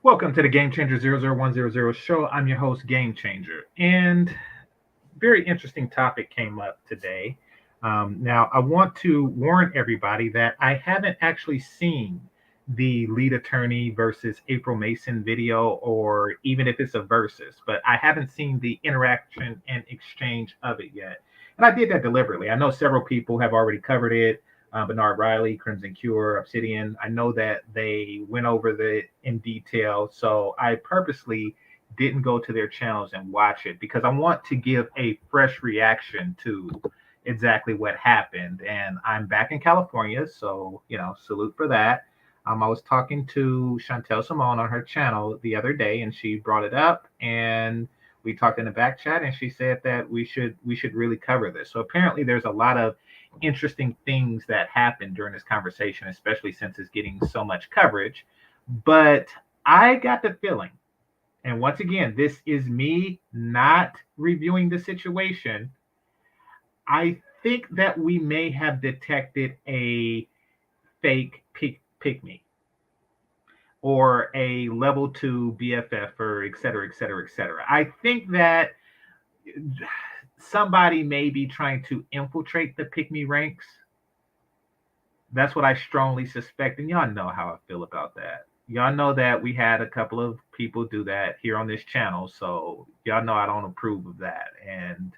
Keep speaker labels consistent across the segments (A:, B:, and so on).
A: Welcome to the Game Changer 00100 show. I'm your host, Game Changer. And very interesting topic came up today. Now, I want to warn everybody that I haven't actually seen the lead attorney versus April Mason video, or even if it's a versus, but I haven't seen the interaction and exchange of it yet. And I did that deliberately. I know several people have already covered it. Bernard Riley, Crimson Cure, Obsidian. I know that they went over the in detail, so I purposely didn't go to their channels and watch it because I want to give a fresh reaction to exactly what happened. And I'm back in California, so salute for that. I was talking to Chantelle Simone on her channel the other day, and she brought it up, and we talked in the back chat, and she said that we should really cover this. So apparently, there's a lot of interesting things that happened during this conversation, especially since it's getting so much coverage. But I got the feeling, and once again, this is me not reviewing the situation. I think that we may have detected a fake pick me or a level two BFF or et cetera, et cetera, et cetera. I think that somebody may be trying to infiltrate the pick me ranks. That's what I strongly suspect. And y'all know how I feel about that. Y'all know that we had a couple of people do that here on this channel. So y'all know I don't approve of that. And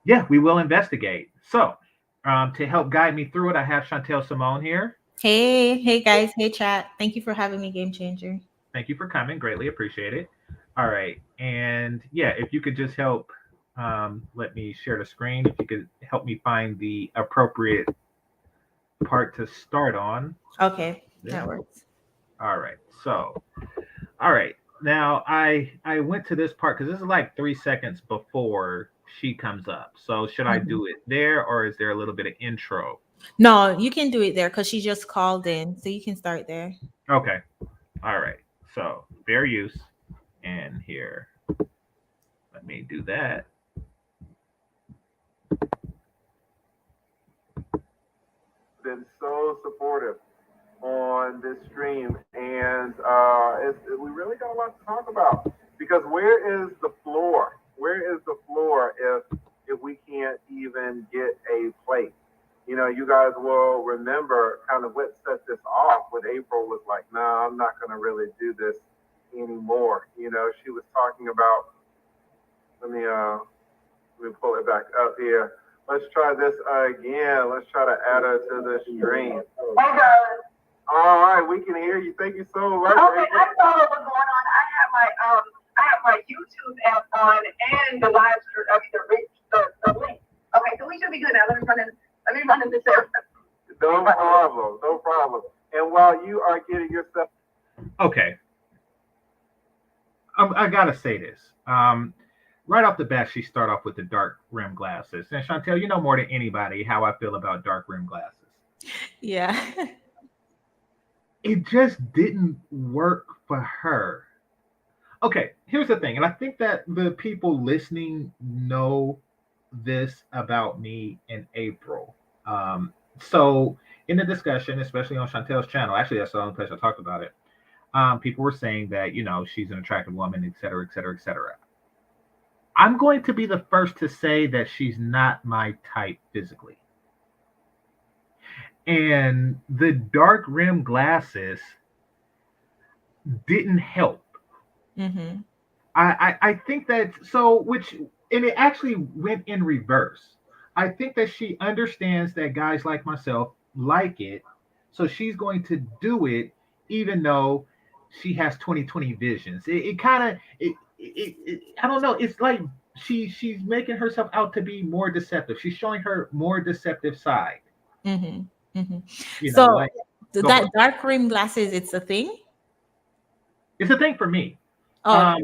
A: yeah, we will investigate. So to help guide me through it, I have Chantelle Simone here.
B: Hey guys, hey chat. Thank you for having me, Game Changer.
A: Thank you for coming. Greatly appreciate it. All right. And yeah, if you could just help let me share the screen. If you could help me find the appropriate part to start on.
B: Okay,
A: There.
B: that works.
A: All right. So, all right. Now I went to this part because this is like 3 seconds before she comes up. So should I
B: Mhm.
A: do it there, or is there a little bit of intro?
B: No, you can do it there because she just called in, so you can start there.
A: Okay. All right. So fair use. And here, let me do that. Been so supportive on this stream, and we really got a lot to talk about because where is the floor? Where is the floor if we can't even get a place? You guys will remember kind of what set this off when April was like, "No, nah, I'm not going to really do this anymore." She was talking about. Let me pull it back up here. Let's try this again. Let's try to add her to the stream. Hey guys. All right, we can hear you. Thank you so much. Okay, I saw what was going on. I have my YouTube app on and the live stream. I mean the link. Okay, so we should be good now. Let me run in this area. No problem. No problem. And while you are getting yourself. Okay, I gotta say this. Right off the bat, she start off with the dark rim glasses. And Chantel, you know more than anybody how I feel about dark rim glasses.
B: Yeah.
A: It just didn't work for her. Okay, here's the thing, and I think that the people listening know this about me in April. So in the discussion, especially on Chantel's channel, actually that's the only place I talked about it. People were saying that she's an attractive woman, et cetera, et cetera, et cetera. I'm going to be the first to say that she's not my type physically. And the dark rim glasses didn't help.
B: Mm-hmm.
A: I think that so which and it actually went in reverse. I think that she understands that guys like myself like it, so she's going to do it even though she has 2020 visions. It kind of I don't know. It's like she's making herself out to be more deceptive. She's showing her more deceptive side.
B: Mm-hmm. Mm-hmm.
A: Like
B: So
A: go for
B: that
A: it.
B: dark rim glasses, it's a thing.
A: It's a thing for me.
B: Oh,
A: Um,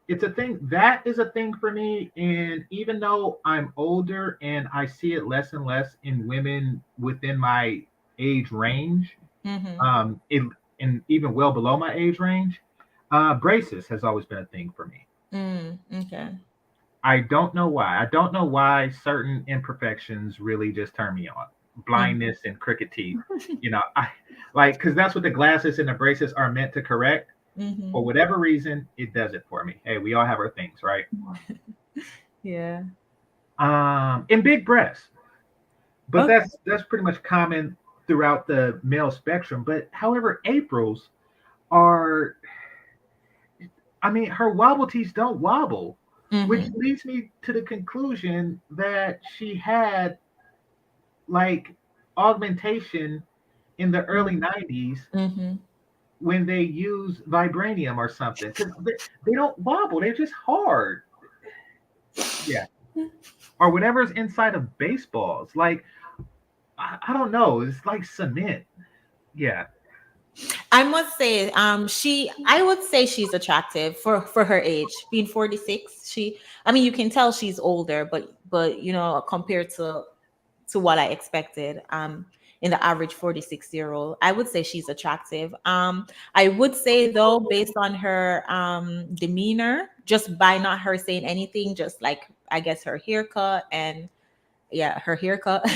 A: it's a thing that is a thing for me, and even though I'm older and I see it less and less in women within my age range,
B: mm-hmm.
A: it and even well below my age range, braces has always been a thing for me.
B: Okay.
A: I don't know why. I don't know why certain imperfections really just turn me on. blindness and crooked teeth. I like, because that's what the glasses and the braces are meant to correct.
B: Mm-hmm.
A: For whatever reason, it does it for me. Hey, we all have our things, right?
B: Yeah.
A: And big breasts, but
B: Okay.
A: that's pretty much common throughout the male spectrum. But however, April's are, I mean, her wobble tees don't wobble, which
B: Mm-hmm.
A: leads me to the conclusion that she had like augmentation in the early 90s
B: Mm-hmm.
A: when they use vibranium or something, because they don't wobble, they're just hard. Yeah. Or whatever's inside of baseballs. Like, I don't know, it's like cement. Yeah.
B: I must say, I would say she's attractive for her age, being 46. I mean, you can tell she's older, but compared to what I expected, in the average 46-year-old, I would say she's attractive. I would say though, based on her demeanor, just by not her saying anything, just like I guess her haircut and yeah, her haircut.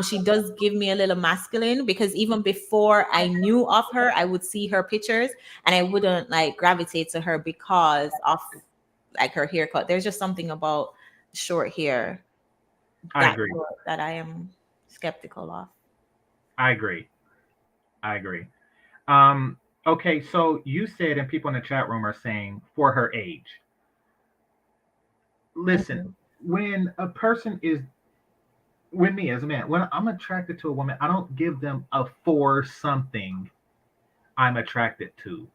B: She does give me a little masculine, because even before I knew of her, I would see her pictures and I wouldn't like gravitate to her because of like her haircut. There's just something about short hair
A: I agree.
B: that I am skeptical of.
A: I agree. I agree. Um, okay, so you said, and people in the chat room are saying for her age. Listen,
B: Mhm.
A: when a person is, when me as a man, when I'm attracted to a woman, I don't give them a for something I'm attracted to.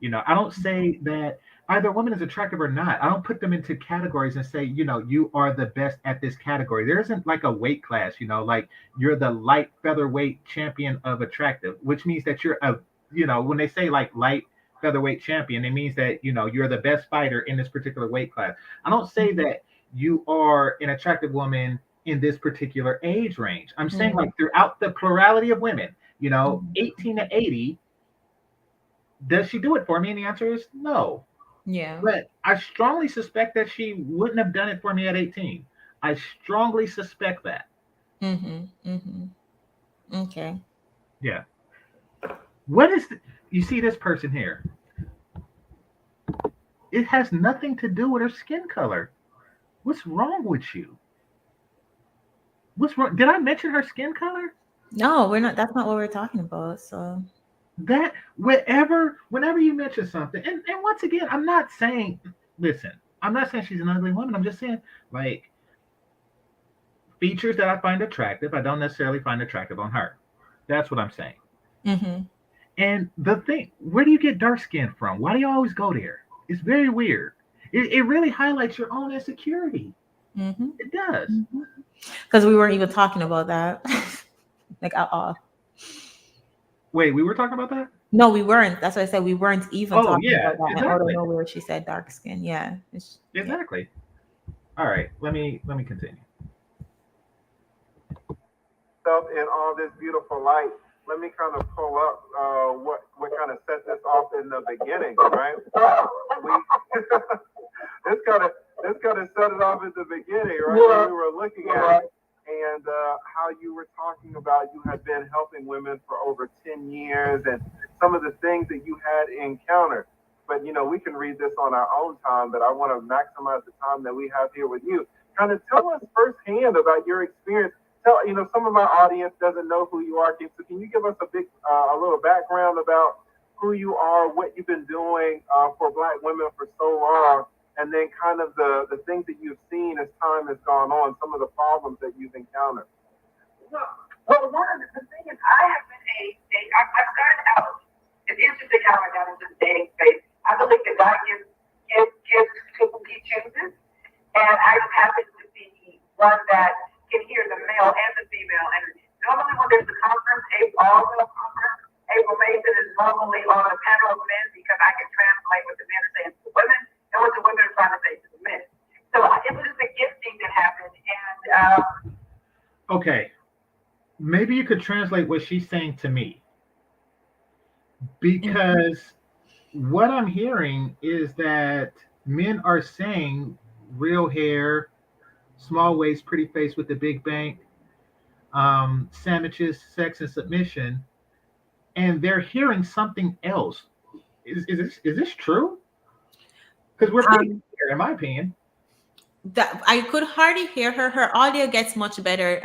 A: I don't say that either a woman is attractive or not. I don't put them into categories and say, you are the best at this category. There isn't like a weight class, like you're the light featherweight champion of attractive, which means that you're when they say like light featherweight champion, it means that, you're the best fighter in this particular weight class. I don't say that you are an attractive woman in this particular age range. I'm saying
B: Mhm.
A: like throughout the plurality of women,
B: Mhm.
A: 18 to 80, does she do it for me? And the answer is no.
B: Yeah.
A: But I strongly suspect that she wouldn't have done it for me at 18. I strongly suspect that.
B: Mhm. Mhm. Okay.
A: Yeah. What is you see this person here? It has nothing to do with her skin color. What's wrong with you? What's wrong? Did I mention her skin color?
B: No, we're not. That's not what we're talking about. So.
A: That whenever you mention something, and once again, I'm not saying, listen, I'm not saying she's an ugly woman. I'm just saying like features that I find attractive, I don't necessarily find attractive on her. That's what I'm saying.
B: Mhm.
A: And the thing, where do you get dark skin from? Why do you always go there? It's very weird. It really highlights your own insecurity.
B: Mhm.
A: It does.
B: Mhm. Because we weren't even talking about that, like at all.
A: Wait, we were talking about that?
B: No, we weren't. That's why I said we weren't even
A: Oh
B: talking
A: yeah,
B: about that. And out of
A: exactly,
B: nowhere, she said dark skin. Yeah. Yeah.
A: exactly. All right, let me continue. Stuff in all this beautiful light. Let me kind of pull up what kind of set this off in the beginning, right? We this kind of set it off at the beginning, right? When we were looking at it, and how you were talking about you had been helping women for over 10 years, and some of the things that you had encountered. But we can read this on our own time. But I want to maximize the time that we have here with you. Kind of tell us firsthand about your experience. Some of my audience doesn't know who you are. So can you give us a little background about who you are, what you've been doing for Black women for so long, and then kind of the things that you've seen as time has gone on, some of the problems that you've encountered?
C: Well, one of the thing is, I have been I started out. It's interesting how I got into the dating space. I believe that God gives to who He chooses, and I just happen to be one that can hear the male and the female. And normally, when there's a conference, all-male conference, April Mason is normally on a panel of men because I can translate what the men are saying to the women and what the women are trying to say to the men. So it was just a gifting that happened, and
A: Okay, maybe you could translate what she's saying to me, because what I'm hearing is that men are saying real hair, small waist, pretty face with the big bank, sandwiches, sex, and submission, and they're hearing something else. Is this true? Because we're pretty
B: Um,
A: clear, in my opinion.
B: that I could hardly hear her. Her audio gets much better,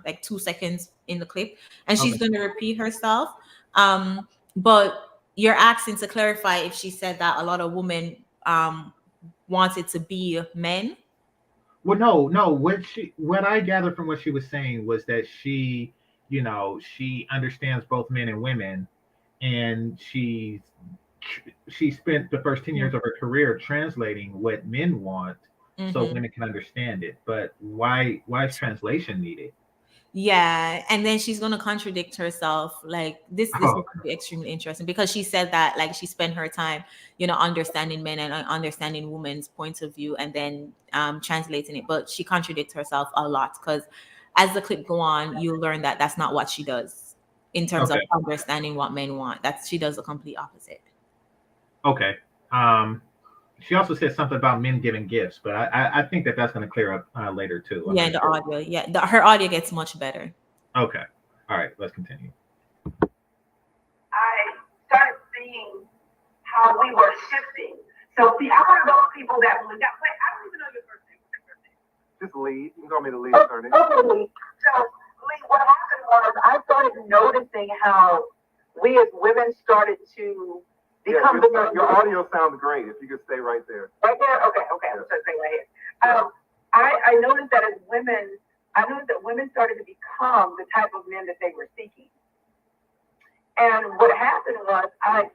B: like 2 seconds in the clip, and she's
A: Okay.
B: going to repeat herself. But you're asking to clarify if she said that a lot of women wanted to be men.
A: Well, no, no. What I gathered from what she was saying was that she understands both men and women, and she spent the first 10 years of her career translating what men want so
B: Mm-hmm.
A: women can understand it. But why is translation needed?
B: Yeah, and then she's gonna contradict herself. Like this
A: Oh,
B: is gonna be extremely interesting because she said that like she spent her time, understanding men and understanding women's point of view, and then translating it. But she contradicts herself a lot because as the clip go on, you'll learn that that's not what she does in terms of
A: okay,
B: understanding what men want. That she does the complete opposite.
A: okay. Um, she also said something about men giving gifts, but I think that's going to clear up later too. I'm
B: Yeah,
A: not
B: and the
A: sure.
B: audio. Yeah, her audio gets much better.
A: Okay, all right. Let's continue.
C: I started seeing how we were shifting. So see, I'm one of those people that believe that. Wait, I don't even know your first name. What's your first name?
D: Just lead. You can call me the lead,
C: Oh,
D: attorney.
C: Lee. So, Lee, what happened was I started noticing how we as women started to
D: Yeah,
C: become
D: your audio sounds great. If you could stay right there.
C: right there. Okay. I'm just saying right here. I noticed that as women, women started to become the type of men that they were seeking. And what happened was
D: Wait.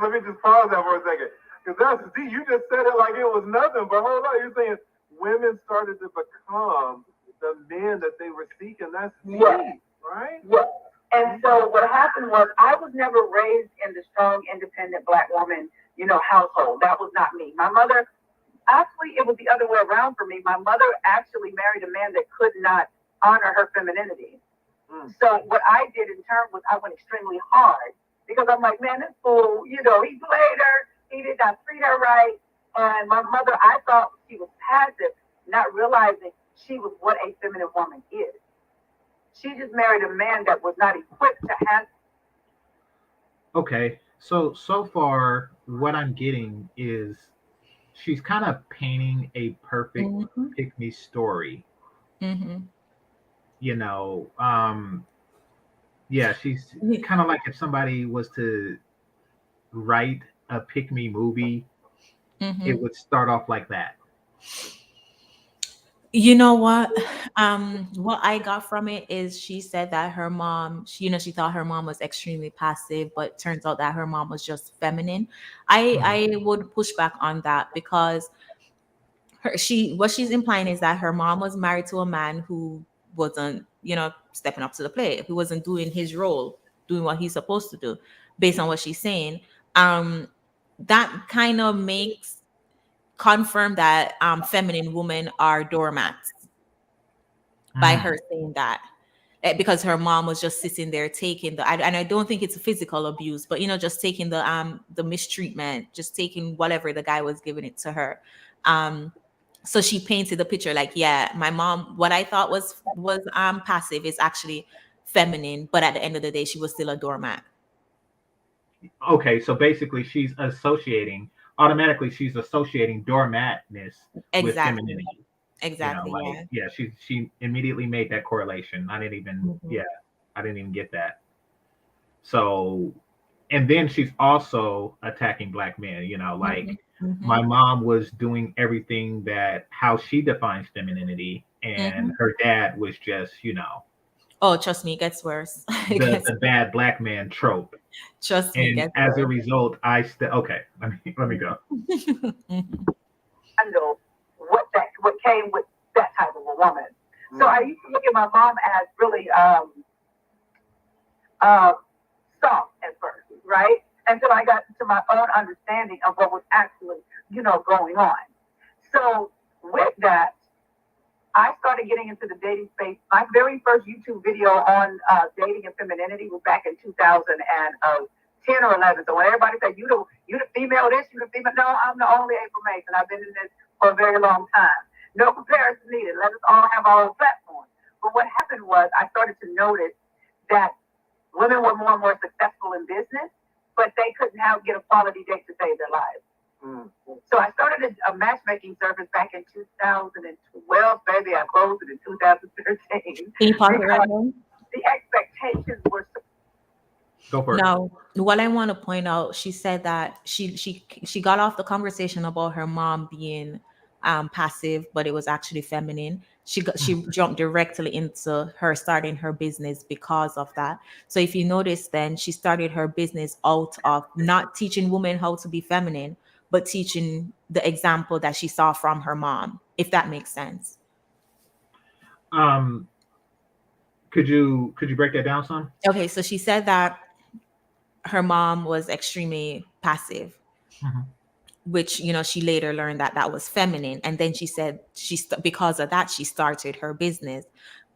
D: Let me just pause that for a second. Because you just said it like it was nothing. But hold on, you're saying women started to become the men that they were seeking. That's deep, right?
C: Yes. And so what happened was I was never raised in the strong, independent Black woman, household. That was not me. My mother, actually, it was the other way around for me. My mother actually married a man that could not honor her femininity. So what I did in turn was I went extremely hard because I'm like, man, this fool, he played her. He did not treat her right. And my mother, I thought she was passive, not realizing she was what a feminine woman is. She just married a man that was not equipped to handle.
A: Okay, so far what I'm getting is she's kind of painting a perfect
B: Mm-hmm.
A: pick me story.
B: Mm-hmm.
A: Yeah, she's kind of like if somebody was to write a pick me movie,
B: Mm-hmm.
A: it would start off like that.
B: You know what? What I got from it is she said that her mom, she thought her mom was extremely passive, but turns out that her mom was just feminine. I would push back on that because what she's implying is that her mom was married to a man who wasn't, stepping up to the plate, who wasn't doing his role, doing what he's supposed to do, based on what she's saying. That kind of makes confirm that feminine women are doormats by her saying that. Because her mom was just sitting there taking and I don't think it's physical abuse, but just taking the mistreatment, just taking whatever the guy was giving it to her. So she painted the picture like, yeah, my mom, what I thought was passive is actually feminine, but at the end of the day, she was still a doormat.
A: Okay, so basically she's associating doormatness with
B: Exactly.
A: femininity.
B: Exactly. Yeah.
A: She immediately made that correlation. I didn't even get that. So, and then she's also attacking Black men, like
B: Mm-hmm.
A: my mom was doing everything that how she defines femininity, and her dad was just,
B: Oh, trust me, it gets worse.
A: the bad Black man trope.
B: Trust me, it
A: And
B: gets
A: as a
B: worse.
A: result, okay, let me go.
C: Handle what came with that type of a woman. So I used to look at my mom as really soft at first, right? Until I got to my own understanding of what was actually, going on. So with that, I started getting into the dating space. My very first YouTube video on dating and femininity was back in 2010 or 11. So when everybody said, you the female this, you the female, no, I'm the only April Mason. I've been in this for a very long time. No comparison needed. Let us all have our own platform. But what happened was I started to notice that women were more and more successful in business, but they couldn't get a quality date to save their lives. So I started a matchmaking service back in 2012, baby. I closed it in 2013.
B: Can you pause it right now?
C: The expectations were.
A: Go for it.
B: Now, what I want to point out, she said that she got off the conversation about her mom being passive, but it was actually feminine. She jumped directly into her starting her business because of that. So if you notice, then she started her business out of not teaching women how to be feminine, but teaching the example that she saw from her mom, if that makes sense.
A: Could you break that down some?
B: Okay, so she said that her mom was extremely passive, which, you know, she later learned that that was feminine. And then she said because of that, she started her business.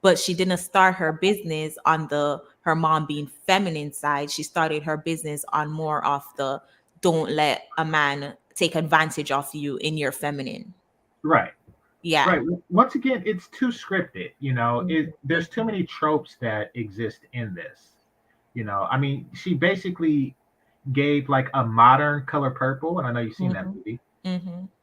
B: But she didn't start her business on her mom being feminine side. She started her business on more of the don't let a man take advantage of you in your feminine.
A: Right.
B: Yeah.
A: Right. Once again, it's too scripted. You know, there's too many tropes that exist in this. You know, I mean, she basically gave like a modern Color Purple, and I know you've seen that movie.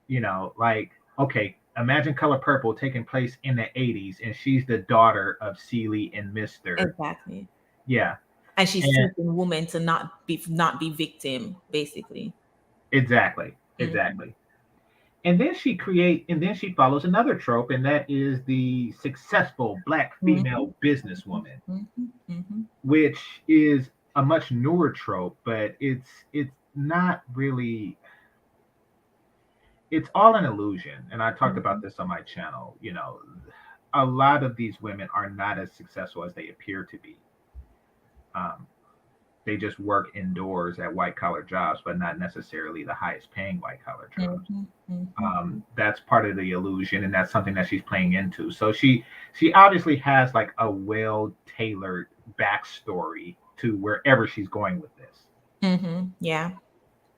A: You know, like, okay, imagine Color Purple taking place in the 80s, and she's the daughter of Celie and Mr.
B: Exactly.
A: Yeah.
B: And she's teaching women to not be victim, basically.
A: Exactly. And then she follows another trope, and that is the successful Black female businesswoman, which is a much newer trope, but it's not really. It's all an illusion, and I talked about this on my channel. You know, a lot of these women are not as successful as they appear to be. They just work indoors at white collar jobs, but not necessarily the highest paying white collar jobs. That's part of the illusion, and that's something that she's playing into. So she obviously has like a well tailored backstory to wherever she's going with this.
B: Yeah.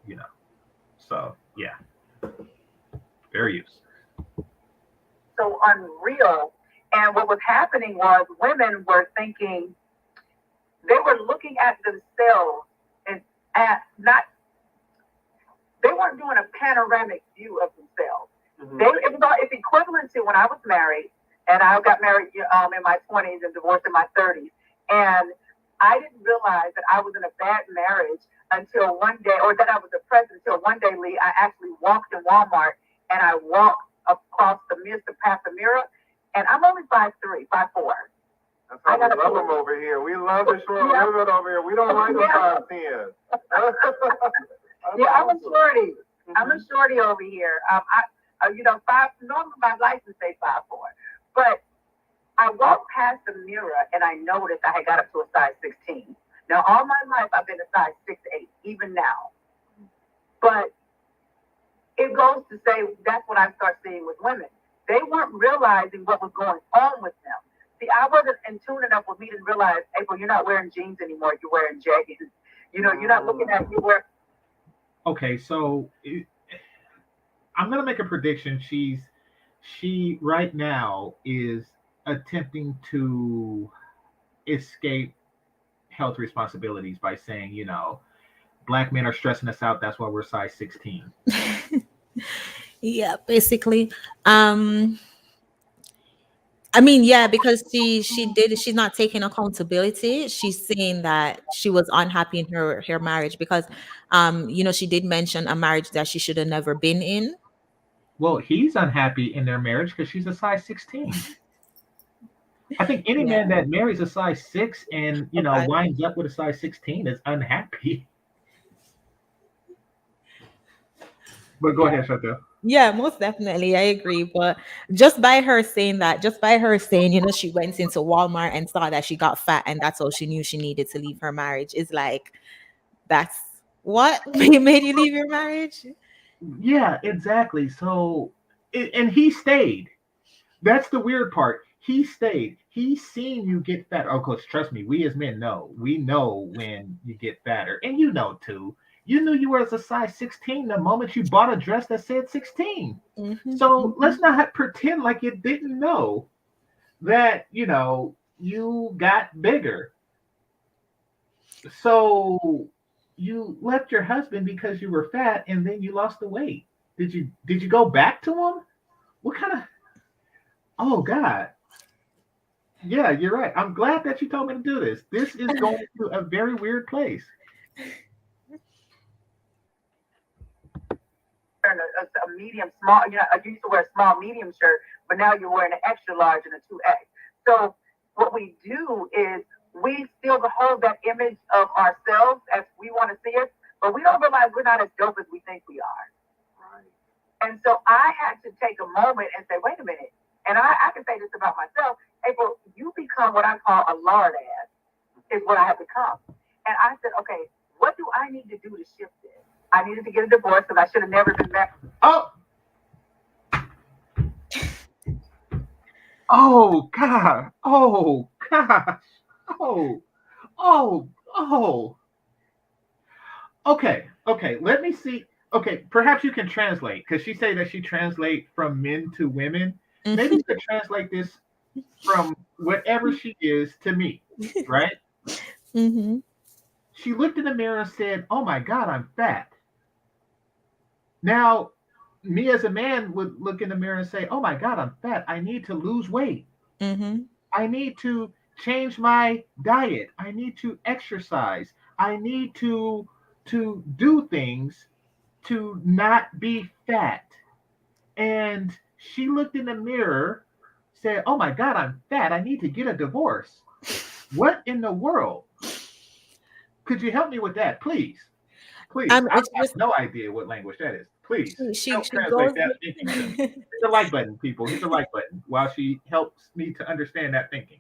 A: You know, so yeah, very useful.
C: So unreal. And what was happening was women were thinking. They were looking at themselves and they weren't doing a panoramic view of themselves. It's equivalent to when I was married, and I got married in my 20s and divorced in my 30s. And I didn't realize that I was in a bad marriage until one day, or that I was depressed until one day, Lee, I actually walked in Walmart and I walked across past the mirror, and I'm only 5'3", 5'4".
D: That's why we love them over here. We love the short women over here. We don't like the 5'10".
C: I'm a shorty. I'm a shorty over here. Normally my license say 5'4", but I walked past the mirror and I noticed I had got up to a size 16. Now, all my life I've been a size 6'8", even now. But it goes to say that's what I start seeing with women. They weren't realizing what was going on with them. See, I wasn't in tune enough with me to realize, April, you're not wearing jeans anymore. You're wearing jeggings. You know, you're not looking at you wear.
A: Okay, so I'm gonna make a prediction. She right now is attempting to escape health responsibilities by saying, you know, Black men are stressing us out. That's why we're size 16.
B: Yeah, basically. I mean, yeah, because she's not taking accountability. She's saying that she was unhappy in her marriage because, you know, she did mention a marriage that she should have never been in.
A: Well, he's unhappy in their marriage because she's a size 16. I think any man that marries a size 6 and, you know, winds up with a size 16 is unhappy. But go ahead, Chantelle.
B: Yeah, most definitely. I agree. But just by her saying, you know, she went into Walmart and saw that she got fat and that's all she knew she needed to leave her marriage, is like, that's what made you leave your marriage?
A: Yeah, exactly. So, and he stayed. That's the weird part. He stayed. He's seen you get fat. Oh, because trust me, we as men know. We know when you get fatter. And you know, too. You knew you were as a size 16 the moment you bought a dress that said 16. So let's not pretend like you didn't know. that, you got bigger. So you left your husband because you were fat and then you lost the weight. Did you go back to him? What kind of Oh God. Yeah, you're right. I'm glad that you told me to do this. This is going to a very weird place.
C: A medium, small. You used to wear a small, medium shirt, but now you're wearing an extra large and a 2X. So what we do is we still hold that image of ourselves as we want to see us, but we don't realize we're not as dope as we think we are. Right. And so I had to take a moment and say, wait a minute. And I can say this about myself. April, you become what I call a lard ass, is what I have become. And I said, okay, what do I need to do to shift this? I needed to get a divorce because I should have never been back.
A: Oh. Oh God. Oh gosh. Oh. Okay. Let me see. Okay, perhaps you can translate because she said that she translate from men to women. Maybe you could translate this from whatever she is to me, right?
B: Mm-hmm.
A: She looked in the mirror and said, "Oh my God, I'm fat." Now, me as a man would look in the mirror and say, "Oh my God, I'm fat. I need to lose weight.
B: Mm-hmm.
A: I need to change my diet. I need to exercise. I need to do things to not be fat." And she looked in the mirror, said, "Oh my God, I'm fat. I need to get a divorce." What in the world? Could you help me with that, please? Please. I have no idea what language that is. Please help translate that thinking to me. Hit the like button, people. Hit the like button while she helps me to understand that thinking.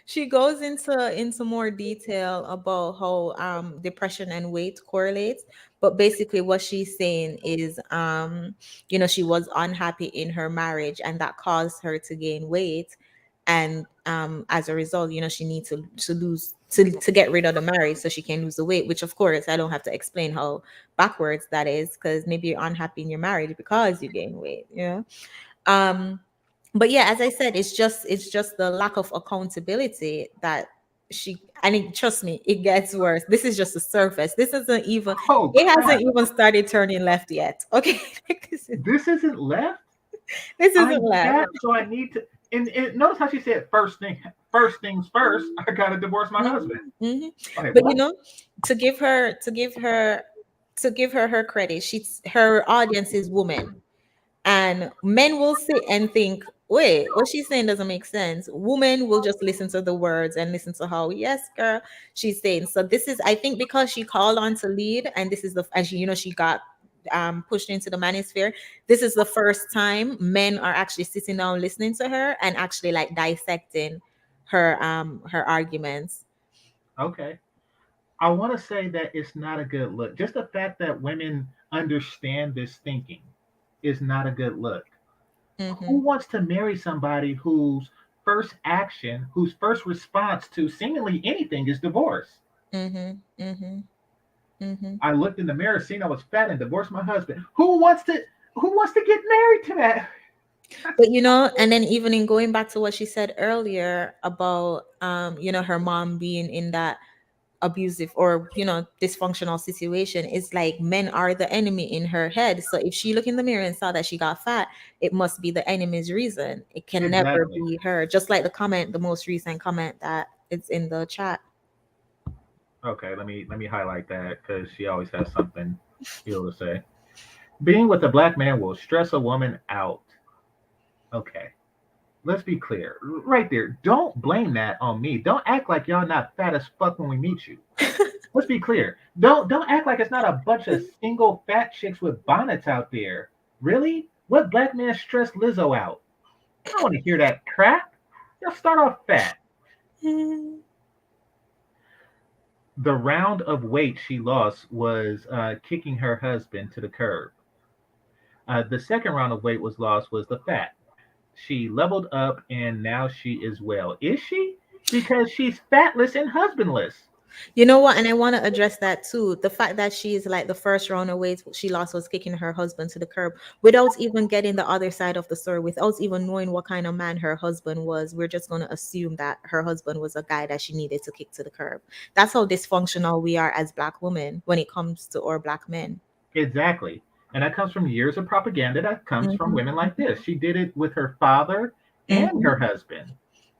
B: She goes into more detail about how depression and weight correlates, but basically what she's saying is she was unhappy in her marriage and that caused her to gain weight, and as a result, she needs to lose to get rid of the marriage so she can lose the weight, which of course I don't have to explain how backwards that is, because maybe you're unhappy in your marriage because you gain weight. um but yeah, as I said, it's just the lack of accountability that trust me, it gets worse. This is just the surface. This isn't even
A: Oh,
B: it
A: crap.
B: hasn't even started turning left yet. Okay.
A: This isn't left?
B: This isn't left.
A: Fat, so I need to. And notice how she said first things first. I gotta divorce my husband. Okay,
B: But
A: what?
B: to give her her credit, her audience is women. And men will sit and think, wait, what she's saying doesn't make sense. Women will just listen to the words and listen to how, yes, girl, she's saying. So this is, I think, because she called on to lead, and this is and she got pushed into the manosphere. This is the first time men are actually sitting down listening to her and actually like dissecting her arguments.
A: Okay. I want to say that it's not a good look. Just the fact that women understand this thinking is not a good look. Who wants to marry somebody whose first action, whose first response to seemingly anything is divorce? I looked in the mirror, seen I was fat, and divorced my husband. Who wants to get married to that?
B: But and then even in going back to what she said earlier about her mom being in that abusive or dysfunctional situation, it's like men are the enemy in her head. So if she looked in the mirror and saw that she got fat, it must be the enemy's reason. It can never be her. Just like the most recent comment that it's in the chat.
A: Okay, let me highlight that because she always has something ill to say. Being with a black man will stress a woman out. Okay, let's be clear right there. Don't blame that on me. Don't act like y'all not fat as fuck when we meet you. Let's be clear. Don't act like it's not a bunch of single fat chicks with bonnets out there. Really? What black man stressed Lizzo out? I don't want to hear that crap. Y'all start off fat. The round of weight she lost was kicking her husband to the curb. The second round of weight was lost was the fat. She leveled up and now she is well. Is she? Because she's fatless and husbandless.
B: You know what? And I want to address that too. The fact that she's like the first runaway she lost was kicking her husband to the curb without even getting the other side of the story, without even knowing what kind of man her husband was. We're just going to assume that her husband was a guy that she needed to kick to the curb. That's how dysfunctional we are as Black women when it comes to our Black men.
A: Exactly. And that comes from years of propaganda that comes from
B: Mhm.
A: women like this. She did it with her father and
B: Mhm.
A: her husband.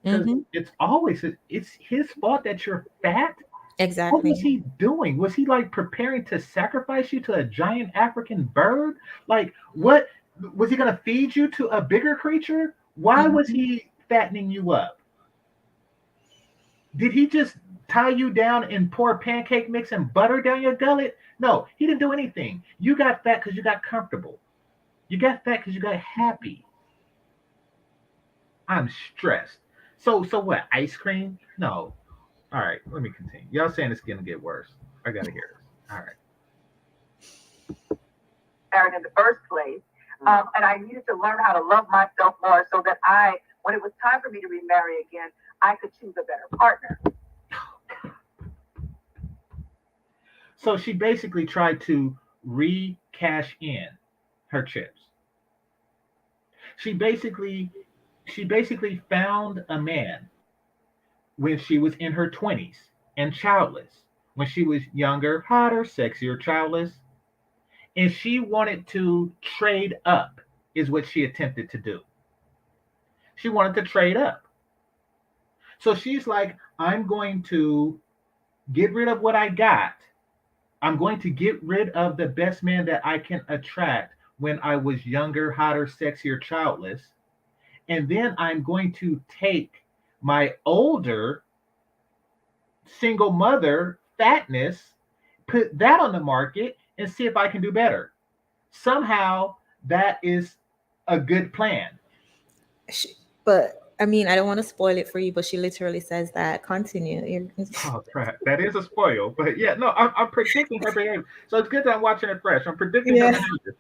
A: Because
B: Mhm.
A: it's always it's his fault that you're fat. What was
B: Exactly.
A: he doing? Was he like preparing to sacrifice you to a giant African bird? Like, what was he going to feed you to a bigger creature? Why was
B: Mhm.
A: he fattening you up? Did he just tie you down and pour pancake mix and butter down your gullet? No, he didn't do anything. You got fat because you got comfortable. You got fat because you got happy. I'm stressed. So what? Ice cream? No. All right, let me continue. Y'all saying it's gonna get worse. I gotta hear this. All right.
C: Married in the first place. And I needed to learn how to love myself more so that when it was time for me to remarry again, I could choose a better partner.
A: So she basically tried to re-cash in her chips. She basically found a man when she was in her 20s and childless. When she was younger, hotter, sexier, childless, and she wanted to trade up is what she attempted to do. She wanted to trade up. So she's like, I'm going to get rid of what I got. I'm going to get rid of the best man that I can attract when I was younger, hotter, sexier, childless. And then I'm going to take my older single mother fatness, put that on the market, and see if I can do better. Somehow that is a good plan.
B: But I mean, I don't want to spoil it for you, but she literally says that. Continue.
A: Oh crap, that is a spoil. But yeah, no, I'm predicting her behavior. So it's good that I'm watching it fresh. I'm predicting her
B: Yeah.
A: behavior.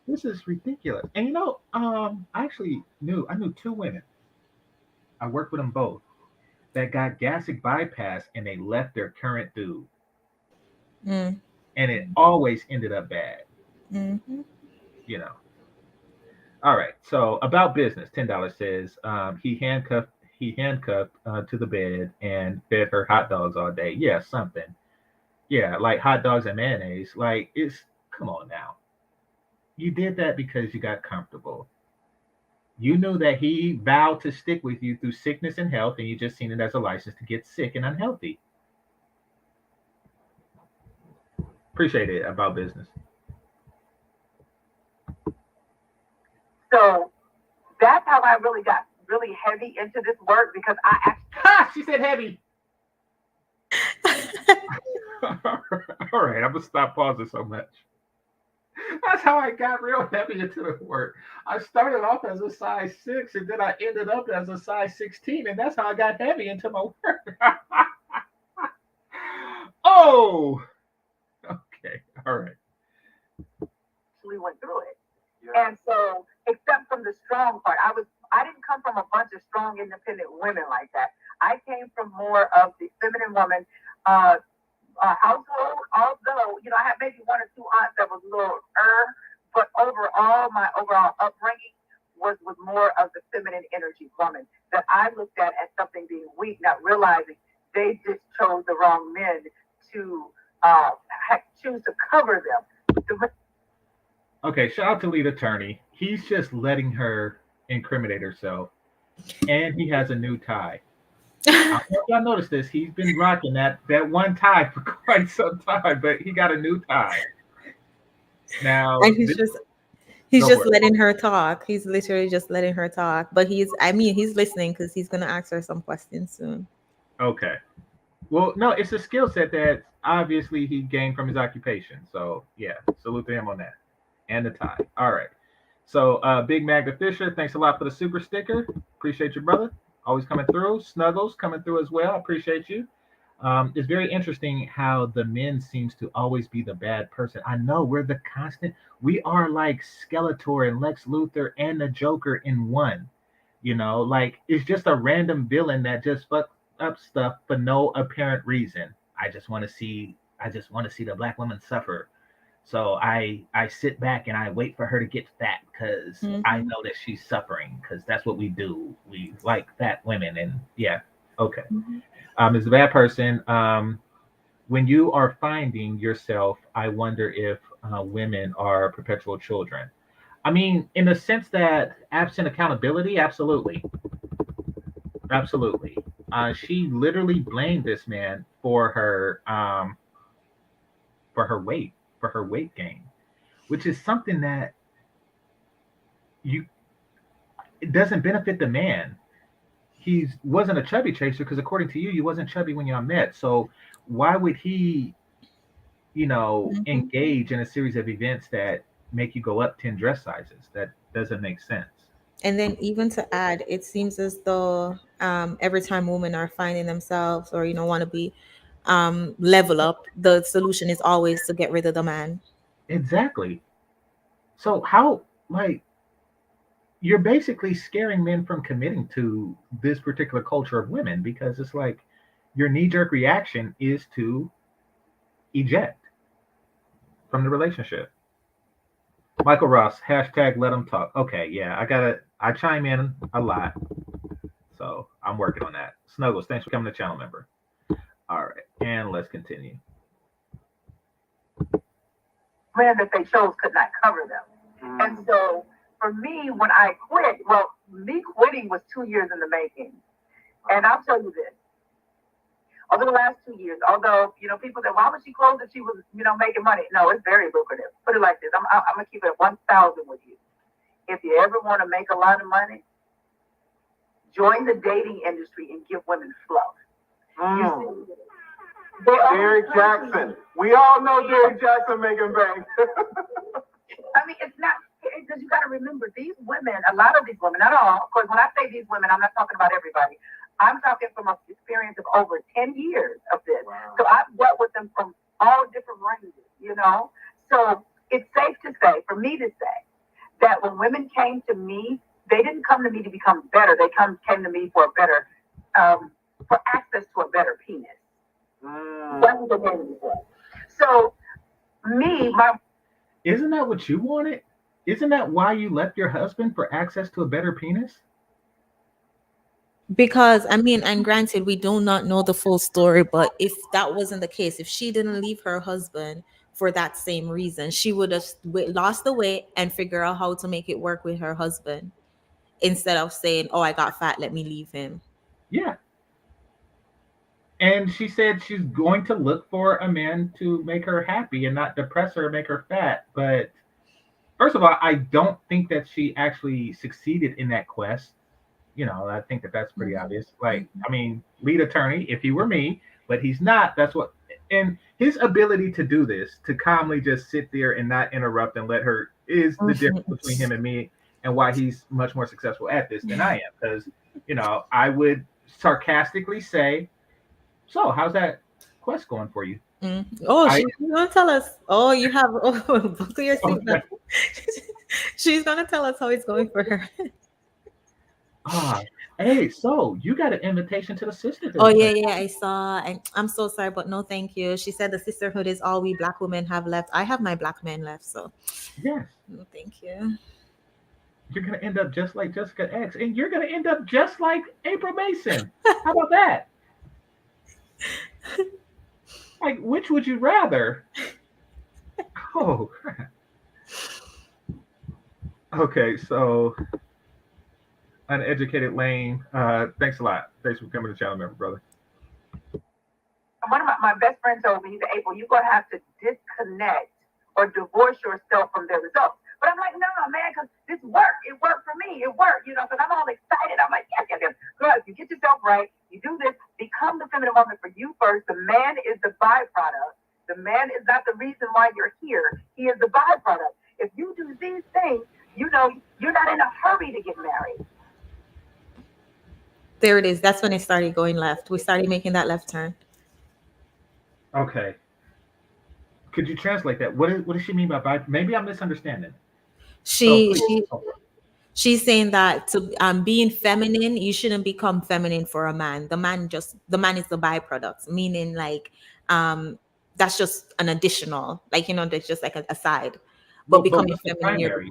A: This is ridiculous. And I knew two women. I worked with them both that got gastric bypass and they left their current dude,
B: Mm.
A: and it always ended up bad.
B: Mm-hmm.
A: You know. All right. So about business, $10 says he handcuffed to the bed and fed her hot dogs all day. Yeah, something. Yeah, like hot dogs and mayonnaise. Like it's come on now. You did that because you got comfortable. You knew that he vowed to stick with you through sickness and health, and you just seen it as a license to get sick and unhealthy. Appreciate it about business.
C: So that's how I really got really heavy into this work because I actually.
A: Ha! She said heavy. All right, I'm gonna stop pausing so much. That's how I got real heavy into the work. I started off as a size 6 and then I ended up as a size 16, and that's how I got heavy into my work. Oh, okay, all right.
C: Actually went through it. Yeah. And so, except from the strong part, I didn't come from a bunch of strong, independent women like that. I came from more of the feminine woman household. Although, I had maybe one or two aunts that was a little but overall, my overall upbringing was more of the feminine energy woman that I looked at as something being weak, not realizing they just chose the wrong men to choose to cover them.
A: Okay, shout out to lead attorney. He's just letting her incriminate herself, and he has a new tie. I don't know if y'all noticed this. He's been rocking that one tie for quite some time, but he got a new tie. Now,
B: And he's just letting her talk. He's literally just letting her talk. But he's listening because he's gonna ask her some questions soon.
A: Okay. Well, no, it's a skill set that obviously he gained from his occupation. So yeah, salute to him on that. And the tie. All right. So Big Magda Fisher, thanks a lot for the super sticker. Appreciate you, brother. Always coming through. Snuggles coming through as well. Appreciate you. It's very interesting how the men seems to always be the bad person. I know we're the constant. We are like Skeletor and Lex Luthor and the Joker in one. Like it's just a random villain that just up stuff for no apparent reason. I just want to see the black woman suffer. So I sit back and I wait for her to get fat because I know that she's suffering because that's what we do. We like fat women and yeah, okay. Is a bad person. When you are finding yourself, I wonder if women are perpetual children. I mean, in the sense that absent accountability, absolutely, absolutely. She literally blamed this man for her weight, for her weight gain, which is something that you it doesn't benefit the man. He wasn't a chubby chaser because according to you, you wasn't chubby when y'all met. So why would he, engage in a series of events that make you go up 10 dress sizes? That doesn't make sense.
B: And then even to add, it seems as though every time women are finding themselves or want to be level up, the solution is always to get rid of the man.
A: Exactly. So how, like, you're basically scaring men from committing to this particular culture of women because it's like your knee-jerk reaction is to eject from the relationship. Michael Ross, hashtag let them talk. Okay, yeah, I chime in a lot. So I'm working on that. Snuggles, thanks for coming to channel member. All right, and let's continue.
C: Man that they chose could not cover them. And so for me, when I quit, well, me quitting was 2 years in the making. And I'll tell you this. Over the last 2 years, although, people say, why would she close if she was, making money? No, it's very lucrative. Put it like this. I'm going to keep it at 1,000 with you. If you ever want to make a lot of money, join the dating industry and give women fluff.
D: Derrick Jackson. We all know Derrick Jackson making bank.
C: I mean, it's not, because you got to remember, these women, a lot of these women, not all, of course, when I say these women, I'm not talking about everybody. I'm talking from an experience of over 10 years of this. Wow. So I've dealt with them from all different ranges, So it's safe to say, for me to say, that when women came to me, they didn't come to me to become better. They came to me for a better, for access to a better penis. That's what they came for. So
A: Isn't that what you wanted? Isn't that why you left your husband, for access to a better penis?
B: Because and granted, we do not know the full story, but if that wasn't the case, if she didn't leave her husband for that same reason, she would have lost the weight and figure out how to make it work with her husband instead of saying, oh, I got fat, let me leave him.
A: Yeah. And she said she's going to look for a man to make her happy and not depress her or make her fat. But first of all, I don't think that she actually succeeded in that quest. I think that that's pretty obvious. Like, lead attorney, if he were me, but he's not. And his ability to do this, to calmly just sit there and not interrupt and let her, is the difference between him and me, and why he's much more successful at this than I am. Because, I would sarcastically say, so how's that quest going for you?
B: Oh, she's going to tell us. Oh, you have both of your seatbelt. She's going to tell us how it's going for her.
A: Hey, so you got an invitation to the sisterhood.
B: Oh, yeah, I saw. I'm so sorry, but no, thank you. She said the sisterhood is all we black women have left. I have my black men left, so.
A: Yes.
B: No, thank you.
A: You're going to end up just like Jessica X, and you're going to end up just like April Mason. How about that? Like, which would you rather? Oh, crap. Okay, so Uneducated Lane, thanks a lot. Thanks for coming to the channel, member, brother.
C: One of my best friends told me, he said, April, you're going to have to disconnect or divorce yourself from their results. But I'm like, no, man, because this worked. It worked for me. It worked, because I'm all excited. I'm like, yes. Girl, if you get yourself right, you do this, become the feminine woman for you first. The man is the byproduct. The man is not the reason why you're here. He is the byproduct. If you do these things, you're not in a hurry to get married.
B: There it is. That's when it started going left. We started making that left turn.
A: Okay. Could you translate that? What does she mean by maybe I'm misunderstanding.
B: She She's saying that to being feminine, you shouldn't become feminine for a man. The man is the byproduct, meaning like that's just an additional, like, you know, that's just like a side. But
A: But
B: becoming
A: what's the
B: feminine, you're
A: primary?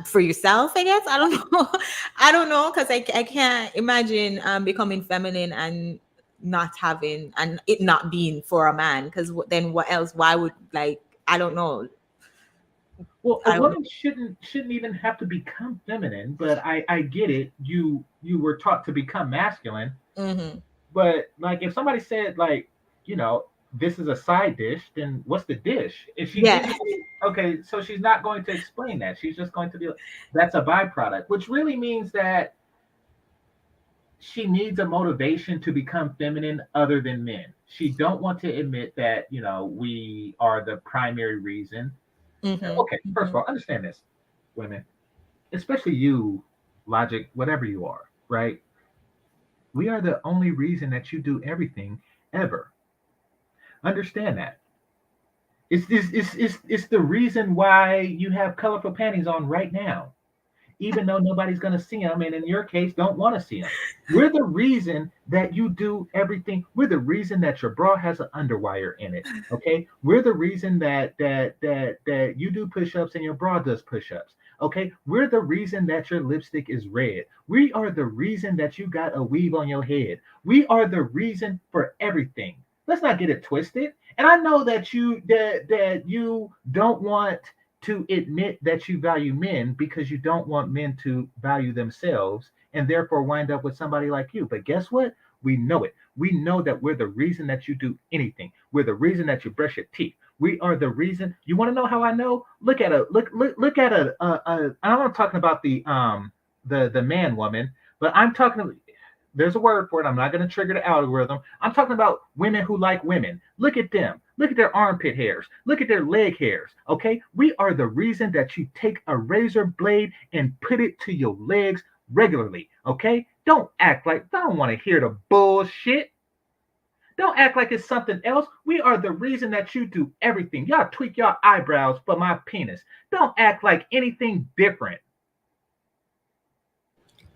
B: for yourself, I guess. I don't know. I don't know, because I can't imagine becoming feminine and not having, and it not being for a man, because then what else? Why would, like, I don't know.
A: Well, a
B: I don't
A: woman shouldn't even have to become feminine, but I get it. You were taught to become masculine,
B: know. Hmm.
A: but like if somebody said like, you know, this is a side dish, then what's the dish? If she
B: Yeah.
A: gives you okay, so she's not going to explain that. She's just going to be like, that's a byproduct, which really means that she needs a motivation to become feminine other than men. She don't want to admit that, you know, we are the primary reason.
B: Hmm.
A: Okay, first of all, understand this, women, especially you, logic, whatever you are, right? We are the only reason that you do everything ever. Understand that. It's the reason why you have colorful panties on right now, even though nobody's going to see them, and in your case, don't want to see them. We're the reason that you do everything. We're the reason that your bra has an underwire in it. Okay, we're the reason that you do push-ups and your bra does push-ups. Okay, we're the reason that your lipstick is red. We are the reason that you got a weave on your head. We are the reason for everything. Let's not get it twisted. And I know that you don't want to admit that you value men because you don't want men to value themselves and therefore wind up with somebody like you. But guess what? We know it. We know that we're the reason that you do anything. We're the reason that you brush your teeth. We are the reason. You want to know how I know? Look at I'm not talking about the man woman, but I'm talking. There's a word for it. I'm not going to trigger the algorithm. I'm talking about women who like women. Look at them. Look at their armpit hairs. Look at their leg hairs. Okay? We are the reason that you take a razor blade and put it to your legs regularly. Okay? Don't act like, I don't want to hear the bullshit. Don't act like it's something else. We are the reason that you do everything. Y'all tweak your eyebrows for my penis. Don't act like anything different.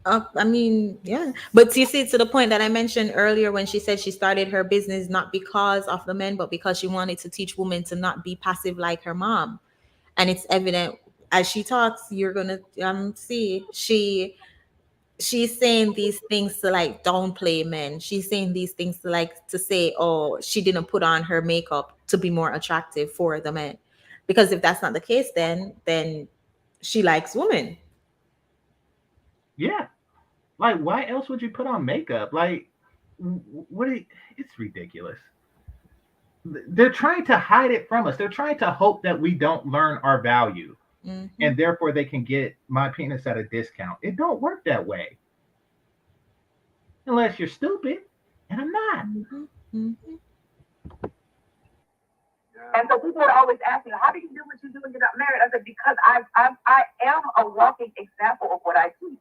B: I mean, yeah. But you see, to the point that I mentioned earlier when she said she started her business not because of the men, but because she wanted to teach women to not be passive like her mom. And it's evident as she talks, you're gonna see she's saying these things to like downplay men. She's saying these things to like to say, oh, she didn't put on her makeup to be more attractive for the men. Because if that's not the case, then she likes women.
A: Yeah. Like, why else would you put on makeup? Like, what? It's ridiculous. They're trying to hide it from us. They're trying to hope that we don't learn our value,
B: Mm-hmm.
A: and therefore they can get my penis at a discount. It don't work that way, unless you're stupid, and I'm not.
B: Mm-hmm. Mm-hmm.
C: And so people would always ask me, how do you do what you do when you're not married? I said, because I am a walking example of what I teach.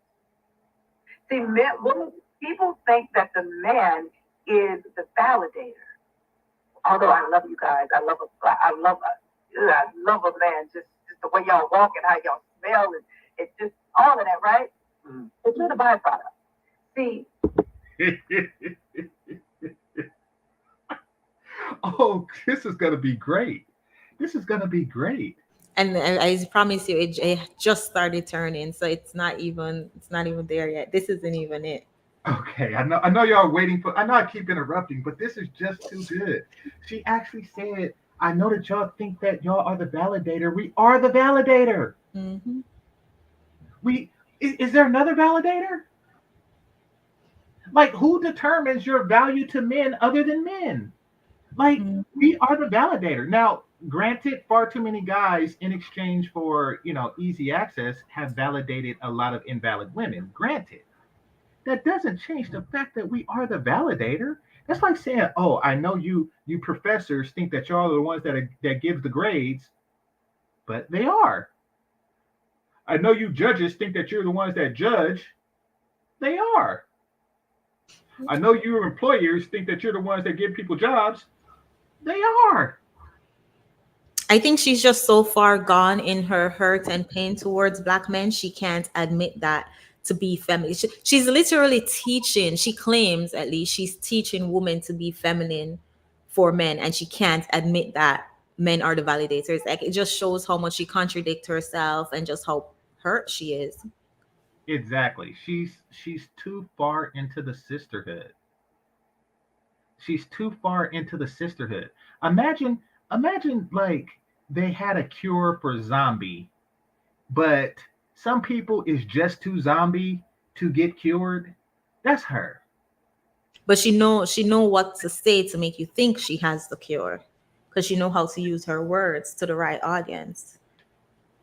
C: See, people think that the man is the validator. Although I love you guys, I love a man, just the way y'all walk and how y'all smell, and it's just all of that, right? Mm-hmm. It's just a byproduct. See.
A: Oh, this is gonna be great. This is gonna be great.
B: And I promise you, it just started turning, so it's not even there yet. This isn't even it.
A: Okay, I know y'all are waiting for. I know I keep interrupting, but this is just too good. She actually said, "I know that y'all think that y'all are the validator. We are the validator.
B: Mm-hmm.
A: Is there another validator? Like, who determines your value to men other than men? Like, we are the validator. Now, granted, far too many guys in exchange for, easy access have validated a lot of invalid women. Granted, that doesn't change the fact that we are the validator. That's like saying, oh, I know you professors think that y'all are the ones that give the grades, but they are. I know you judges think that you're the ones that judge. They are. I know you employers think that you're the ones that give people jobs. They are.
B: I think she's just so far gone in her hurt and pain towards black men, she can't admit that to be feminine. She's literally teaching, she claims at least, she's teaching women to be feminine for men, and she can't admit that men are the validators. Like, it just shows how much she contradicts herself and just how hurt she is.
A: Exactly. She's too far into the sisterhood. She's too far into the sisterhood. Imagine like they had a cure for zombie, but some people is just too zombie to get cured. That's her.
B: But she know what to say to make you think she has the cure, because she know how to use her words to the right audience.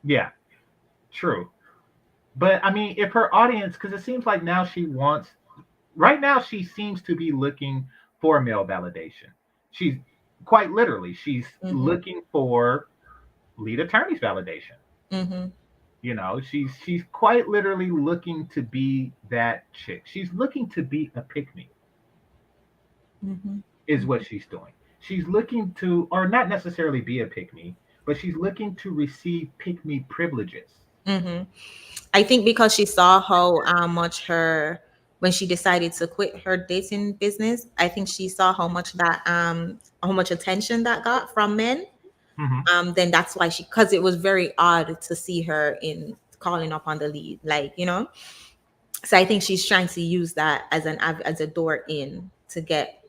A: Yeah, true. But I mean, if her audience, because it seems like now she wants, right now she seems to be looking for male validation. She's quite literally, she's
B: Mm-hmm.
A: looking for lead attorney's validation.
B: Mm-hmm.
A: You know, she's quite literally looking to be that chick. She's looking to be a pick me,
B: Mm-hmm.
A: is what she's doing. She's looking to, or not necessarily be a pick me, but she's looking to receive pick me privileges.
B: Mm-hmm. I think because she saw how much her, when she decided to quit her dating business, I think she saw how much attention that got from men.
A: Hmm.
B: Then that's why she, because it was very odd to see her in calling up on the lead, like, so I think she's trying to use that as as a door in to get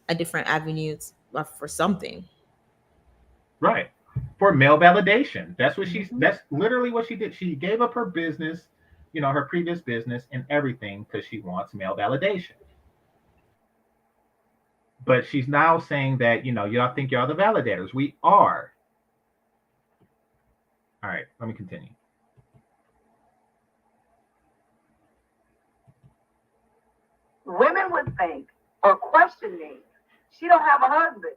B: a different avenue for something.
A: Right. For male validation.
B: Mhm.
A: That's literally what she did. She gave up her business, her previous business and everything because she wants male validation. But she's now saying that, y'all think y'all the validators. We are. All right, let me continue.
C: Women would think or question me, she don't have a husband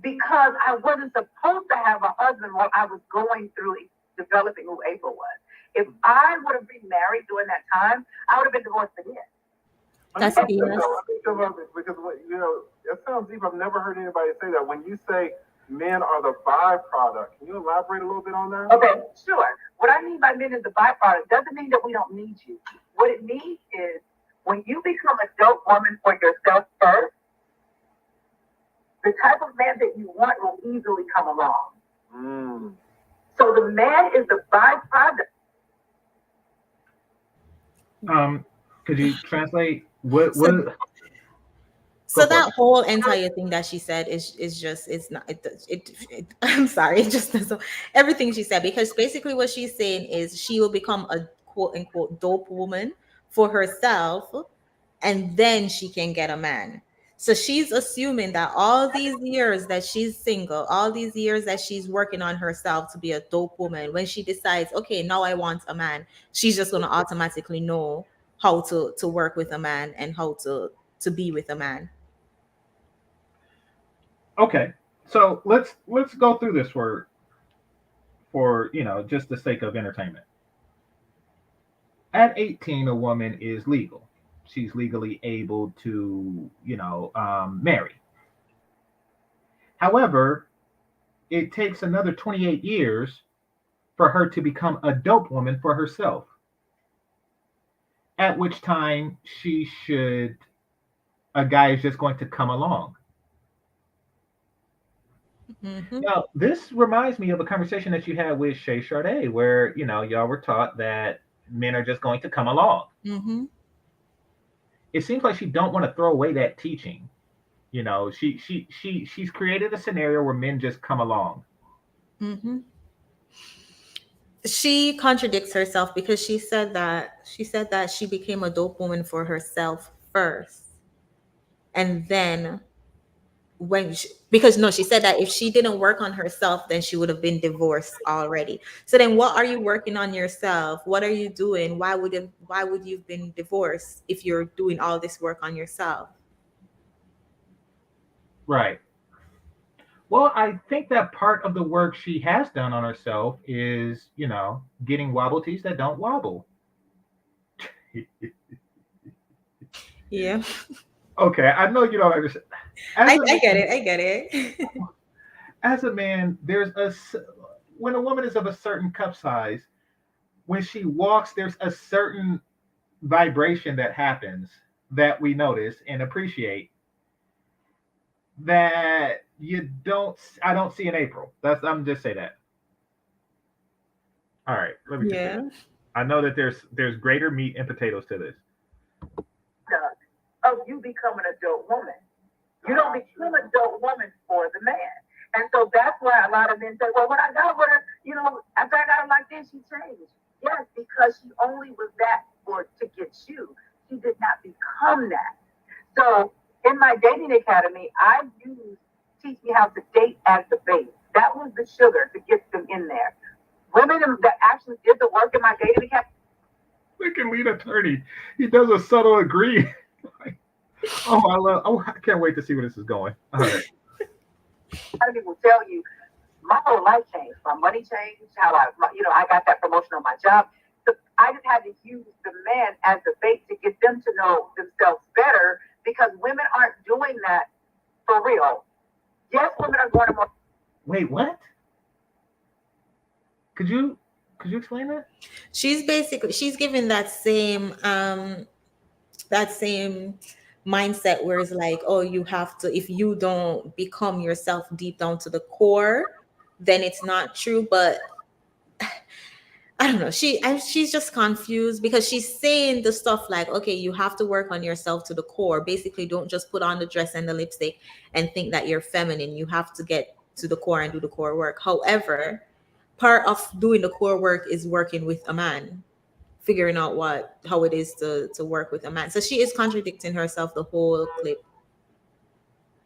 C: because I wasn't supposed to have a husband while I was going through developing who April was. If I would have been married during that time, I would have been divorced again.
B: That's
D: I
B: BS.
D: think about it because it sounds deep. I've never heard anybody say that. When you say men are the byproduct, can you elaborate a little bit on that?
C: Okay, sure. What I mean by men is the byproduct doesn't mean that we don't need you. What it means is when you become a dope woman for yourself first, the type of man that you want will easily come along.
D: Mm.
C: So the man is the byproduct.
A: Could you translate what
B: So,
A: what
B: so
A: go for it.
B: that whole entire thing that she said is just, it's not it I'm sorry, it just doesn't, everything she said, because basically what she's saying is she will become a quote unquote dope woman for herself, and then she can get a man. So she's assuming that all these years that she's single, all these years that she's working on herself to be a dope woman, when she decides, okay, now I want a man, she's just going to automatically know how to work with a man and how to be with a man.
A: Okay. So let's go through this for just the sake of entertainment. At 18, a woman is legal. She's legally able to, marry. However, it takes another 28 years for her to become a dope woman for herself, at which time a guy is just going to come along.
B: Mm-hmm.
A: Now, this reminds me of a conversation that you had with Shay Sade, where, y'all were taught that men are just going to come along.
B: Mm-hmm.
A: It seems like she don't want to throw away that teaching. She's created a scenario where men just come along.
B: Mm-hmm. She contradicts herself because she said that she became a dope woman for herself first, and then because no, she said that if she didn't work on herself, then she would have been divorced already. So then what are you working on yourself? What are you doing? Why would you've been divorced if you're doing all this work on yourself?
A: Right. Well, I think that part of the work she has done on herself is, getting wobble tees that don't wobble.
B: Yeah.
A: Okay, I know you don't understand.
B: I get it. I get it.
A: as a man, when a woman is of a certain cup size, when she walks, there's a certain vibration that happens that we notice and appreciate that I don't see in April. I'm just say that. All right, let me
B: Yeah.
A: continue. I know that there's greater meat and potatoes to this.
C: Of you become an adult woman. You don't become an adult woman for the man. And so that's why a lot of men say, well, when I got with her, after I got her like this, she changed. Yes, because she only was that to get you. She did not become that. So in my dating academy, I used Teach Me How to Date as the base. That was the sugar to get them in there. Women that actually did the work in my dating academy.
A: Look at lead attorney. He does a subtle agree. I can't wait to see where this is going. All right.
C: A lot of people tell you my whole life changed. My money changed. How I got that promotion on my job. So I just had to use the man as the bait to get them to know themselves better because women aren't doing that for real. Yes, women are going to more.
A: Wait, what? Could you explain that?
B: She's giving that same mindset where it's like, oh, you have to, if you don't become yourself deep down to the core, then it's not true. But I don't know. She's just confused because she's saying the stuff like, okay, you have to work on yourself to the core. Basically, don't just put on the dress and the lipstick and think that you're feminine. You have to get to the core and do the core work. However, part of doing the core work is working with a man, figuring out how it is to work with a man. So she is contradicting herself the whole clip.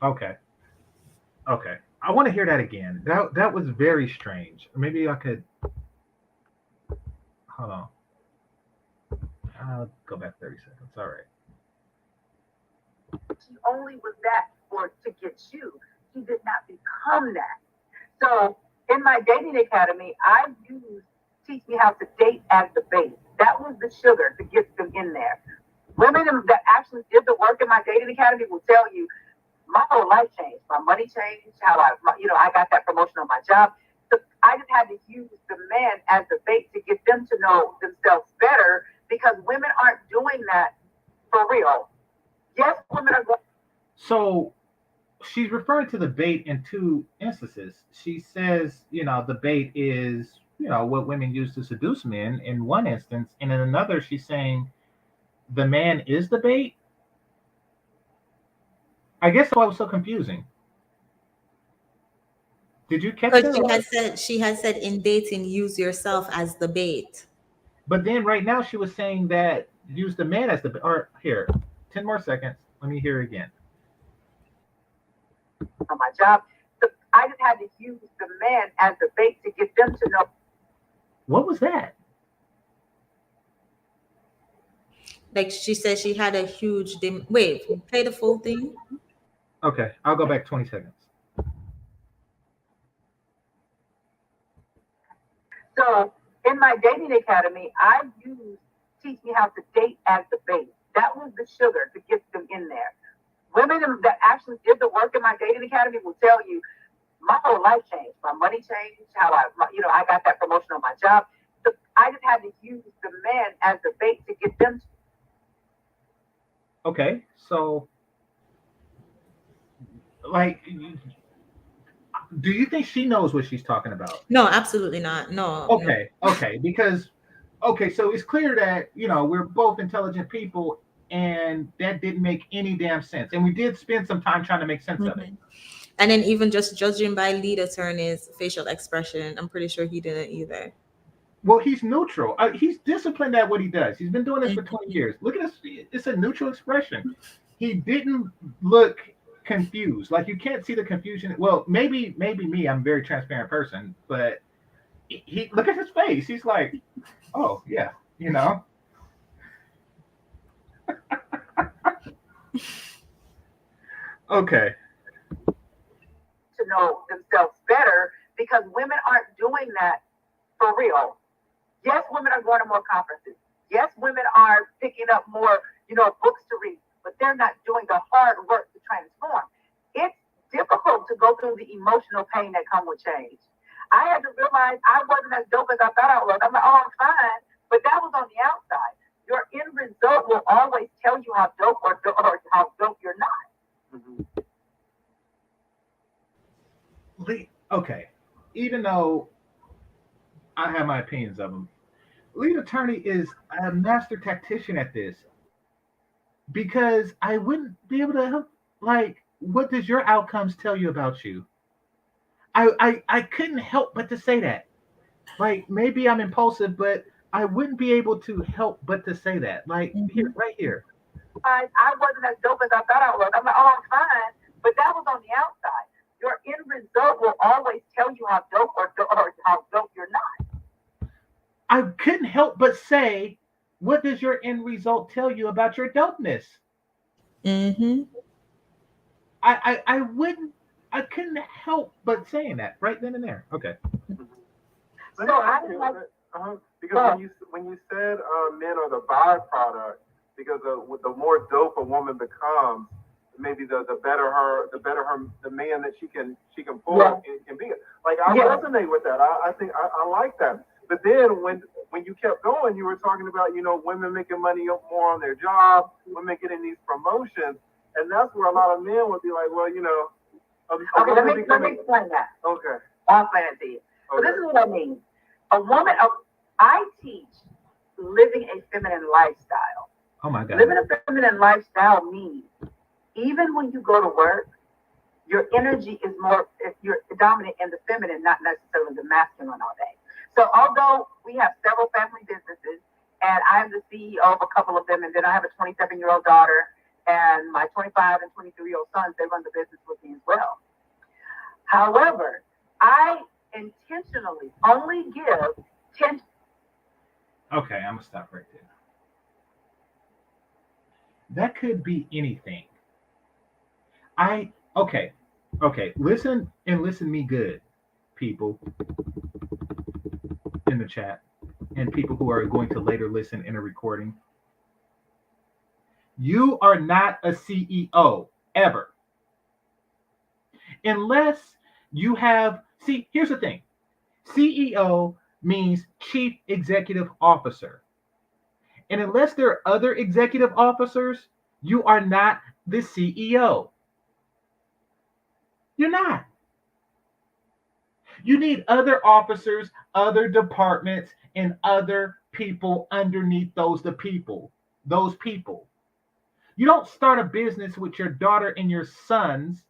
A: Okay. I want to hear that again. That was very strange. Maybe I could. Hold on. I'll go back 30 seconds. All right.
C: She only was that to get you. She did not become that. So in my dating academy, I used Teach Me How to Date as the base. That was the sugar to get them in there. Women that actually did the work in my dating academy will tell you my whole life changed. My money changed. How I got that promotion on my job. So I just had to use the man as the bait to get them to know themselves better because women aren't doing that for real. Yes, women are going.
A: So she's referring to the bait in two instances. She says, the bait is, what women use to seduce men in one instance, and in another, she's saying the man is the bait. I guess why it was so confusing. Did you catch
B: But
A: that?
B: she had said in dating, use yourself as the bait.
A: But then right now she was saying that use the man as the bait. Or here, 10 more seconds. Let me hear it again.
C: On my job, so I just had to use the man as the bait to get them to know.
A: What was that?
B: Like she said, she had a huge wait. Play the full thing.
A: Okay, I'll go back 20 seconds.
C: So in my dating academy, I used Teach Me How to Date as the base. That was the sugar to get them in there. Women that actually did the work in my dating academy will tell you my whole life changed. My money changed. How I got that promotion on my job. So I just had to use the man as the bait to get them.
A: Okay, so like, do you think she knows what she's talking about?
B: No, absolutely not. No.
A: Okay, because so it's clear that we're both intelligent people, and that didn't make any damn sense, and we did spend some time trying to make sense of it.
B: And then even just judging by lead attorney's facial expression, I'm pretty sure he didn't either.
A: Well, he's neutral. He's disciplined at what he does. He's been doing this for 20 years. Look at this. It's a neutral expression. He didn't look confused. Like, you can't see the confusion. Well, maybe me. I'm a very transparent person, but he look at his face. He's like, oh yeah, Okay.
C: To know themselves better because women aren't doing that for real. Yes, women are going to more conferences. Yes, women are picking up more, books to read, but they're not doing the hard work to transform. It's difficult to go through the emotional pain that comes with change. I had to realize I wasn't as dope as I thought I was. I'm like, oh, I'm fine, but that was on the outside. Your end result will always tell you how dope or how dope you're not.
A: Okay, even though I have my opinions of him, lead attorney is a master tactician at this, because I wouldn't be able to help. Like, what does your outcomes tell you about you? I couldn't help but to say that. Like, maybe I'm impulsive, but I wouldn't be able to help but to say that. Like, here, right here.
C: I wasn't as dope as I thought I was. I'm like, oh, I'm fine, but that was on the outside. Your end result will always tell you how dope or how dope you're not.
A: I couldn't help but say, what does your end result tell you about your dopeness? I wouldn't. I couldn't help but saying that right then and there. Okay.
C: So I was like,
D: because when you said men are the byproduct, because with the more dope a woman becomes, maybe the better the man that she can pull can be. Like, I resonate with that. I think I like that. But then when you kept going, you were talking about, women making money more on their job, women getting these promotions, and that's where a lot of men would be like, well,
C: okay, let me explain that.
D: Okay.
C: I'll explain it to you. So this is what I mean. A woman, I teach living a feminine lifestyle.
A: Oh my God.
C: Living a feminine lifestyle means even when you go to work, your energy is more, if you're dominant in the feminine, not necessarily the masculine all day. So although we have several family businesses, and I am the CEO of a couple of them, and then I have a 27-year-old daughter, and my 25 and 23-year-old sons, they run the business with me as well. However, I intentionally only give 10.
A: Okay, I'm gonna stop right there. That could be anything. Okay. Listen me good, people in the chat, and people who are going to later listen in a recording. You are not a CEO ever. Unless you have, here's the thing. CEO means Chief Executive Officer. And unless there are other executive officers, you are not the CEO. You're not. You need other officers, other departments, and other people underneath those people. You don't start a business with your daughter and your sons,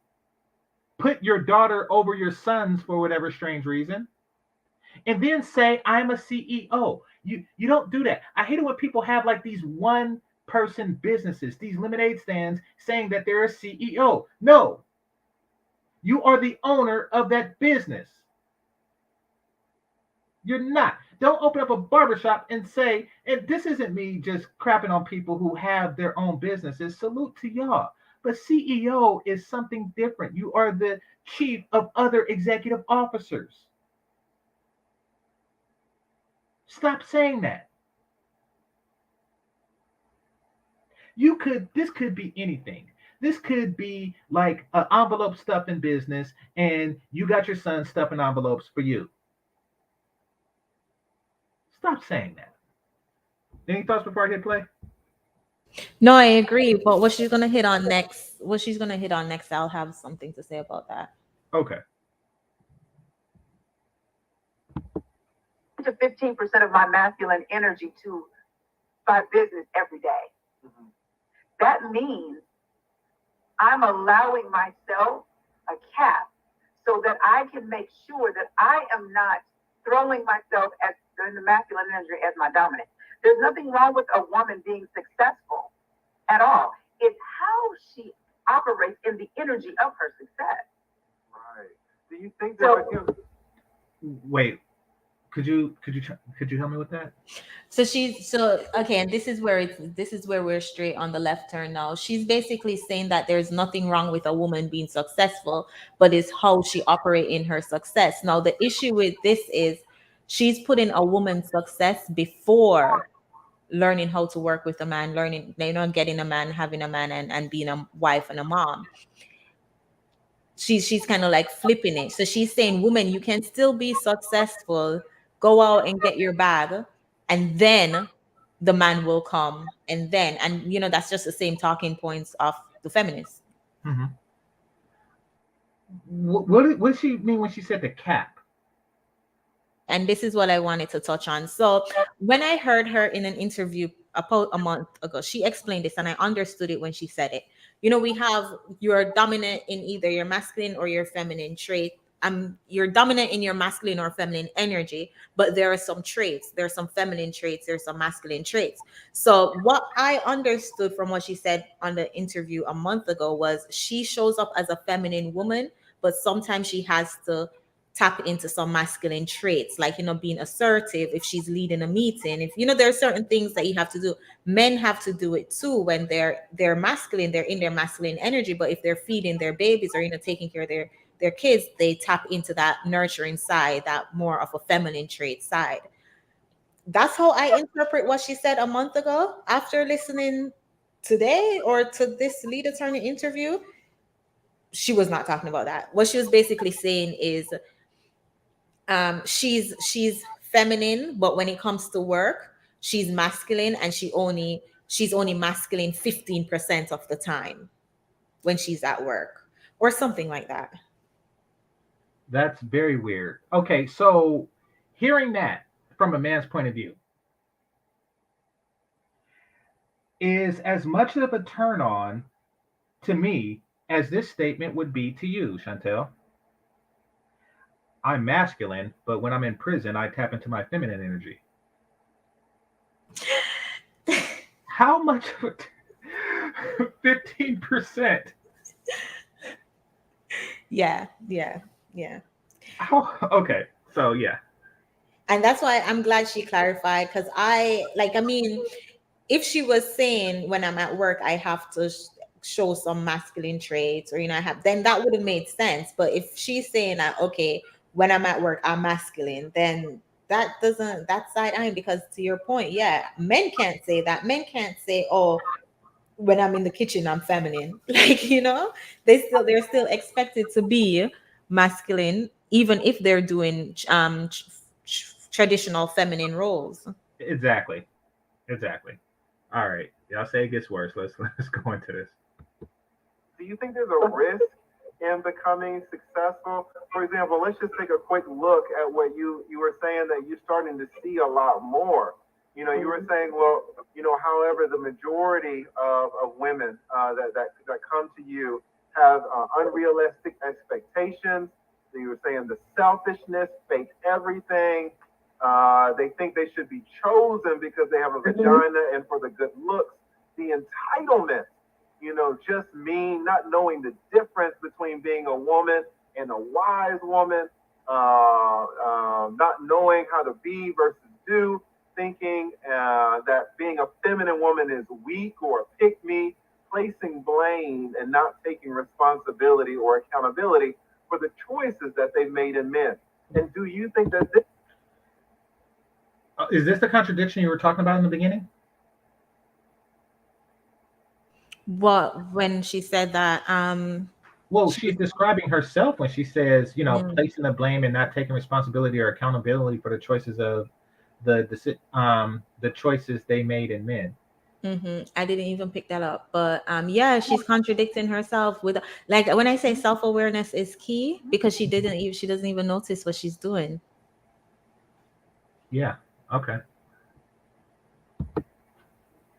A: put your daughter over your sons for whatever strange reason, and then say, I'm a CEO. You don't do that. I hate it when people have like these one-person businesses, these lemonade stands, saying that they're a CEO. No. You are the owner of that business. You're not. Don't open up a barbershop and say, and this isn't me just crapping on people who have their own businesses. Salute to y'all. But CEO is something different. You are the chief of other executive officers. Stop saying that. This could be anything. This could be like an envelope stuffing business, and you got your son stuffing envelopes for you. Stop saying that. Any thoughts before I hit play?
B: No, I agree. But what she's gonna hit on next, I'll have something to say about that.
A: Okay.
C: To 15% of my masculine energy to my business every day. Mm-hmm. That means I'm allowing myself a cap so that I can make sure that I am not throwing myself in the masculine energy as my dominant. There's nothing wrong with a woman being successful at all. It's how she operates in the energy of her success.
D: Right. Do you think that?
A: Wait. Could you help me with that?
B: Okay, and this is where we're straight on the left turn now. She's basically saying that there's nothing wrong with a woman being successful, but it's how she operates in her success. Now the issue with this is she's putting a woman's success before learning how to work with a man, getting a man, having a man, and being a wife and a mom. she's kind of like flipping it. So she's saying, woman, you can still be successful, go out and get your bag, and then the man will come. And then, and you know, that's just the same talking points of the feminists.
A: Mm-hmm. What did she mean when she said the cap?
B: And this is what I wanted to touch on. So when I heard her in an interview about a month ago, she explained this and I understood it when she said it. You know, we have, you're dominant in either your masculine or your feminine trait. You're dominant in your masculine or feminine energy, but there are some traits. There are some feminine traits. There's some masculine traits. So what I understood from what she said on the interview a month ago was she shows up as a feminine woman, but sometimes she has to tap into some masculine traits, like, you know, being assertive if she's leading a meeting. If, you know, there are certain things that you have to do. Men have to do it too when they're masculine, they're in their masculine energy. But if they're feeding their babies or, you know, taking care of their kids, they tap into that nurturing side, that more of a feminine trait side. That's how I interpret what she said a month ago. After listening today or to this lead attorney interview, she was not talking about that. What she was basically saying is, she's feminine, but when it comes to work, she's masculine, and she's only masculine 15% of the time when she's at work, or something like that.
A: That's very weird. Okay, so hearing that from a man's point of view is as much of a turn on to me as this statement would be to you, Chantelle. I'm masculine, but when I'm in prison, I tap into my feminine energy. How much of it? 15%.
B: Yeah.
A: How? Okay, so yeah.
B: And that's why I'm glad she clarified, because I mean, if she was saying when I'm at work, I have to show some masculine traits, or, you know, I have, then that would have made sense. But if she's saying that, okay, when I'm at work, I'm masculine, then that side eyeing, because to your point, yeah, men can't say that. Men can't say, oh, when I'm in the kitchen, I'm feminine. Like, you know, they're still expected to be masculine, even if they're doing traditional feminine roles.
A: Exactly. All right. Y'all say it gets worse. Let's go into this.
D: Do you think there's a risk in becoming successful? For example, let's just take a quick look at what you were saying, that you're starting to see a lot more. You know, you were saying, well, you know, however, the majority of women that come to you have unrealistic expectations. So you were saying the selfishness, fake everything. They think they should be chosen because they have a vagina and for the good looks. The entitlement, you know, just mean not knowing the difference between being a woman and a wise woman, not knowing how to be versus do, thinking that being a feminine woman is weak or a pick-me, placing blame and not taking responsibility or accountability for the choices that they've made in men. And do you think that this
A: is this the contradiction you were talking about in the beginning?
B: What, when she said that?
A: Well, she's describing herself when she says, you know, placing the blame and not taking responsibility or accountability for the choices of the choices they made in men.
B: I didn't even pick that up, but yeah, she's contradicting herself with, like, when I say self-awareness is key, because she doesn't even notice what she's doing.
A: Yeah. Okay.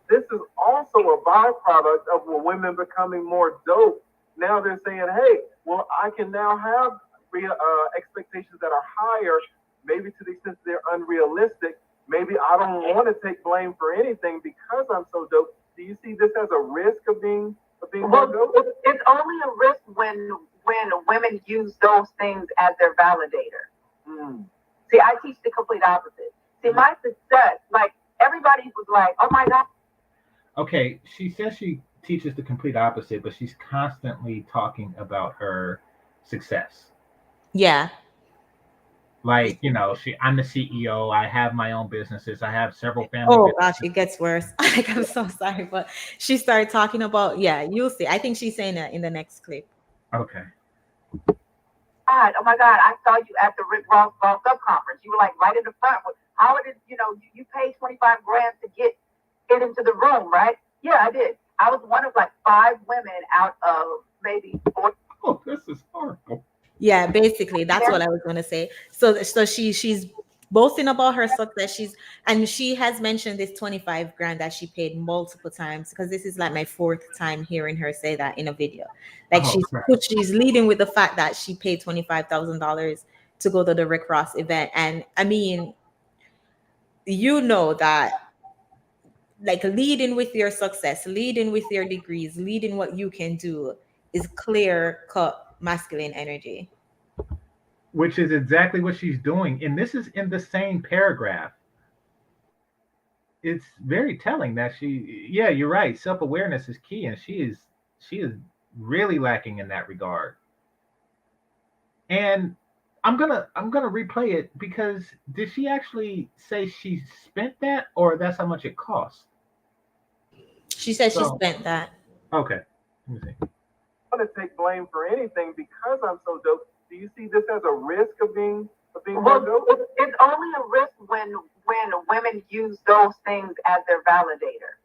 D: This is also a byproduct of women becoming more dope. Now they're saying, hey, well, I can now have expectations that are higher, maybe to the extent they're unrealistic. Maybe I don't want to take blame for anything because I'm so dope. Do you see this as a risk of being more dope?
C: It's only a risk when women use those things as their validator. See, I teach the complete opposite. See, my success, like, everybody was like, oh my God.
A: Okay, she says she teaches the complete opposite, but she's constantly talking about her success.
B: Yeah.
A: Like, you know, I'm the CEO. I have my own businesses. I have several family businesses.
B: Gosh, it gets worse. Like, I'm so sorry, but she started talking about, yeah, you'll see. I think she's saying that in the next clip.
A: Okay.
C: God, oh my God, I saw you at the Rick Ross Boss Up conference. You were like right in the front. How did you paid 25 grand to get it into the room, right? Yeah, I did. I was one of like 5 women out of maybe 4.
A: Oh, this is horrible.
B: Yeah, basically, that's what I was gonna say. So she's boasting about her success. She has mentioned this 25 grand that she paid multiple times, because this is like my 4th time hearing her say that in a video. Like
A: Oh, crap.
B: she's leading with the fact that she paid $25,000 to go to the Rick Ross event. And I mean, you know that, like, leading with your success, leading with your degrees, leading what you can do is clear cut masculine energy.
A: Which is exactly what she's doing. And this is in the same paragraph. It's very telling that yeah, you're right. Self-awareness is key, and she is really lacking in that regard. And I'm gonna replay it, because did she actually say she spent that, or that's how much it cost?
B: She said she spent that.
A: Okay. Let me see.
D: I want to take blame for anything because I'm so dope. Do you see this as a risk of being
C: Well,
D: dope?
C: it's only a risk when women use those things as their validator.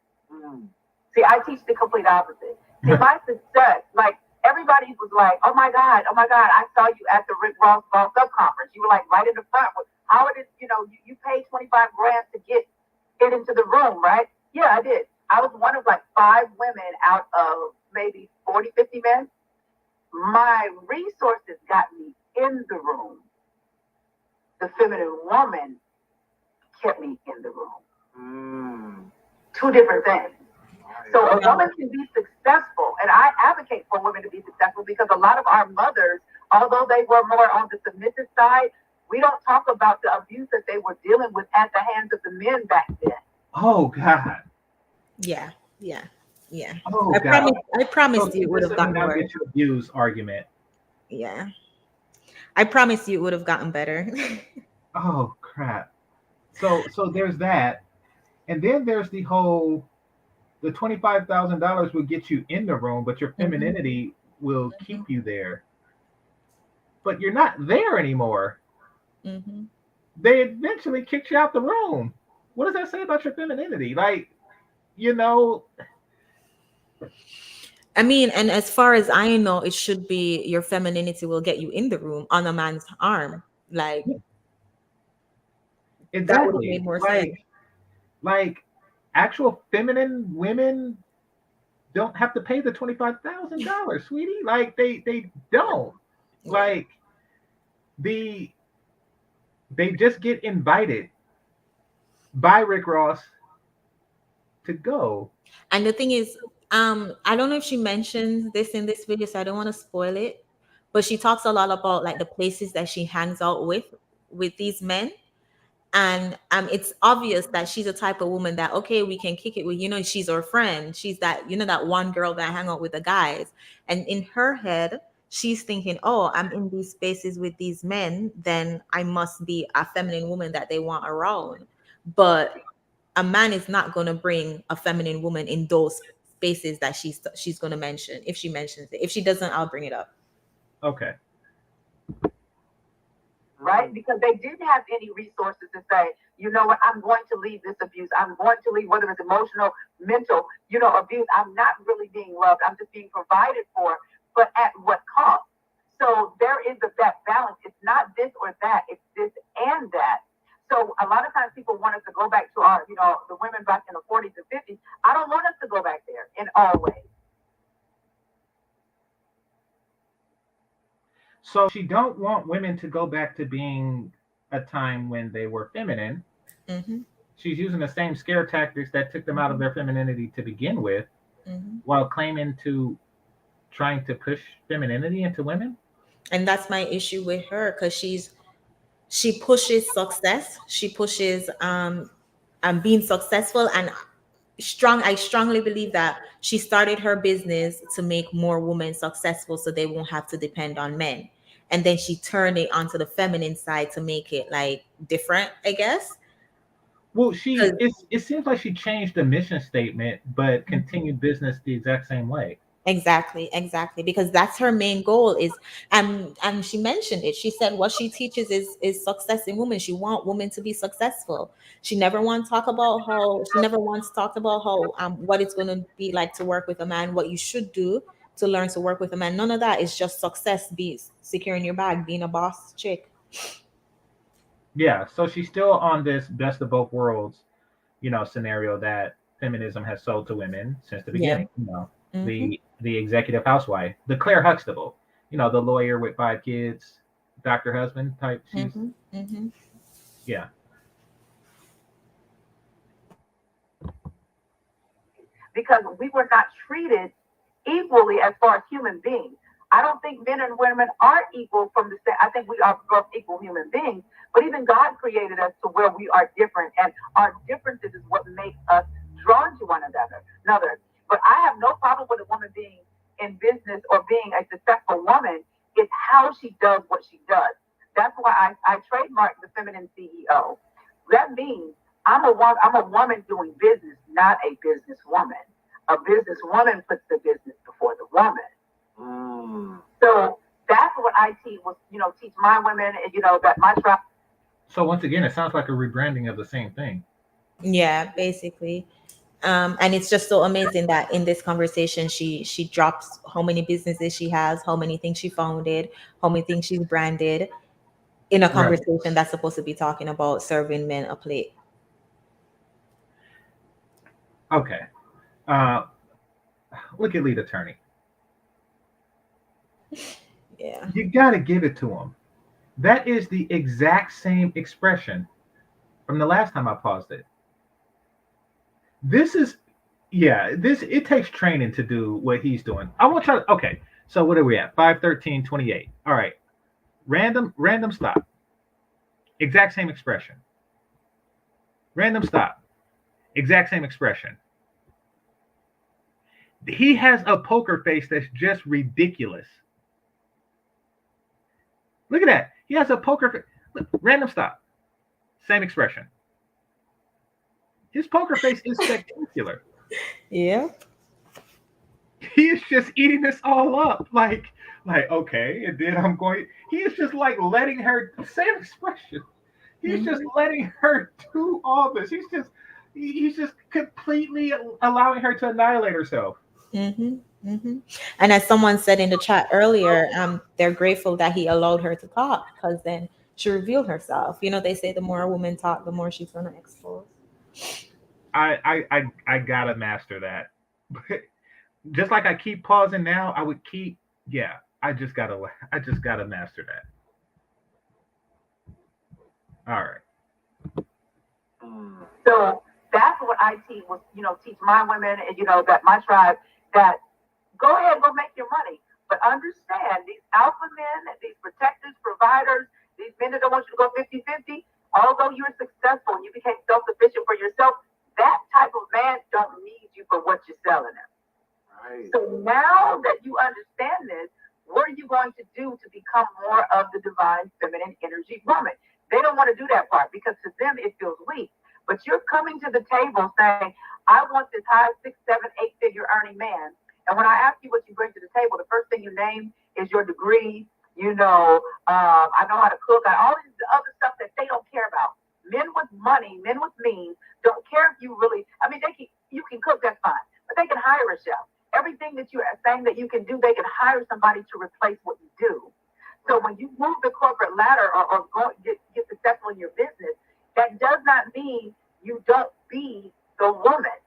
C: See, I teach the complete opposite. See, my success, like, everybody was like, oh my God, I saw you at the Rick Ross Boss Up conference. You were like right in the front. How did you paid 25 grand to get it into the room, right? Yeah, I did. I was one of like 5 women out of maybe 40, 50 men. My resources got me in the room. The feminine woman kept me in the room. 2 different things. So a woman can be successful, and I advocate for women to be successful, because a lot of our mothers, although they were more on the submissive side, we don't talk about the abuse that they were dealing with at the hands of the men back then.
A: Oh God.
B: Yeah.
A: Oh,
B: I promised you it would have gotten
A: worse.
B: worse.
A: Your abuse argument.
B: Yeah. I promised you it would have gotten better.
A: Oh crap. So there's that. And then there's the $25,000 will get you in the room, but your femininity will keep you there. But you're not there anymore. They eventually kicked you out the room. What does that say about your femininity? Like,
B: I mean, and as far as I know, it should be your femininity will get you in the room on a man's arm. Like,
A: exactly.
B: That would have made more sense.
A: Like, actual feminine women don't have to pay the $25,000, sweetie. Like, they don't. Like, they just get invited by Rick Ross to go.
B: And the thing is, I don't know if she mentions this in this video, so I don't want to spoil it, but she talks a lot about like the places that she hangs out with these men. And it's obvious that she's a type of woman that, okay, we can kick it with, she's our friend. She's that, that one girl that hang out with the guys. And in her head, she's thinking, oh, I'm in these spaces with these men, then I must be a feminine woman that they want around. But a man is not going to bring a feminine woman in those spaces that she's going to mention, if she mentions it. If she doesn't, I'll bring it up.
A: Okay.
C: Right? Because they didn't have any resources to say, you know what, I'm going to leave this abuse. I'm going to leave, whether it's emotional, mental, abuse. I'm not really being loved. I'm just being provided for, but at what cost? So there is that balance. It's not this or that. It's this and that. So a lot of times people want us to go back to our, the women back in the 40s and 50s. I don't want us to go back there in all ways.
A: So she don't want women to go back to being a time when they were feminine. She's using the same scare tactics that took them out of their femininity to begin with, while claiming to trying to push femininity into women.
B: And that's my issue with her, because she pushes success. She pushes being successful, and I strongly believe that she started her business to make more women successful so they won't have to depend on men. And then she turned it onto the feminine side to make it like different, I guess.
A: Well, it seems like she changed the mission statement, but continued business the exact same way.
B: Exactly, because that's her main goal is, and she mentioned it. She said what she teaches is success in women. She want women to be successful. She never wants to talk about how she never once talked about how what it's going to be like to work with a man, what you should do to learn to work with a man. None of that. Is just success, be securing your bag, being a boss chick.
A: Yeah, so she's still on this best of both worlds, scenario that feminism has sold to women since the
B: Yeah.
A: beginning.
B: Mm-hmm.
A: The executive housewife, the Claire Huxtable, the lawyer with 5 kids, Dr. Husband type. She's
B: Mm-hmm. Mm-hmm.
A: yeah.
C: Because we were not treated equally as far as human beings. I don't think men and women are equal from the same. I think we are both equal human beings, but even God created us to where we are different, and our differences is what makes us drawn to one another. But I have no problem with a woman being in business or being a successful woman. It's how she does what she does. That's why I trademarked the feminine CEO. That means I'm a woman doing business, not a businesswoman. A businesswoman puts the business before the woman. So that's what I teach was, teach my women, and that my tribe.
A: So once again, it sounds like a rebranding of the same thing.
B: Yeah, basically. And it's just so amazing that in this conversation she drops how many businesses she has, how many things she founded, how many things she's branded in a
A: Right.
B: conversation that's supposed to be talking about serving men a plate.
A: Okay. Uh, Look at lead attorney.
B: Yeah.
A: You got to give it to him. That is the exact same expression from the last time I paused it. This is, yeah, it takes training to do what he's doing. I want to, okay, so what are we at? 5:13:28. All right. Random stop. Exact same expression. Random stop. Exact same expression. He has a poker face that's just ridiculous. Look at that. He has a poker face. Look, random stop. Same expression. His poker face is spectacular.
B: Yeah.
A: He is just eating this all up. Like, okay, and then I'm going. He is just like letting her, same expression. He's just letting her do all this. He's just completely allowing her to annihilate herself.
B: Mm-hmm. Mm-hmm. And as someone said in the chat earlier, they're grateful that he allowed her to talk because then she revealed herself. They say the more a woman talk, the more she's gonna expose.
A: I gotta master that. Just like I keep pausing now, I would keep. Yeah, I just gotta master that. All right.
C: So that's what I teach was, teach my women, and that my tribe, that go ahead, go make your money. But understand these alpha men, these protectors, providers, these men that don't want you to go 50-50, although you're successful and you became self-sufficient for yourself, that type of man don't need you for what you're selling them. Right. So now that you understand this, what are you going to do to become more of the divine feminine energy woman? They don't want to do that part because to them it feels weak. But you're coming to the table saying, I want this high 6, 7, 8-figure earning man. And when I ask you what you bring to the table, the first thing you name is your degree. I know how to cook, and all this other stuff that they don't care about. Men with money, men with means, don't care if you really. I mean, you can cook, that's fine, but they can hire a chef. Everything that you are saying that you can do, they can hire somebody to replace what you do. So when you move the corporate ladder or get successful in your business, that does not mean you don't be the woman.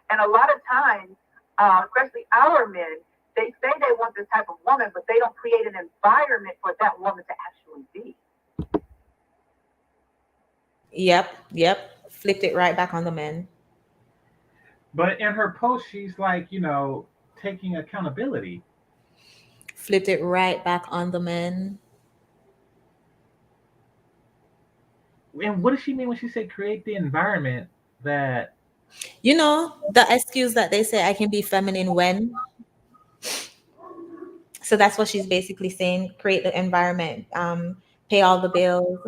C: And a lot of times, especially our men, they say they want this type of woman, but they don't create an environment for that woman to actually be.
B: Yep. Flipped it right back on the men.
A: But in her post, she's like, taking accountability.
B: Flipped it right back on the men.
A: And what does she mean when she said create the environment that?
B: The excuse that they say I can be feminine when. So that's what she's basically saying. Create the environment, pay all the bills,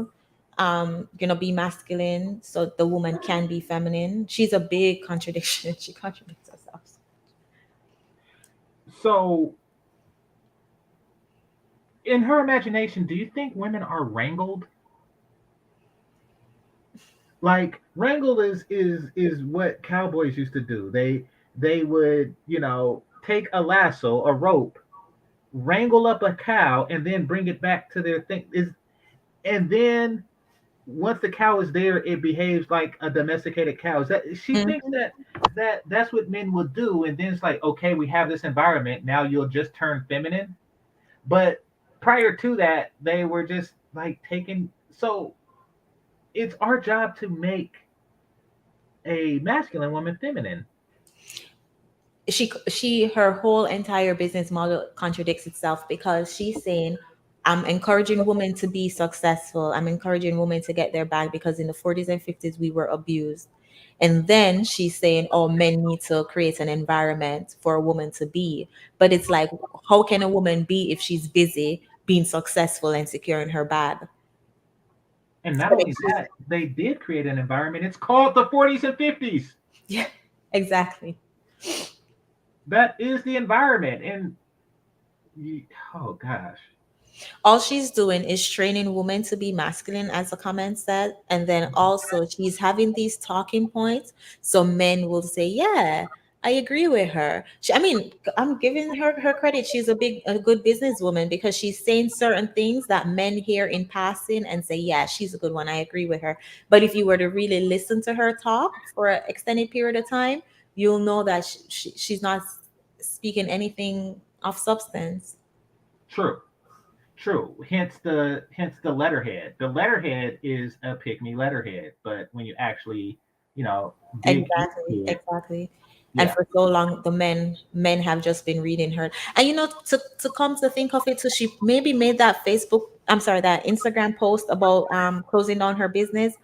B: be masculine so the woman can be feminine. She's a big contradiction. She contradicts herself.
A: So, in her imagination, do you think women are wrangled? Like wrangle is what cowboys used to do. They would, take a lasso, a rope, wrangle up a cow, and then bring it back to their thing. And then once the cow is there, it behaves like a domesticated cow. Is that she thinks
B: Mhm.
A: that's what men will do, and then it's like, okay, we have this environment. Now you'll just turn feminine. But prior to that, they were just like taking. So it's our job to make a masculine woman feminine.
B: Her whole entire business model contradicts itself because she's saying, I'm encouraging women to be successful, I'm encouraging women to get their bag because in the 40s and 50s we were abused. And then she's saying, oh, men need to create an environment for a woman to be. But it's like, how can a woman be if she's busy being successful and securing her bag?
A: And not only that, they did create an environment. It's called the 40s and 50s.
B: Yeah, exactly.
A: That is the environment. And oh gosh.
B: All she's doing is training women to be masculine, as the comment said. And then also she's having these talking points. So men will say, yeah, I agree with her. I mean, I'm giving her credit. She's a good businesswoman because she's saying certain things that men hear in passing and say, yeah, she's a good one. I agree with her. But if you were to really listen to her talk for an extended period of time, you'll know that she's not speaking anything of substance.
A: True. True. Hence the letterhead. The letterhead is a pick me letterhead, but when you actually, dig
B: Exactly,
A: into it,
B: exactly. And
A: yeah.
B: for so long, the men have just been reading her. And to come to think of it, so she maybe made that that Instagram post about closing down her business.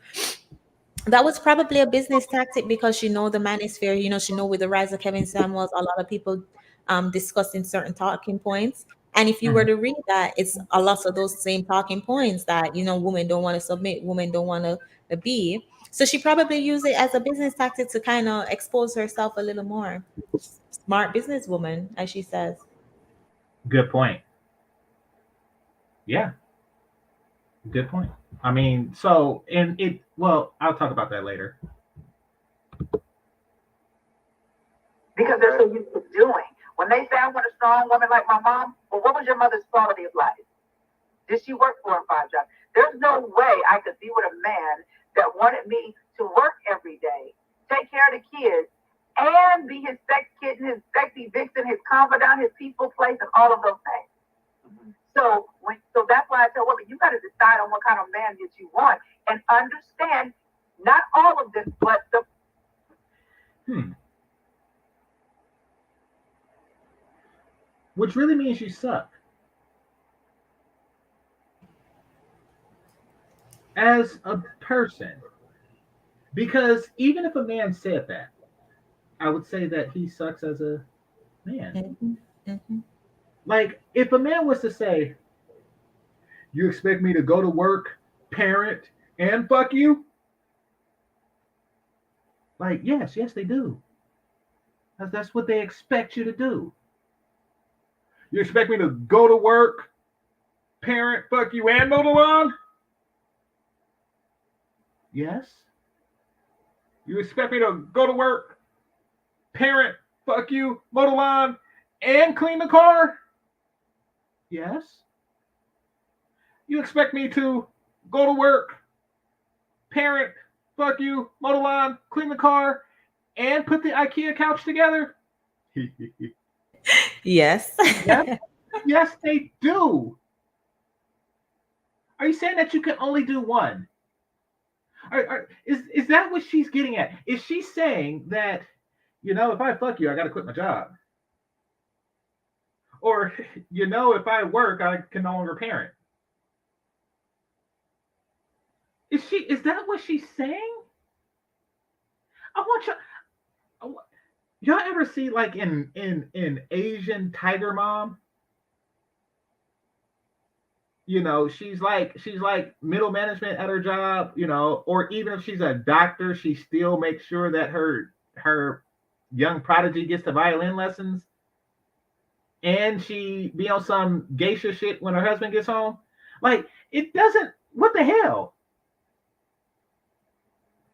B: That was probably a business tactic because the Manosphere, she know with the rise of Kevin Samuels, a lot of people discussing certain talking points. And if you were
A: Mhm.
B: to read that, it's a lot of those same talking points that, women don't want to submit, women don't want to be. So she probably used it as a business tactic to kind of expose herself a little more. Smart businesswoman, as she says.
A: Good point. Yeah, good point. I mean, so and it well, I'll talk about that later.
C: Because they're so used to doing. When they say I want a strong woman like my mom, well, what was your mother's quality of life? Did she work 4 and 5 jobs? There's no way I could be with a man that wanted me to work every day, take care of the kids, and be his sex kitten, his sexy vixen, his confidant, his peaceful place, and all of those things. So that's why I tell women, you got to decide on what kind of man that you want and understand not all of this, but the
A: Which really means you suck as a person. Because even if a man said that, I would say that he sucks as a man.
B: Mhm, mhm.
A: Like, if a man was to say, you expect me to go to work, parent, and fuck you? Like, yes, they do. That's what they expect you to do. You expect me to go to work, parent, fuck you, and mow the lawn? Yes. You expect me to go to work, parent, fuck you, mow the lawn, and clean the car? Yes. You expect me to go to work, parent, fuck you, mow the lawn, clean the car, and put the IKEA couch together?
B: Yes.
A: Yes, yes, they do. Are you saying that you can only do one? Is that what she's getting at? Is she saying that, if I fuck you, I got to quit my job? Or, if I work, I can no longer parent? Is that what she's saying? I want you. Y'all ever see like in Asian Tiger Mom? She's like middle management at her job, or even if she's a doctor, she still makes sure that her young prodigy gets the violin lessons. and she be on some geisha shit when her husband gets home. Like, it doesn't. What the hell?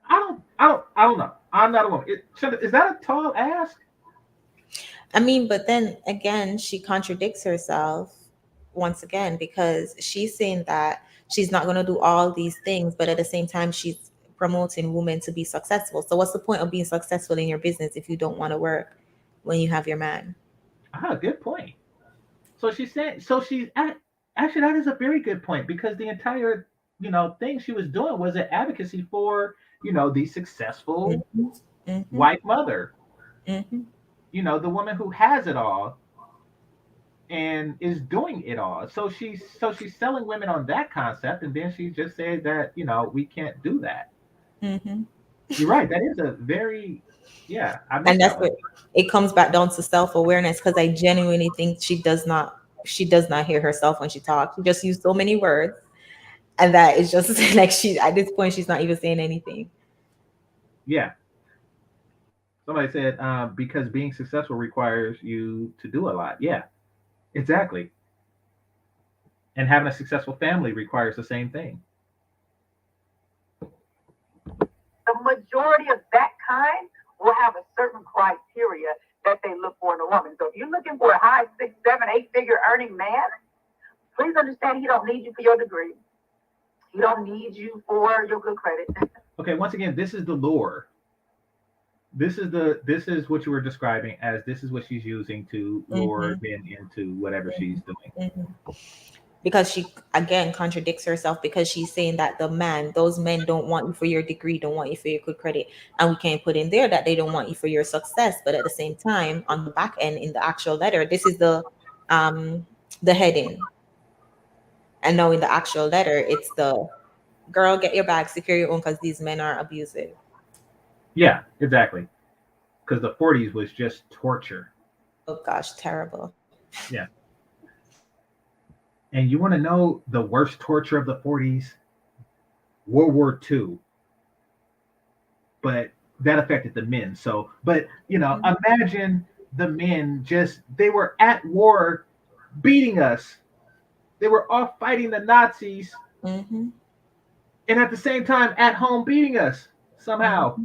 A: I don't know. I'm not a woman. Is that a tall ask?
B: I mean, but then again, she contradicts herself once again, because she's saying that she's not going to do all these things, but at the same time, she's promoting women to be successful. So what's the point of being successful in your business if you don't want to work when you have your man?
A: Good point. So she's saying, actually, that is a very good point, because the entire, thing she was doing was an advocacy for, the successful wife mother, the woman who has it all and is doing it all. So she's selling women on that concept, and then she just said that, we can't do that. You're right. That is a very,
B: and that's what it comes back down to, self-awareness, because I genuinely think she does not hear herself when she talks. She just used so many words, and that is just like, at this point she's not even saying anything.
A: Yeah. Somebody said, because being successful requires you to do a lot. Yeah, exactly. And having a successful family requires the same thing.
C: The majority of that kind will have a certain criteria that they look for in a woman. So if you're looking for a high 6, 7, 8-figure earning man, please understand he don't need you for your degree. He don't need you for your good credit.
A: Okay, once again, this is the lure. This is what you were describing as, this is what she's using to lure men into whatever she's doing.
B: Because she again contradicts herself, because she's saying that those men don't want you for your degree, don't want you for your good credit, and we can't put in there that they don't want you for your success. But at the same time, on the back end, in the actual letter, this is the heading, and now in the actual letter, it's the girl, get your bag, secure your own, because these men are abusive.
A: Yeah, exactly. Because the 40s was just torture.
B: Oh gosh, terrible.
A: Yeah. And you want to know the worst torture of the 40s? World War II. But that affected the men. So, but, imagine the men they were at war beating us. They were off fighting the Nazis. And at the same time at home beating us somehow.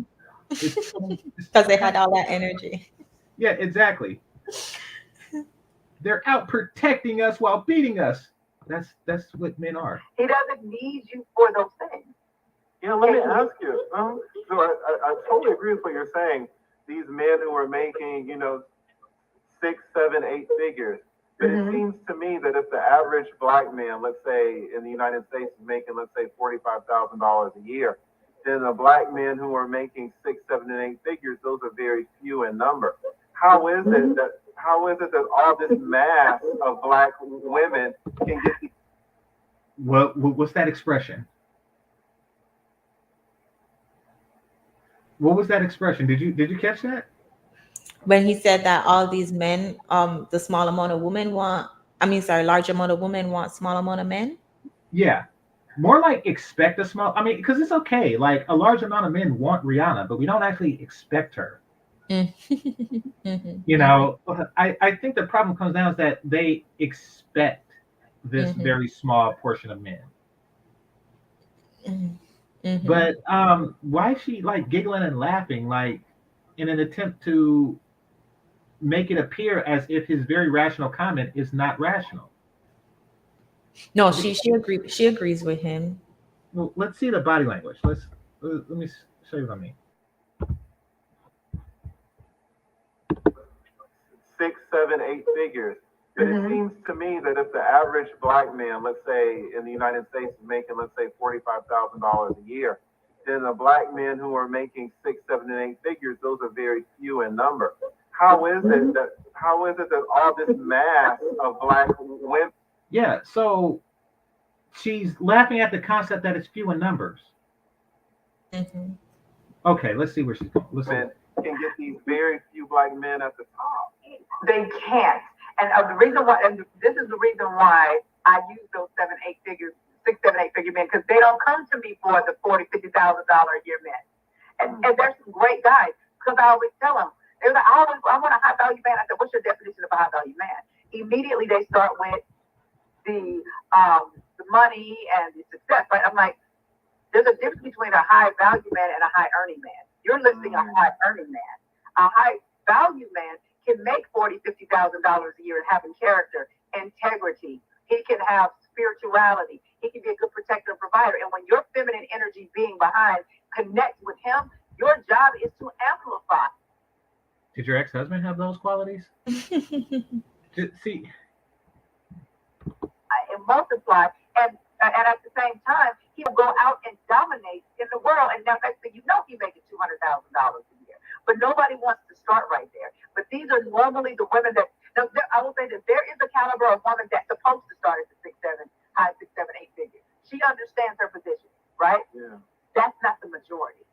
B: Because they had all that energy.
A: Yeah, exactly. They're out protecting us while beating us. That's what men are.
C: He doesn't need you for those things.
D: Let me ask you. So I totally agree with what you're saying. These men who are making, 6, 7, 8 figures. But it seems to me that if the average black man, let's say in the United States, is making, let's say, $45,000 a year, then the black men who are making 6, 7, and 8 figures, those are very few in number. How is it that all this mass of black women can get these?
A: What's that expression? What was that expression? Did you catch that?
B: When he said that all these men, the small amount of women large amount of women want small amount of men?
A: Yeah. More like expect a small, because it's okay. Like, a large amount of men want Rihanna, but we don't actually expect her. I think the problem comes down is that they expect this very small portion of men. But why is she like giggling and laughing, like in an attempt to make it appear as if his very rational comment is not rational?
B: No, she agrees with him.
A: Well, let's see the body language. Let me show you what I mean.
D: 6, 7, 8 figures. But it seems to me that if the average black man, let's say in the United States, is making, let's say, $45,000 a year, then the black men who are making 6, 7, and 8 figures, those are very few in number. How is it that all this mass of black women?
A: Yeah, so she's laughing at the concept that it's few in numbers. Okay, let's see where she's going.
D: Can get these very few black men at the top.
C: They can't. And the reason why, and this is the reason why I use those 7, 8 figures, 6, 7, 8 figure men, because they don't come to me for the $40,000, $50,000 a year men. And there's some great guys, because I always tell them, they're like, I want a high value man. I said, what's your definition of a high value man? immediately they start with the money and the success. Right? I'm like, there's a difference between a high value man and a high earning man. You're listing a high earning man. A high value man can make $40,000-$50,000 a year and having character, integrity. He can have spirituality. He can be a good protector and provider. And when your feminine energy being behind connects with him, your job is to amplify.
A: Did your ex-husband have those qualities? See,
C: and multiply, and at the same time, he'll go out and dominate in the world. And now, next thing you know, he's making $200,000 a year. But nobody wants to start right there. But these are normally the women that. Now, I will say that there is a caliber of woman that's supposed to start at the 6, 7, high 6, 7, 8 figures. She understands her position, right?
D: Yeah.
C: That's not the majority.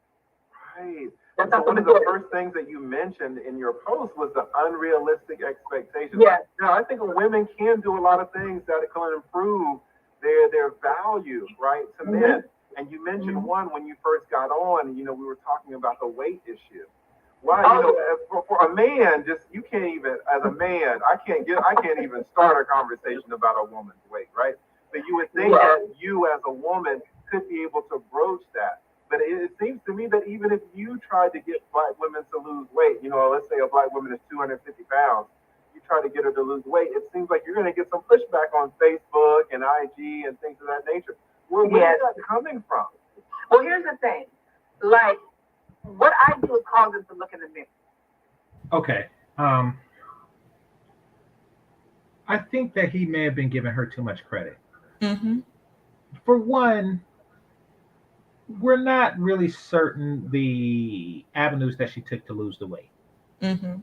D: Right.
C: That's
D: So
C: not
D: one
C: the
D: of the
C: majority.
D: first things that you mentioned in your post was the unrealistic expectations.
C: Yes.
D: Now, I think women can do a lot of things that can improve their value, right, to men. And you mentioned one when you first got on, we were talking about the weight issue. Why, for a man, just you can't even, as a man, I can't even start a conversation about a woman's weight, right? But you would think that you as a woman could be able to broach that. But it seems to me that even if you tried to get black women to lose weight, let's say a black woman is 250 pounds, you try to get her to lose weight, it seems like you're going to get some pushback on Facebook and IG and things of that nature. Where's that coming from?
C: Well, here's the thing. Like, what I do is cause them to look in the mirror.
A: okay. I think that he may have been giving her too much credit.
B: Mm-hmm.
A: For one, we're not really certain the avenues that she took to lose the weight.
B: Mm-hmm.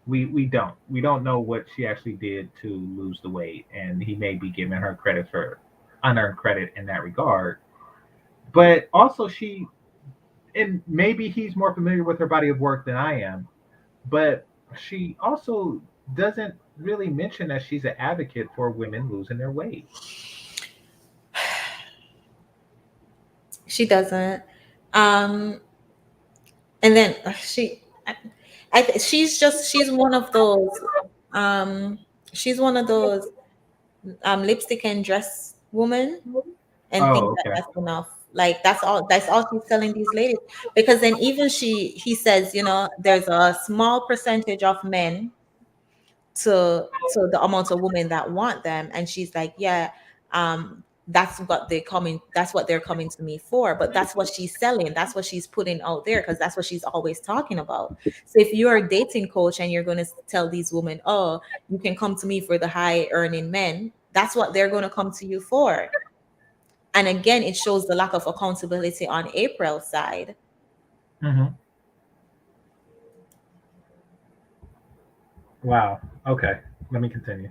A: We don't know what she actually did to lose the weight, and he may be giving her credit for unearned credit in that regard. But also and maybe he's more familiar with her body of work than I am, but she also doesn't really mention that she's an advocate for women losing their weight.
B: She doesn't. And then she's one of those. She's one of those lipstick and dress woman, and think that
A: Okay.
B: that's enough. Like that's all she's telling these ladies. Because then even he says, there's a small percentage of men to the amount of women that want them, and she's like, yeah, that's what they're coming to me for. But that's what she's selling, that's what she's putting out there, because that's what she's always talking about. So if you're a dating coach and you're going to tell these women, oh, you can come to me for the high earning men, that's what they're going to come to you for. And again, it shows the lack of accountability on April's side.
A: Mm-hmm. Wow. Okay. Let me continue.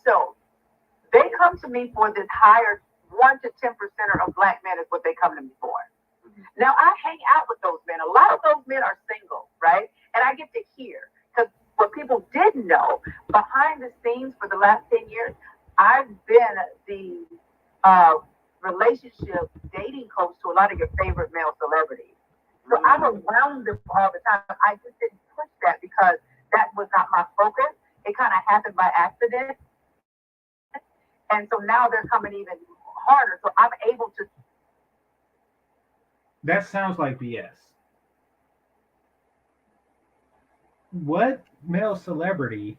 C: So they come to me for this higher 1 to 10% of black men is what they come to me for. Now I hang out with those men. A lot of those men are single, right? And I get to hear, because what people didn't know, behind the scenes for the last 10 years, I've been the relationship dating coach to a lot of your favorite male celebrities. So I'm around them all the time. I just didn't push that because that was not my focus. It kind of happened by accident. And so now they're coming even harder. So I'm able to.
A: That sounds like BS. What male celebrity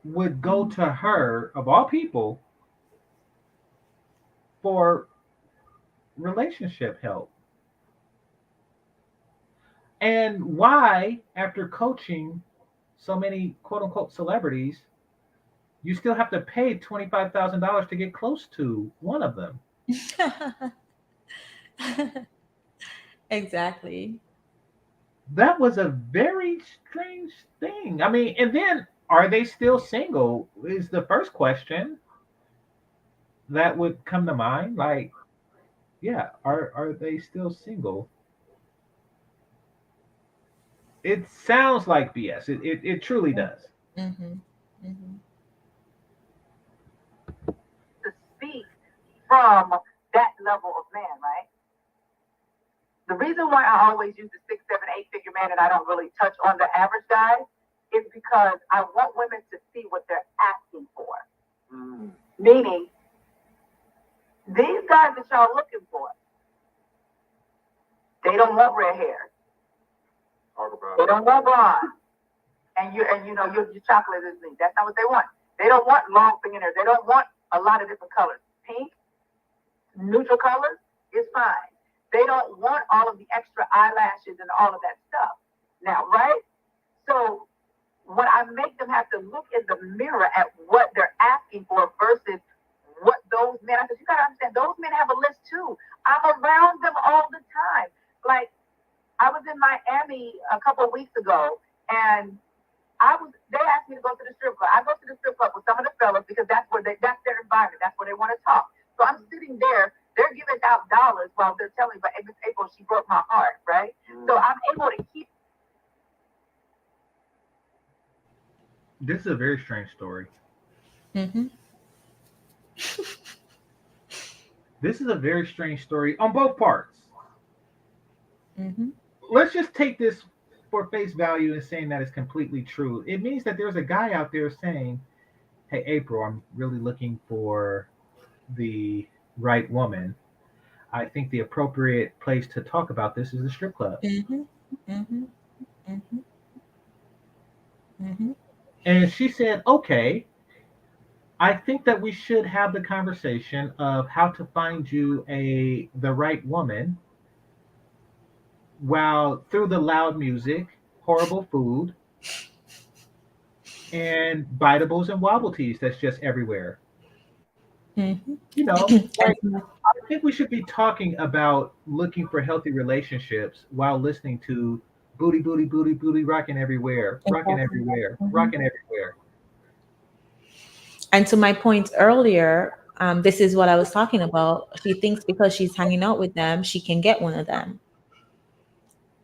A: would go to her, of all people, for relationship help? And why, after coaching so many quote unquote celebrities, you still have to pay $25,000 to get close to one of them?
B: Exactly.
A: That was a very strange thing. I mean, and then are they still single? Is the first question that would come to mind. Like, yeah, are they still single? It sounds like BS. It truly does.
B: Mm-hmm. Mm-hmm.
C: To speak from that level of man, right? The reason why I always use the 6, 7, 8-figure man and I don't really touch on the average guy is because I want women to see what they're asking for. Meaning, these guys that y'all looking for, they don't want red hair. They don't want blonde. And you know your chocolate is me. That's not what they want. They don't want long fingernails. They don't want a lot of different colors. Pink, neutral colors is fine. They don't want all of the extra eyelashes and all of that stuff. Now, right? So when I make them have to look in the mirror at what they're asking for versus what those men, I said, you gotta understand, those men have a list too. I'm around them all the time. Like, I was in Miami a couple of weeks ago, and they asked me to go to the strip club. I go to the strip club with some of the fellas because that's their environment. That's where they want to talk. So I'm sitting there. They're giving out dollars while they're telling me, but Miss April, she broke my heart, right? So I'm able to keep.
A: This is a very strange story.
B: Mm-hmm.
A: This is a very strange story on both parts.
B: Mm-hmm.
A: Let's just take this for face value and saying that it's completely true. It means that there's a guy out there saying, hey, April, I'm really looking for the right woman. I think the appropriate place to talk about this is the strip club.
B: Mm-hmm. Mm-hmm. Mm-hmm. Mm-hmm.
A: And she said, okay, I think that we should have the conversation of how to find you the right woman while through the loud music, horrible food, and biteables and wobble teas that's just everywhere.
B: Mm-hmm.
A: You know, like, I think we should be talking about looking for healthy relationships while listening to booty, booty, booty, booty, rocking everywhere, rocking everywhere, rocking everywhere.
B: And to my point earlier, this is what I was talking about. She thinks because she's hanging out with them, she can get one of them,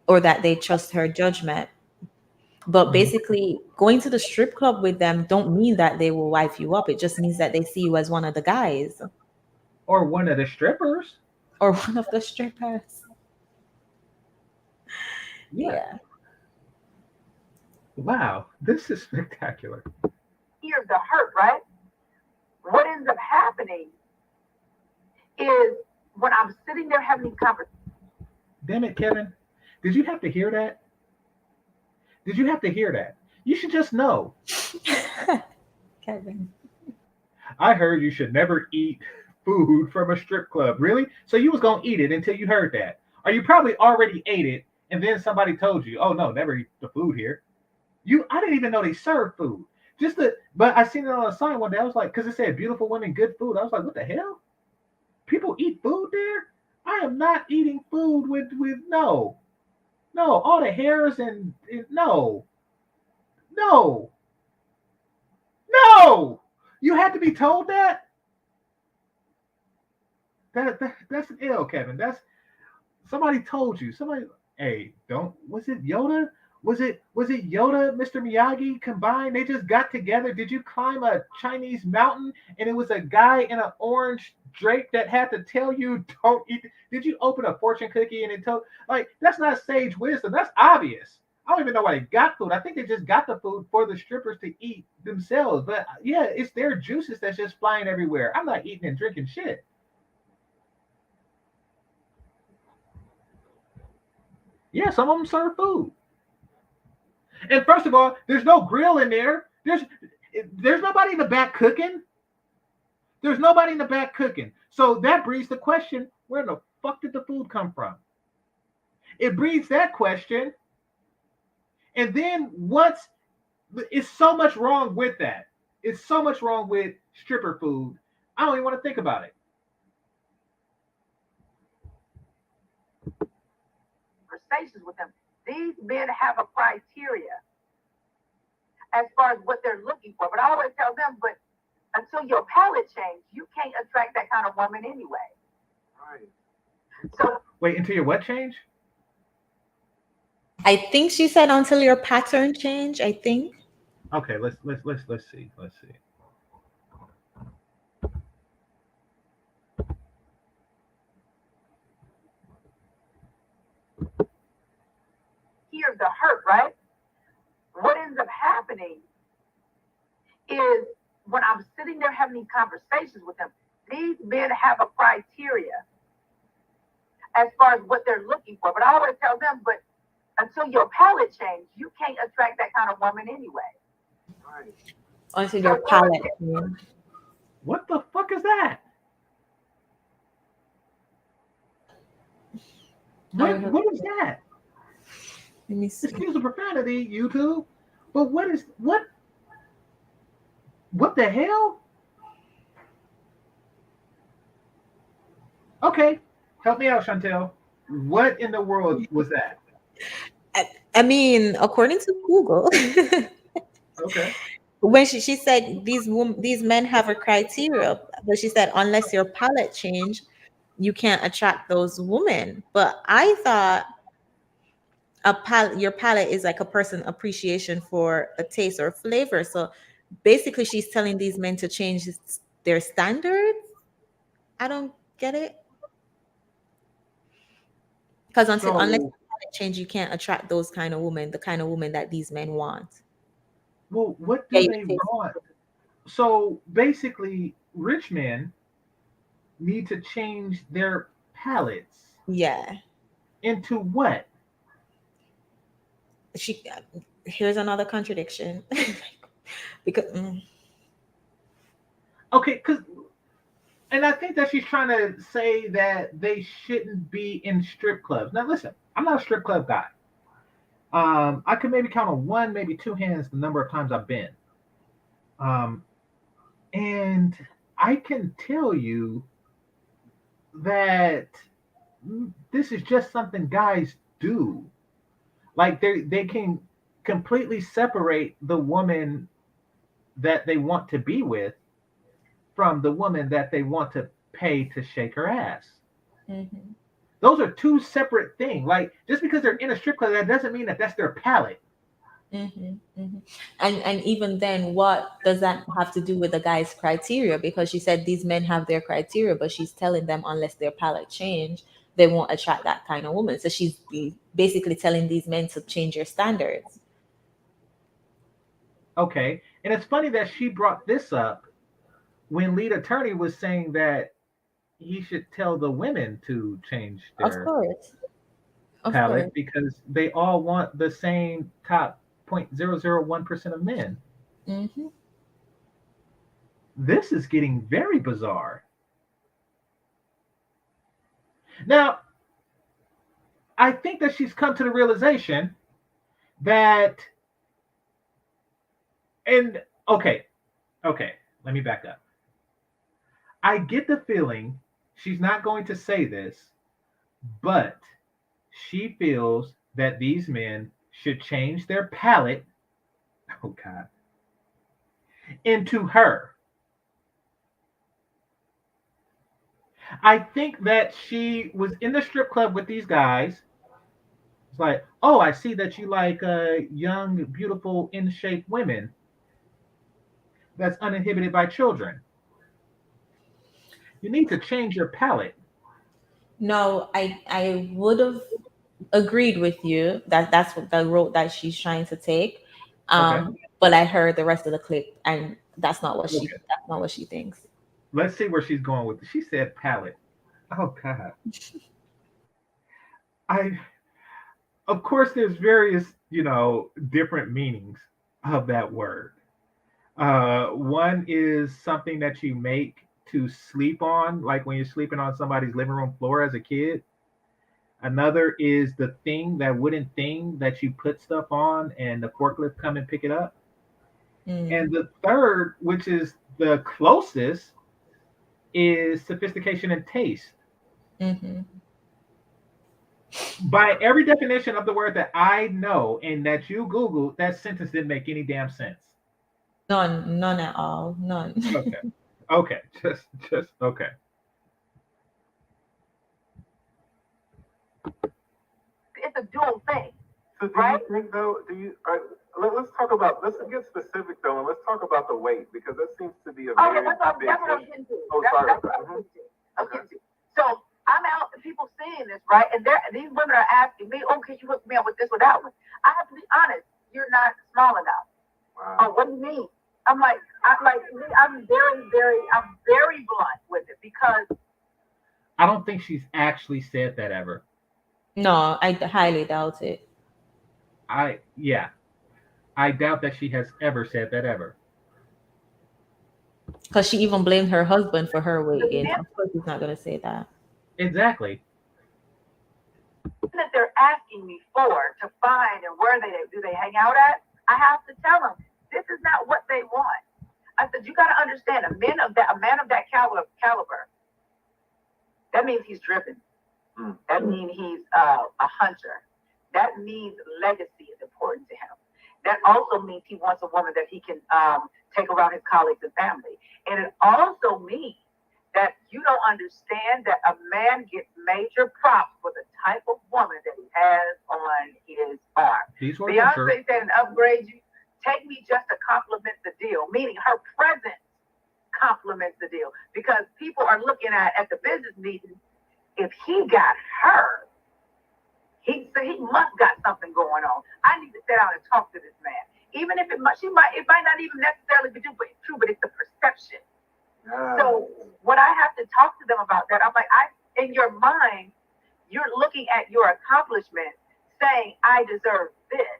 B: or that they trust her judgment. But basically, going to the strip club with them don't mean that they will wife you up. It just means that they see you as one of the guys.
A: Or one of the strippers.
B: Or one of the strippers.
A: Yeah. Wow, this is spectacular.
C: Here's the hurt, right? What ends up happening is when I'm sitting there having these conversations.
A: Damn it, Kevin. Did you have to hear that? Did you have to hear that? You should just know.
B: Kevin.
A: I heard you should never eat food from a strip club. Really? So you was going to eat it until you heard that. Or you probably already ate it and then somebody told you, oh no, never eat the food here. I didn't even know they served food. But I seen it on a sign one day. I was like, because it said beautiful women, good food. I was like, what the hell? People eat food there? I am not eating food with no, all the hairs and no. You had to be told that? That's an L, Kevin. That's somebody told you. Somebody, hey, was it Yoda? Was it Yoda, Mr. Miyagi combined? They just got together. Did you climb a Chinese mountain and it was a guy in an orange drape that had to tell you don't eat? Did you open a fortune cookie and it told, like, that's not sage wisdom. That's obvious. I don't even know why they got food. I think they just got the food for the strippers to eat themselves. But yeah, it's their juices that's just flying everywhere. I'm not eating and drinking shit. Yeah, some of them serve food. And first of all, there's no grill in there. There's nobody in the back cooking. There's nobody in the back cooking. So that breeds the question, where the fuck did the food come from? It breeds that question. And then it's so much wrong with that. It's so much wrong with stripper food. I don't even want to think about it.
C: Conversations with them. These men have a criteria as far as what they're looking for. But I always tell them, but until your palate changes, you can't attract that kind of woman anyway.
D: Right.
C: So
A: wait, until your what change?
B: I think she said until your pattern change, I think.
A: Okay, let's see.
C: hear the hurt, right? What ends up happening is when I'm sitting there having these conversations with them, these men have a criteria as far as what they're looking for. But I always tell them, but until your palate change, you can't attract that kind of woman anyway.
D: Right.
B: Until your palate.
A: What the fuck is that? What is that?
B: Let me see.
A: Excuse the profanity, YouTube. But what the hell? Okay, help me out, Chantelle. What in the world was that?
B: I mean, according to Google,
A: Okay.
B: when she said these men have a criteria, but she said unless your palate change, you can't attract those women. But I thought your palate is like a person appreciation for a taste or flavor. So basically, she's telling these men to change their standards. I don't get it. Because unless you change, you can't attract those kind of women, the kind of women that these men want.
A: Well, what do they want? So basically, rich men need to change their palates.
B: Yeah.
A: Into what?
B: Here's another contradiction. Because
A: okay, and I think that she's trying to say that they shouldn't be in strip clubs. Now, listen, I'm not a strip club guy. I could maybe count on one, maybe two hands the number of times I've been. And I can tell you that this is just something guys do. Like they can completely separate the woman that they want to be with from the woman that they want to pay to shake her ass.
B: Mm-hmm.
A: Those are two separate things. Like just because they're in a strip club, that doesn't mean that that's their palate.
B: Mm-hmm. Mm-hmm. And even then, what does that have to do with the guy's criteria? Because she said these men have their criteria, but she's telling them unless their palate change, they won't attract that kind of woman. So she's basically telling these men to change your standards.
A: Okay, and it's funny that she brought this up when lead attorney was saying that he should tell the women to change their palate because they all want the same top 0.001% of men.
B: Mm-hmm.
A: This is getting very bizarre. Now, I think that she's come to the realization that, and okay, let me back up. I get the feeling she's not going to say this, but she feels that these men should change their palate, oh God, into her. I think that she was in the strip club with these guys. It's like, oh, I see that you like young, beautiful, in shape women that's uninhibited by children. You need to change your palate.
B: No, I would have agreed with you that that's what the road that she's trying to take.
A: Okay.
B: But I heard the rest of the clip, and that's not what she thinks.
A: Let's see where she's going with it. She said palate. Oh God. Of course, there's various, different meanings of that word. One is something that you make to sleep on, like when you're sleeping on somebody's living room floor as a kid. Another is the thing, that wooden thing that you put stuff on and the forklift come and pick it up. And the third, which is the closest, is sophistication and taste.
B: Mm-hmm.
A: By every definition of the word that I know and that you Googled, that sentence didn't make any damn sense.
B: None at all. None.
A: Okay. Just okay.
C: It's a dual thing.
D: So do you think though? Let's talk about. Let's get specific though, and let's talk about the weight because that seems to be a very
C: that's what I'm getting to.
D: Oh, sorry.
C: So I'm out and people seeing this, right? And these women are asking me, oh, can you hook me up with this or that one? I have to be honest, you're not small enough.
D: Wow.
C: Oh, what do you mean? I'm very blunt with it because
A: I don't think she's actually said that ever.
B: No, I highly doubt it.
A: I doubt that she has ever said that ever.
B: Because she even blamed her husband for her weight gain. Of course, he's not going to say that.
A: Exactly.
C: that they're asking me for to find and where do they hang out at, I have to tell them this is not what they want. I said, you got to understand, a man of that caliber, that means he's driven. That means he's a hunter. That means legacy is important to him. That also means he wants a woman that he can take around his colleagues and family. And it also means that you don't understand that a man gets major props for the type of woman that he has on his arm. Beyonce said and upgrade you. Take me just to compliment the deal, meaning her presence complements the deal. Because people are looking at the business meeting, if he got her, he must got something going on. I need to sit down and talk to this man. Even if it might not even necessarily be true, but it's the perception. So when I have to talk to them about that, I'm like, in your mind, you're looking at your accomplishment, saying, I deserve this.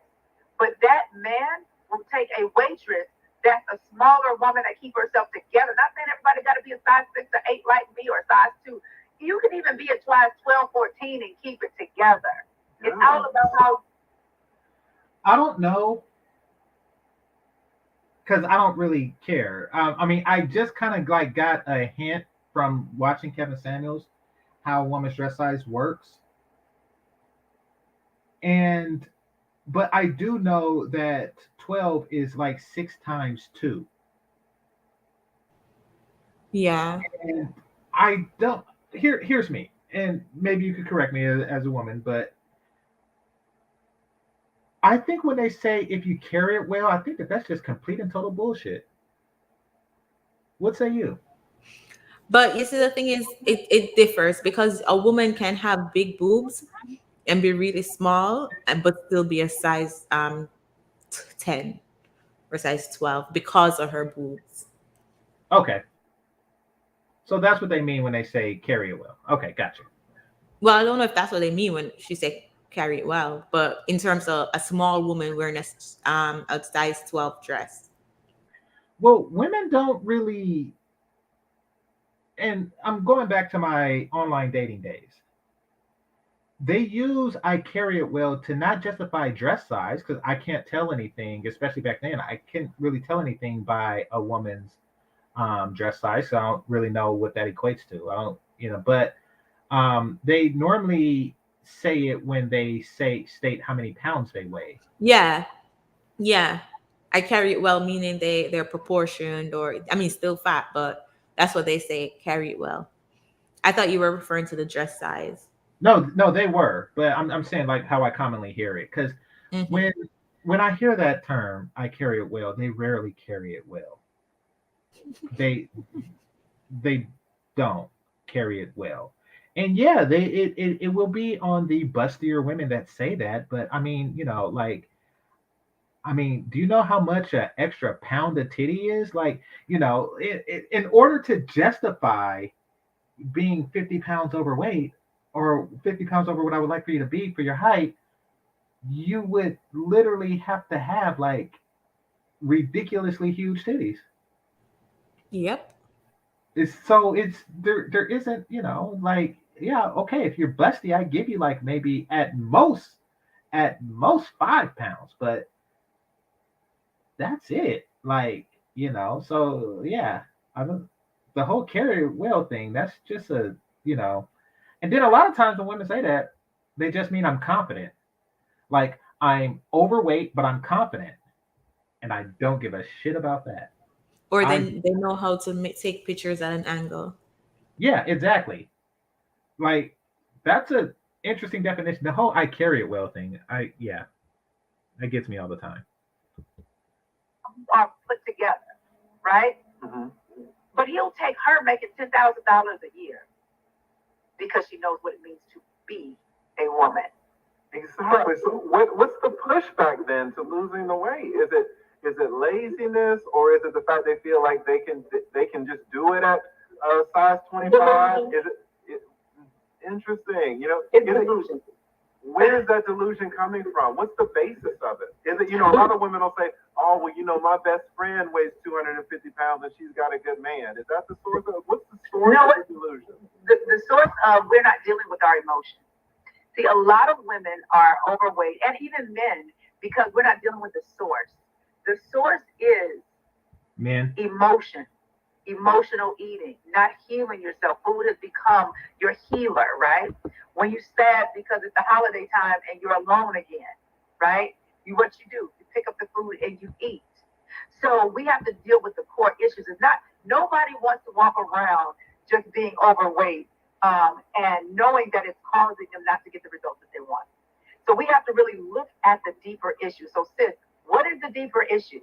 C: But that man will take a waitress that's a smaller woman that keeps herself together. Not saying everybody got to be a size 6 or 8 like me or a size 2. You can even be a size 12, 14 and keep it together. It's all about how.
A: I don't know. Because I don't really care. I mean, I just kind of like got a hint from watching Kevin Samuels how a woman's dress size works. But I do know that 12 is like 6 times 2.
B: Yeah.
A: And I don't. Here's me, and maybe you could correct me as a woman, but I think when they say if you carry it well, I think that's just complete and total bullshit. What say you?
B: But you see, the thing is, it differs because a woman can have big boobs and be really small, but still be a size 10 or size 12 because of her boobs.
A: Okay. So that's what they mean when they say carry it well. Okay, gotcha.
B: Well, I don't know if that's what they mean when she said carry it well, but in terms of a small woman wearing a size 12 dress.
A: Well, women don't really, and I'm going back to my online dating days. They use I carry it well to not justify dress size, because I can't tell anything, especially back then. I can't really tell anything by a woman's dress size, so I don't really know what that equates to. I don't, but they normally say it when they state how many pounds they weigh.
B: Yeah. I carry it well, meaning they're proportioned, or I mean still fat, but that's what they say, carry it well. I thought you were referring to the dress size.
A: No, they were, but I'm saying like how I commonly hear it, because when I hear that term, I carry it well, they rarely carry it well. They don't carry it well. And yeah, it will be on the bustier women that say that, but I mean, do you know how much an extra pound of titty is? Like, in order to justify being 50 pounds overweight or 50 pounds over what I would like for you to be for your height, you would literally have to have like ridiculously huge titties.
B: Yep.
A: There isn't, like, yeah, okay, if you're busty, I give you like maybe at most 5 pounds, but that's it. Like, so yeah, the whole carry well thing, that's just and then a lot of times when women say that, they just mean I'm confident. Like, I'm overweight, but I'm confident. And I don't give a shit about that.
B: Or they know how to take pictures at an angle.
A: Yeah, exactly. Like, that's a interesting definition. The whole I carry it well thing, that gets me all the time.
C: Are put together, right? But he'll take her making $10,000 a year. because she knows what it means to be a woman.
D: Exactly. So what's the pushback then to losing the weight? Is it laziness, or is it the fact they feel like they can just do it at size 25? Is it interesting?
C: It's delusion.
D: Where is that delusion coming from? What's the basis of it? Is it, a lot of women will say, oh, well, my best friend weighs 250 pounds and she's got a good man. Is that the source of, what's the source of the delusion?
C: The source of, we're not dealing with our emotions. See, a lot of women are overweight, and even men, because we're not dealing with the source. The source is emotion. Emotional eating, not healing yourself. Food has become your healer, right? When you're sad because it's the holiday time and you're alone again, right? What you do, you pick up the food and you eat. So we have to deal with the core issues. It's not, nobody wants to walk around just being overweight and knowing that it's causing them not to get the results that they want. So we have to really look at the deeper issue. So sis, what is the deeper issue?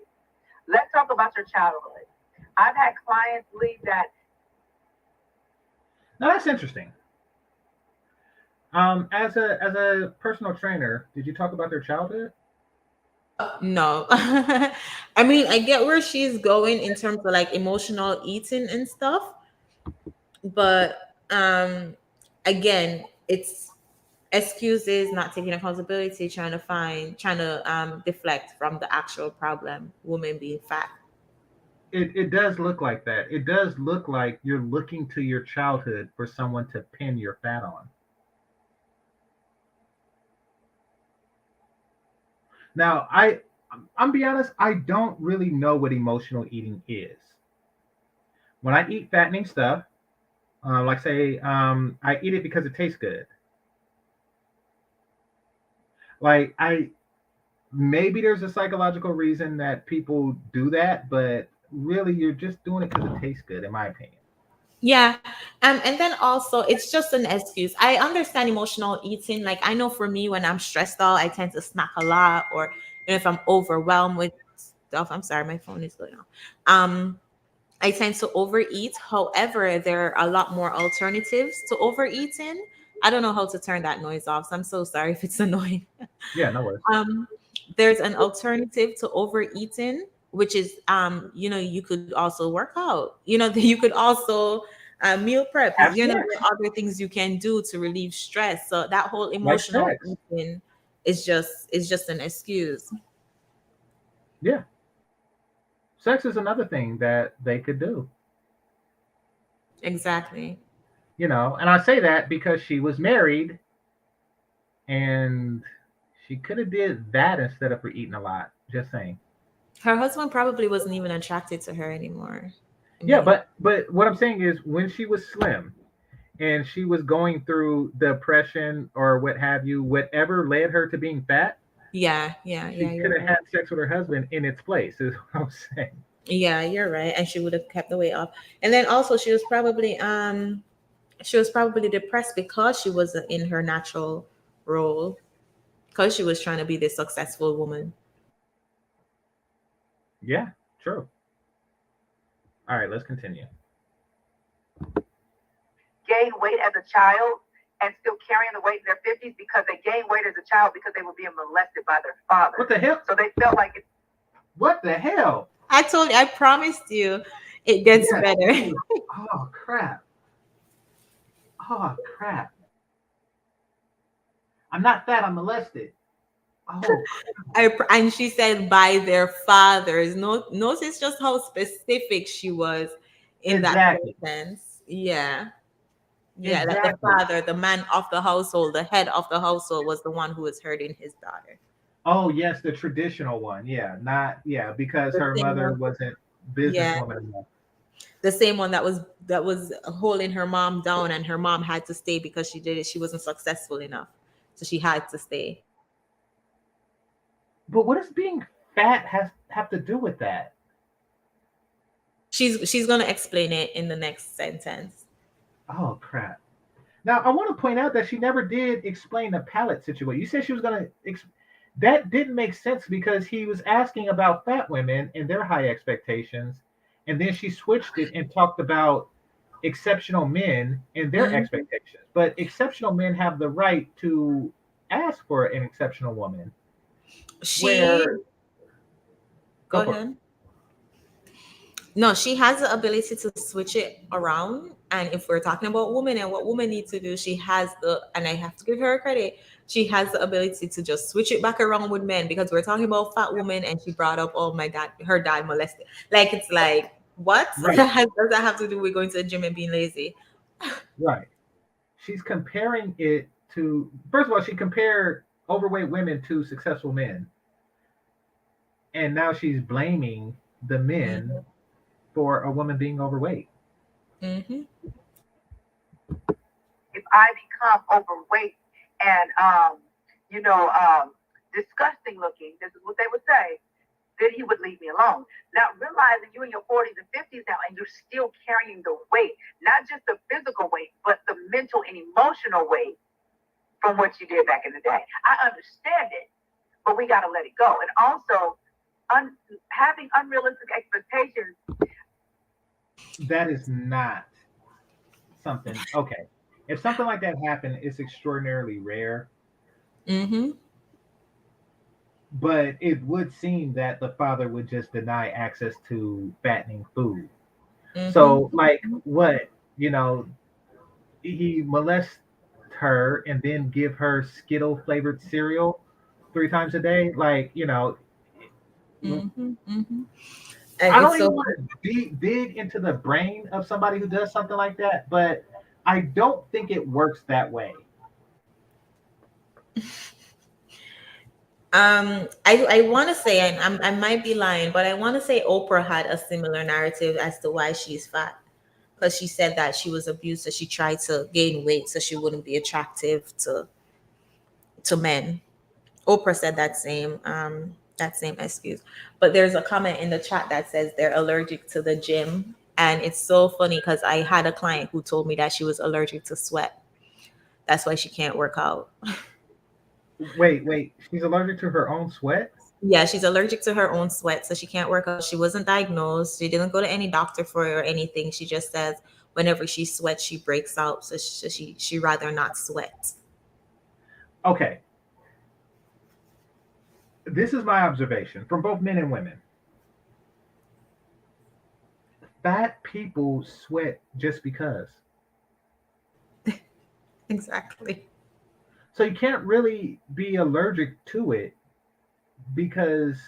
C: Let's talk about your childhood. I've had clients leave that.
A: Now that's interesting. As a personal trainer, did you talk about their childhood?
B: No. I mean, I get where she's going in terms of like emotional eating and stuff, but again, it's excuses, not taking accountability, trying to deflect from the actual problem, women being fat.
A: It does look like that. It does look like you're looking to your childhood for someone to pin your fat on. Now, I'm be honest, I don't really know what emotional eating is. When I eat fattening stuff, like say, I eat it because it tastes good. Like maybe there's a psychological reason that people do that, but really you're just doing it because it tastes good, in my opinion.
B: Yeah. And then also it's just an excuse. I understand emotional eating. Like I know for me, when I'm stressed out, I tend to snack a lot, or if I'm overwhelmed with stuff. I'm sorry, my phone is going on. I tend to overeat. However, there are a lot more alternatives to overeating. I don't know how to turn that noise off, so I'm so sorry if it's annoying.
A: Yeah, no worries.
B: There's an alternative to overeating, which is you could also work out. You could also meal prep.
A: Have
B: There
A: sex.
B: are other things you can do to relieve stress. So that whole
A: Like
B: emotional
A: sex.
B: eating is just an excuse.
A: Yeah. Sex is another thing that they could do.
B: Exactly.
A: And I say that because she was married and she could have did that instead of for eating a lot. Just saying.
B: Her husband probably wasn't even attracted to her anymore.
A: Yeah, but what I'm saying is when she was slim and she was going through depression or what have you, whatever led her to being fat,
B: she
A: could have had sex with her husband in its place, is what I'm saying.
B: Yeah, you're right. And she would have kept the weight off. And then also she was probably depressed because she wasn't in her natural role, because she was trying to be this successful woman.
A: Yeah, true. All right, let's continue.
C: Gain weight as a child and still carrying the weight in their 50s because they gained weight as a child because they were being molested by their father.
A: What the hell?
C: So they felt like it's.
A: What the hell?
B: I promised you it gets better.
A: Oh, crap. Oh, crap. I'm not fat, I'm molested. Oh.
B: And she said by their fathers. Notice just how specific she was in that sense. Yeah. Yeah, exactly. That the father, the man of the household, the head of the household was the one who was hurting his daughter.
A: Oh, yes, the traditional one. Yeah, because her mother wasn't businesswoman enough.
B: The same one that was holding her mom down, and her mom had to stay because she wasn't successful enough. So she had to stay.
A: But what does being fat have to do with that?
B: She's going to explain it in the next sentence.
A: Oh, crap. Now, I want to point out that she never did explain the palate situation. You said she was going to... That didn't make sense because he was asking about fat women and their high expectations. And then she switched it and talked about exceptional men and their
B: Mhm.
A: expectations. But exceptional men have the right to ask for an exceptional woman.
B: She
A: Where
B: go
A: go for it.
B: ahead. No, she has the ability to switch it around. And if we're talking about women and what women need to do, she has and I have to give her credit, she has the ability to just switch it back around with men because we're talking about fat women and she brought up, oh my God, her dad molested. Like, it's like, what?
A: Right,
B: Does that have to do with going to the gym and being lazy?
A: right. She's comparing it to, first of all, she compared overweight women to successful men. And now she's blaming the men for a woman being overweight.
B: Mm-hmm.
C: If I become overweight and disgusting looking, this is what they would say, then he would leave me alone. Now realizing you're in your 40s and 50s now and you're still carrying the weight, not just the physical weight, but the mental and emotional weight from what you did back in the day. I understand it, but we got to let it go. And also, having unrealistic expectations.
A: That is not something, okay. If something like that happened, it's extraordinarily rare.
B: Mm-hmm.
A: But it would seem that the father would just deny access to fattening food.
B: Mm-hmm.
A: So, like, what, you know, he molests her and then give her Skittle flavored cereal 3 times a day. Like,
B: Mm-hmm. Mm-hmm. And
A: I
B: it's
A: don't even
B: so
A: want to dig into the brain of somebody who does something like that, but I don't think it works that way.
B: I want to say, and I might be lying, but I want to say Oprah had a similar narrative as to why she's fat, because she said that she was abused, so she tried to gain weight so she wouldn't be attractive to men. Oprah said that same excuse. But there's a comment in the chat that says they're allergic to the gym, and it's so funny because I had a client who told me that she was allergic to sweat. That's why she can't work out.
A: Wait. She's allergic to her own sweat?
B: Yeah, she's allergic to her own sweat, so she can't work out. She wasn't diagnosed. She didn't go to any doctor for it or anything. She just says whenever she sweats, she breaks out. So she rather not sweat.
A: Okay. This is my observation from both men and women. Fat people sweat just because.
B: Exactly.
A: So you can't really be allergic to it because,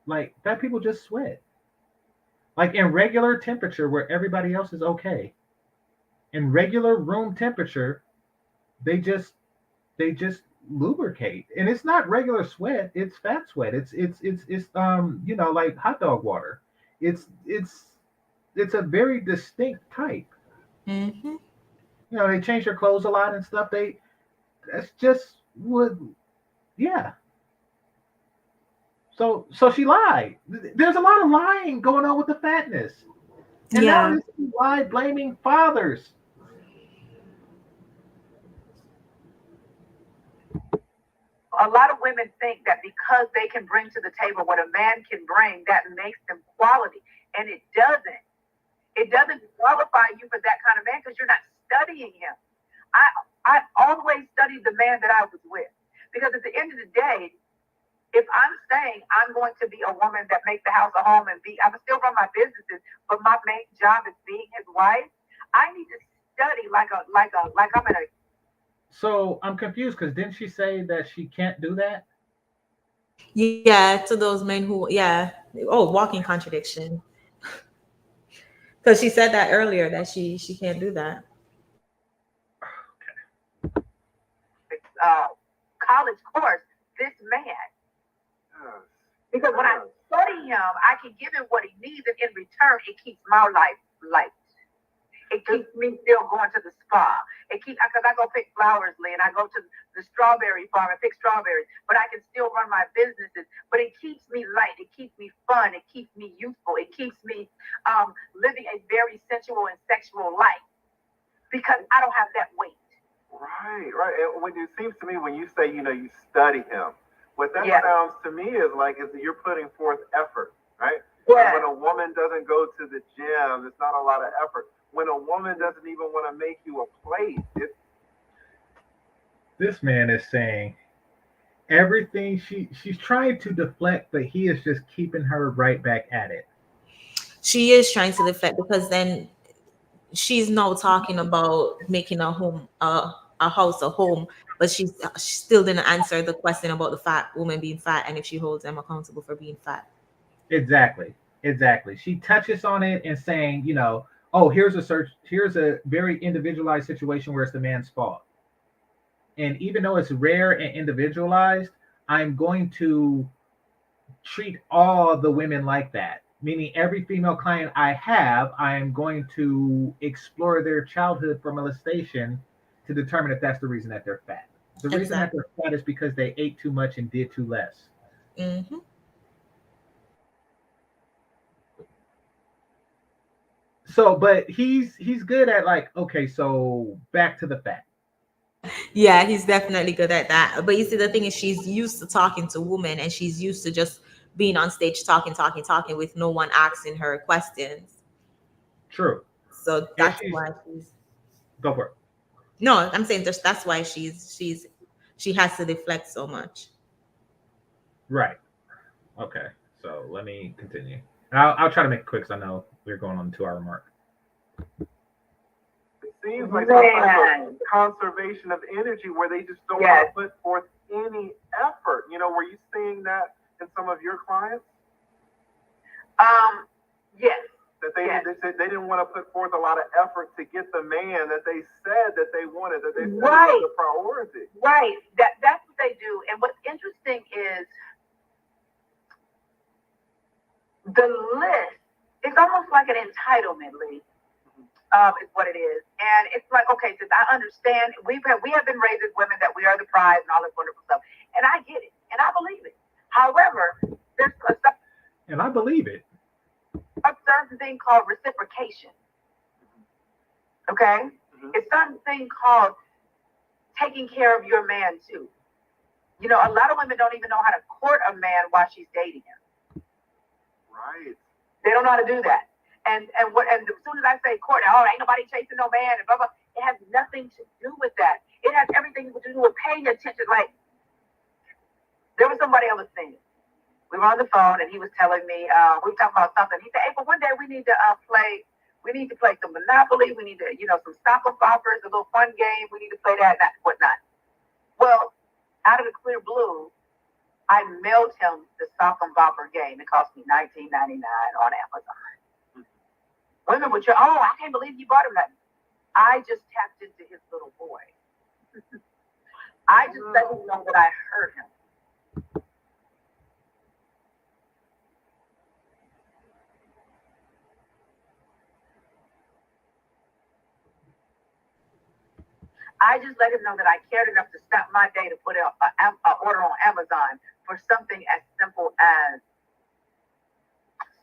A: like, fat people just sweat. Like in regular temperature where everybody else is okay. In regular room temperature, they just they just lubricate. And it's not regular sweat, it's fat sweat. It's like hot dog water. It's a very distinct type.
B: Mm-hmm.
A: They change their clothes a lot and stuff. That's just would yeah. So she lied. There's a lot of lying going on with the fatness. And now
B: Yeah.
A: this is why blaming fathers.
C: A lot of women think that because they can bring to the table what a man can bring, that makes them quality. And it doesn't. It doesn't qualify you for that kind of man because you're not studying him. I always studied the man that I was with. Because at the end of the day, if I'm saying I'm going to be a woman that makes the house a home and I'm still run my businesses, but my main job is being his wife, I need to study like I'm in a.
A: So I'm confused because didn't she say that she can't do that?
B: Yeah, to those men who, yeah. Oh, walking contradiction. Because she said that earlier that she can't do that.
C: College course, this man. Because when I study him, I can give him what he needs, and in return, it keeps my life light. It keeps me still going to the spa. Because I go pick flowers, Lee, and I go to the strawberry farm and pick strawberries, but I can still run my businesses. But it keeps me light. It keeps me fun. It keeps me youthful. It keeps me living a very sensual and sexual life because I don't have that weight.
D: Right. And when it seems to me when you say, you study him, what that sounds to me is you're putting forth effort, right? Yeah. When a woman doesn't go to the gym, it's not a lot of effort. when a woman doesn't even want to make you a plate.
A: This man is saying everything she's trying to deflect, but he is just keeping her right back at it.
B: She is trying to deflect because then she's now talking about making a home, a house a home, but she still didn't answer the question about the fat woman being fat and if she holds them accountable for being fat.
A: Exactly. She touches on it and saying, you know, oh, here's a very individualized situation where it's the man's fault. And even though it's rare and individualized, I'm going to treat all the women like that. Meaning every female client I have, I am going to explore their childhood for molestation to determine if that's the reason that they're fat. The reason that they're fat is because they ate too much and did too less.
B: Mm-hmm.
A: So, but he's good at like, okay, so back to the fat.
B: Yeah, he's definitely good at that. But you see, the thing is, she's used to talking to women and she's used to just being on stage talking with no one asking her questions.
A: True.
B: So that's why she's
A: go for it.
B: No, I'm saying that's why she has to deflect so much.
A: Right. Okay. So let me continue. I'll try to make it quick because I know we're going on the 2-hour mark.
D: It seems like some type of conservation of energy where they just don't want to put forth any effort. You know, were you seeing that in some of your clients?
C: Yes.
D: That they didn't want to put forth a lot of effort to get the man that they said that they wanted, that they said was a priority.
C: Right. That's what they do. And what's interesting is the list is almost like an entitlement, Lee. Is what it is. And it's like, okay, since I understand, we have been raised as women that we are the prize and all this wonderful stuff. And I get it. And I believe it. However, there's a certain thing called reciprocation. Okay? Mm-hmm. It's certain thing called taking care of your man too. You know, a lot of women don't even know how to court a man while she's dating him.
D: Right.
C: They don't know how to do that. And as soon as I say court, oh, ain't nobody chasing no man and blah blah. It has nothing to do with that. It has everything to do with paying attention. Like there was somebody I was seeing. We were on the phone and he was telling me, we were talking about something. He said, hey, but one day we need to play some Monopoly. We need to, some stop and boppers, a little fun game. We need to play that and whatnot. Well, out of the clear blue, I mailed him the sock and bopper game. It cost me $19.99 on Amazon. Women would say, oh, I can't believe you bought him that. I just tapped into his little boy. I just let him know that I heard him. I just let him know that I cared enough to stop my day to put an order on Amazon for something as simple as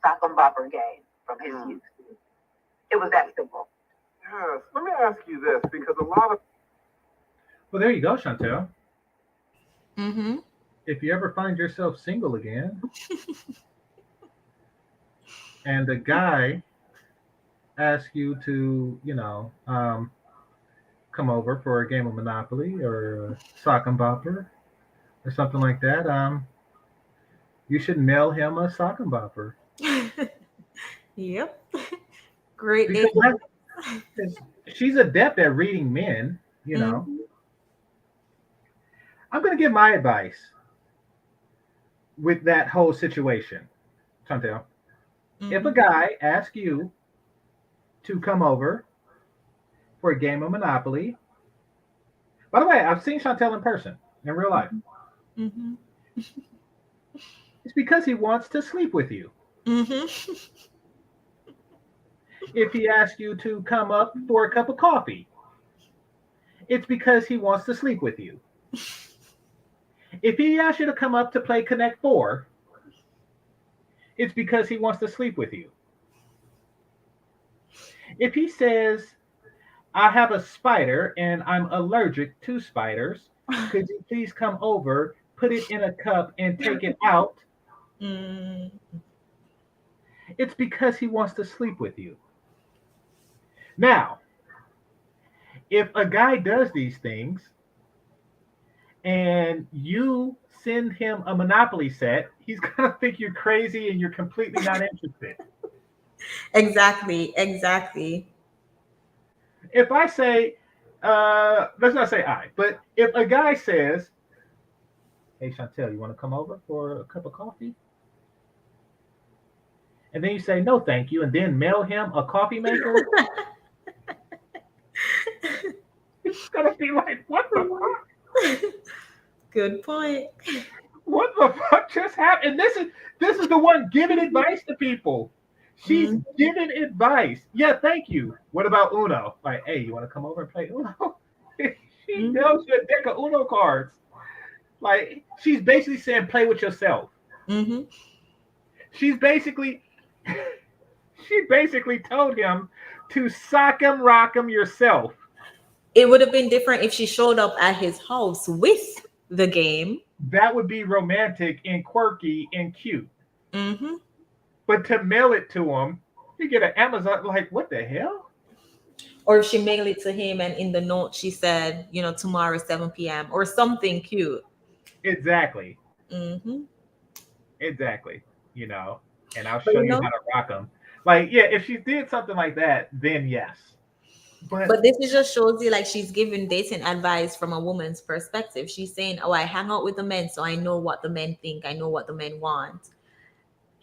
C: sock and bopper game from his youth. It was that simple.
D: Yes. Let me ask you this, because a lot of...
A: Well, there you go, Chantelle.
B: Mm-hmm.
A: If you ever find yourself single again, and the guy asks you to, come over for a game of Monopoly or a sock and bopper or something like that, you should mail him a sock and bopper.
B: Yep. Great.
A: She's adept at reading men,
B: Mm-hmm.
A: I'm going to give my advice with that whole situation, Chantelle. Mm-hmm. If a guy asks you to come over for a game of Monopoly, by the way, I've seen Chantelle in person, in real life.
B: Mm-hmm.
A: It's because he wants to sleep with you.
B: Mm-hmm.
A: If he asks you to come up for a cup of coffee, it's because he wants to sleep with you. If he asks you to come up to play Connect 4, it's because he wants to sleep with you. If he says, I have a spider and I'm allergic to spiders, could you please come over, put it in a cup and take it out? It's because he wants to sleep with you. Now, if a guy does these things and you send him a Monopoly set, he's gonna think you're crazy and you're completely not interested.
B: Exactly. Exactly.
A: If I say, let's not say I, but if a guy says, "Hey Chantelle, you want to come over for a cup of coffee?" And then you say, "No, thank you," and then mail him a coffee maker, he's gonna be like, "What the fuck?
B: Good point.
A: What the fuck just happened?" And this is the one giving advice to people. She's
B: Mhm.
A: giving advice. Yeah, thank you. What about Uno? Like, hey, you want to come over and play Uno? She
B: Mhm.
A: deals you a deck of Uno cards. Like, she's basically saying, play with yourself.
B: Mhm.
A: She's basically, she basically told him to sock him, rock him yourself.
B: It would have been different if she showed up at his house with the game.
A: That would be romantic and quirky and cute.
B: Hmm.
A: But to mail it to him, you get an Amazon, like, what the hell?
B: Or if she mailed it to him and in the note she said, tomorrow 7 p.m. or something cute.
A: Exactly.
B: Hmm.
A: Exactly. You know, and I'll
B: But
A: show you how to rock them. Like, yeah, if she did something like that, then yes. But
B: But this is just shows you like she's giving dating advice from a woman's perspective. She's saying, "Oh, I hang out with the men, so I know what the men think. I know what the men want."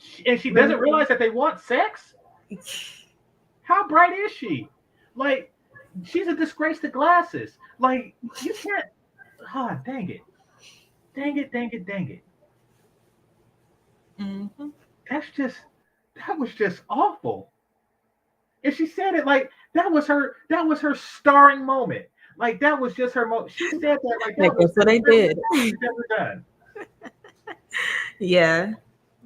A: she doesn't realize that they want sex. How bright is she? Like, she's a disgrace to glasses. Like, you can't. Ah, dang it, dang it, dang it, dang it.
B: Hmm.
A: That's just that was just awful. And she said it like that was her starring moment. Like that was just her moment. She said that like
B: Like
A: that was
B: that's what I
A: the
B: did.
A: best she's ever done.
B: Yeah,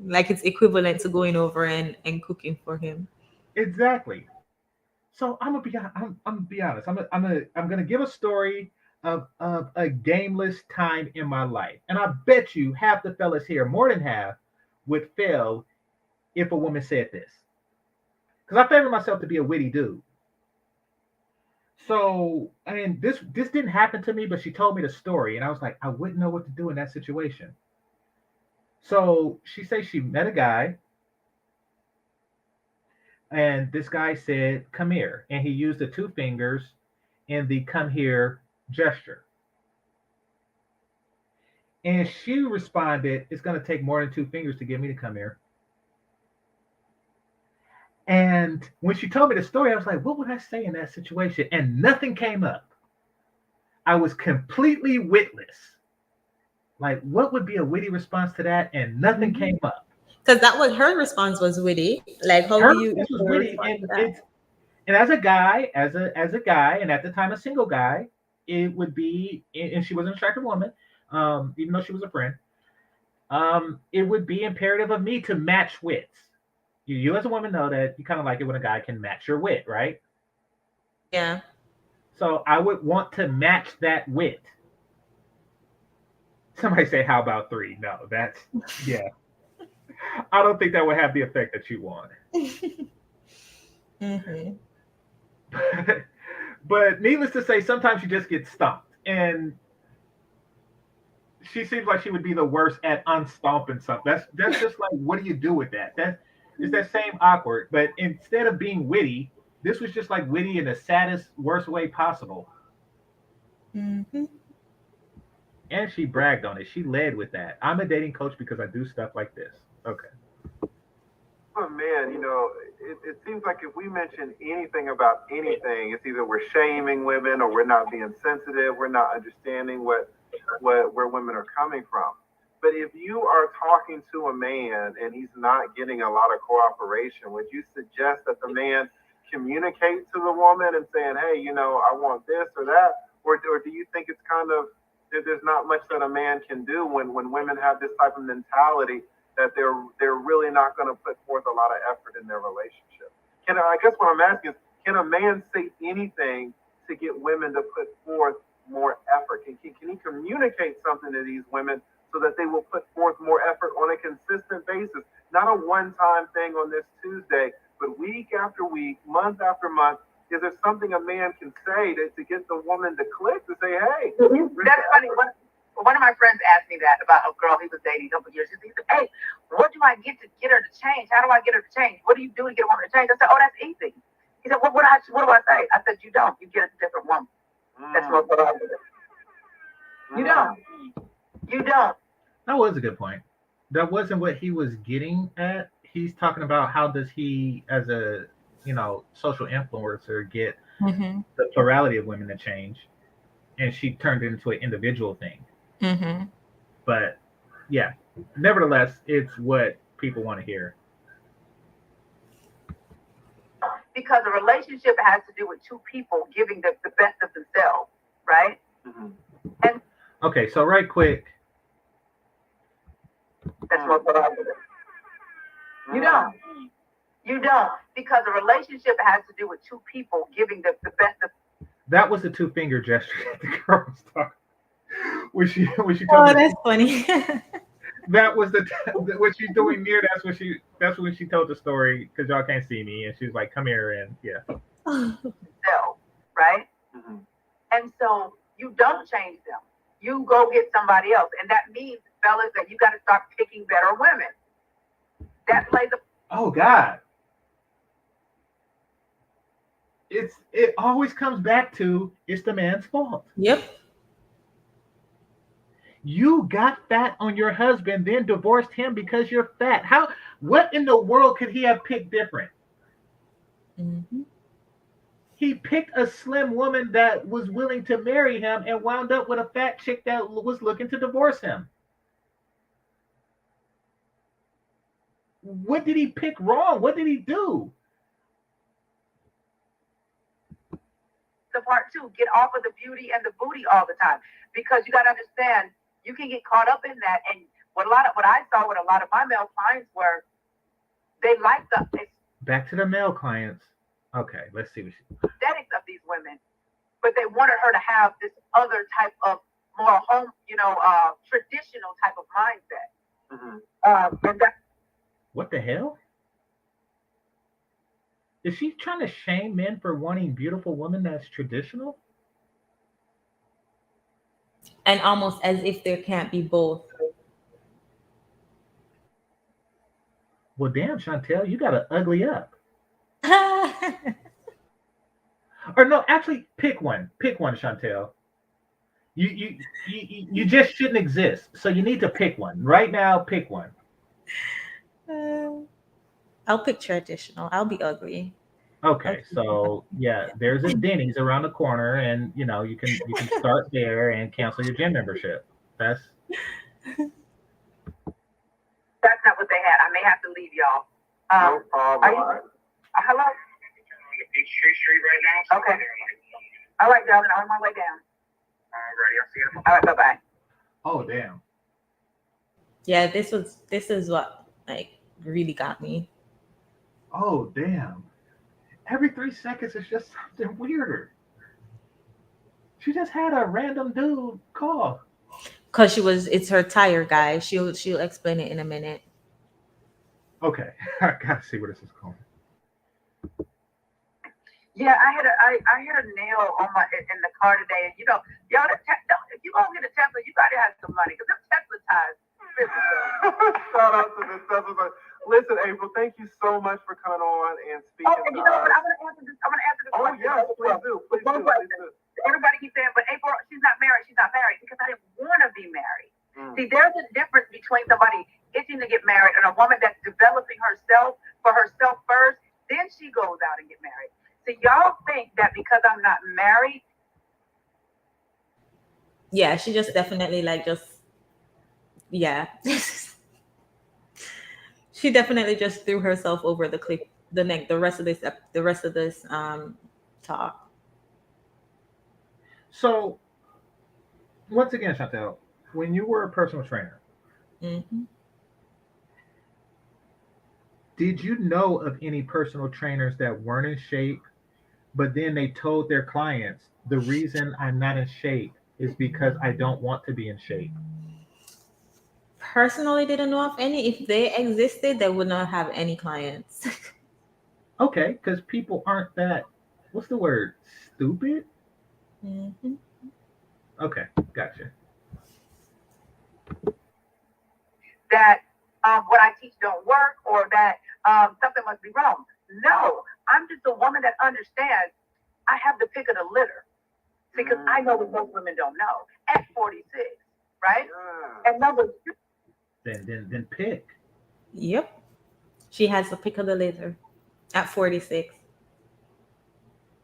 B: like it's equivalent to going over and cooking for him.
A: Exactly. So I'm gonna be honest. I'm gonna give a story of a gameless time in my life, and I bet you half the fellas here, more than half, would fail if a woman said this. Because I favor myself to be a witty dude. So I mean, this didn't happen to me, but she told me the story, and I was like, I wouldn't know what to do in that situation. So she says she met a guy, and this guy said, "Come here," and he used the two fingers in the "come here" gesture. And she responded, "It's going to take more than two fingers to get me to come here." And when she told me the story, I was like, what would I say in that situation? And nothing came up. I was completely witless. Like, what would be a witty response to that? And nothing came up.
B: Because that was her response was witty. Like, how
A: Her
B: do you
A: response was witty,
B: respond to
A: and
B: that?
A: it's and as a guy, as a guy, and at the time a single guy, it would be, and she was an attractive woman, even though she was a friend. It would be imperative of me to match wits. You as a woman know that you kind of like it when a guy can match your wit, right?
B: Yeah.
A: So I would want to match that wit. Somebody say, how about three? No, that's, yeah. I don't think that would have the effect that you want.
B: Hmm.
A: But needless to say, sometimes you just get stumped. And she seems like she would be the worst at unstomping something. That's just like, what do you do with that? It's that same awkward. But instead of being witty, this was just like witty in the saddest, worst way possible.
B: Hmm.
A: And she bragged on it. She led with that. I'm a dating coach because I do stuff like this. Okay.
D: Oh man, it seems like if we mention anything about anything, it's either we're shaming women or we're not being sensitive, we're not understanding where women are coming from. But if you are talking to a man and he's not getting a lot of cooperation, would you suggest that the man communicate to the woman and saying, hey, I want this or that? Or do you think it's kind of, there's not much that a man can do when women have this type of mentality that they're really not going to put forth a lot of effort in their relationship? I guess what I'm asking is, can a man say anything to get women to put forth more effort? Can he communicate something to these women so that they will put forth more effort on a consistent basis? Not a one-time thing on this Tuesday, but week after week, month after month. Is there something a man can say to get the woman to click, to say, hey?
C: That's funny. One of my friends asked me that about a girl he was dating a couple years. He said, hey, what do I get to get her to change? How do I get her to change? What do you do to get a woman to change? I said, oh, that's easy. He said, what do I say? I said, you don't. You get a different woman. That's what I do. You don't. You don't.
A: That was a good point. That wasn't what he was getting at. He's talking about how does he, as a social influencer, get the plurality of women to change, and she turned it into an individual thing. But yeah, nevertheless, it's what people want to hear.
C: Because a relationship has to do with two people giving the best of themselves, right? And
A: okay, so right quick.
C: That's what I do. You don't. You don't. Because a relationship has to do with two people giving the best of.
A: That was the 2-finger gesture that the girl was talking. When she told me.
B: Oh, that's funny.
A: That was what she's doing near. That's when she told the story, because y'all can't see me, and she's like, "Come here," and yeah.
C: So, right? And so you don't change them. You go get somebody else, and that means, fellas, that you got to start picking better women. That plays a.
A: Oh God. It always comes back to it's the man's fault.
B: Yep.
A: You got fat on your husband, then divorced him because you're fat. What in the world could he have picked different? He picked a slim woman that was willing to marry him and wound up with a fat chick that was looking to divorce him. What did he pick wrong? What did he do?
C: The part two, get off of the beauty and the booty all the time, because you got to understand, you can get caught up in that. And what I saw with a lot of my male clients were, they like the
A: back to the male clients. Okay, let's see what
C: aesthetics of these women, but they wanted her to have this other type of more home, traditional type of mindset. And that.
A: What the hell? Is she trying to shame men for wanting beautiful women that's traditional?
B: And almost as if there can't be both.
A: Well, damn, Chantelle, you gotta ugly up. Or no, actually, pick one. Pick one, Chantelle. You just shouldn't exist. So you need to pick one right now. Pick one.
B: I'll pick traditional. I'll be ugly.
A: Okay, so yeah, there's a Denny's around the corner, and you can start there and cancel your gym membership. That's
C: not what they had. I may have to leave y'all.
D: No problem.
C: Hello?
E: Street right now.
C: Okay. All right, darling. I'm on my way down.
E: Alrighty, I'll see you.
C: All right, bye-bye.
A: oh damn.
B: Yeah, this is what really got me.
A: Oh damn. Every 3 seconds it's just something weirder. She just had a random dude call.
B: Cause it's her tire guy. She'll explain it in a minute.
A: Okay, I gotta see where this is going.
C: Yeah, I had a nail on in the car today, and y'all, if you gonna get a Tesla, you gotta have some money, because them Tesla ties.
D: Shout out to the Tesla. Listen, April, thank you so much for coming on and speaking.
C: Oh, and you know what? I'm gonna answer this question.
D: Yes, please do. Please do.
C: Everybody keeps saying, but April, she's not married, because I didn't want to be married. See, there's a difference between somebody itching to get married and a woman that's developing herself for herself first, then she goes out and get married. So y'all think that because I'm not married?
B: Yeah, she just definitely yeah. She definitely just threw herself over the cliff, the neck, the rest of this talk.
A: So once again, Chantelle, when you were a personal trainer, did you know of any personal trainers that weren't in shape, but then they told their clients, the reason I'm not in shape is because I don't want to be in shape?
B: Personally, didn't know of any. If they existed, they would not have any clients.
A: Okay, because people aren't that what's the word? Stupid?
B: Mhm.
A: Okay, gotcha.
C: That what I teach don't work, or that something must be wrong. No, I'm just a woman that understands I have the pick of the litter because I know what most women don't know at 46, right? And number two,
A: Then pick.
B: Yep. She has the pick of the litter at 46.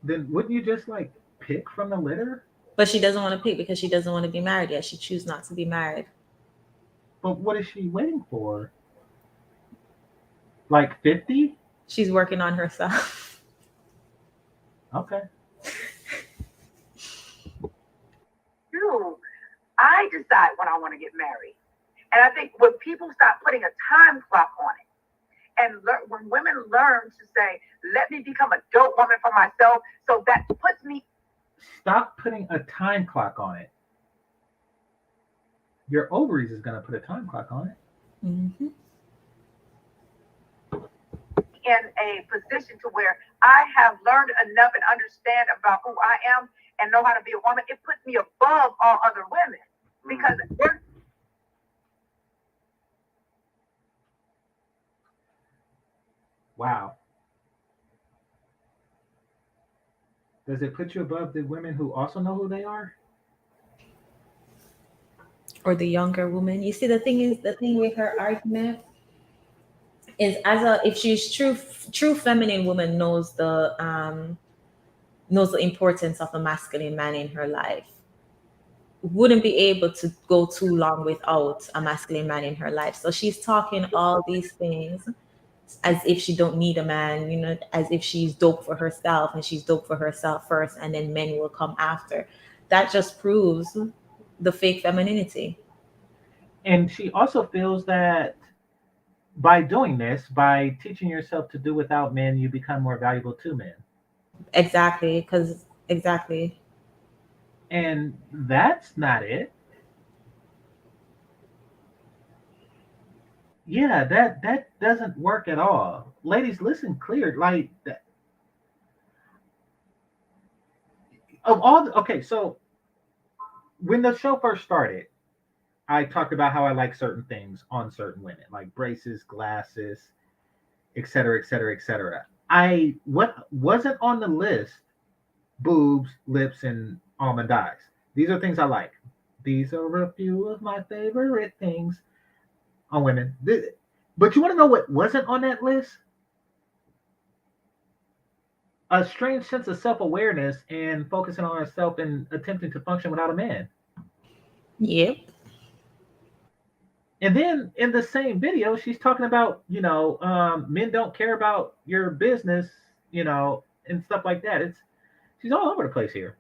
A: Then wouldn't you just like pick from the litter?
B: But she doesn't want to pick because she doesn't want to be married yet. She chooses not to be married.
A: But what is she waiting for? Like 50?
B: She's working on herself.
A: Okay.
C: I decide when I want to get married. And I think when people start putting a time clock on it, and when women learn to say, let me become a dope woman for myself, so that puts me.
A: Stop putting a time clock on it. Your ovaries is going to put a time clock on it.
B: Mm-hmm.
C: In a position to where I have learned enough and understand about who I am and know how to be a woman, it puts me above all other women because they're.
A: Wow. Does it put you above the women who also know who they are?
B: Or the younger woman. You see, the thing with her argument is, if she's true feminine woman knows the importance of a masculine man in her life, wouldn't be able to go too long without a masculine man in her life. So she's talking all these things as if she don't need a man, as if she's dope for herself and she's dope for herself first, and then men will come after. That just proves the fake femininity.
A: And she also feels that by doing this, by teaching yourself to do without men, you become more valuable to men.
B: Exactly.
A: And that's not it. Yeah, that doesn't work at all. Ladies, listen clear. Like that, of all okay, so when the show first started, I talked about how I like certain things on certain women, like braces, glasses, etc., etc., etc. What wasn't on the list, boobs, lips, and almond eyes. These are things I like. These are a few of my favorite things on women. But you want to know what wasn't on that list? A strange sense of self-awareness and focusing on herself and attempting to function without a man.
B: Yep.
A: And then in the same video, she's talking about, men don't care about your business, and stuff like that. She's all over the place here.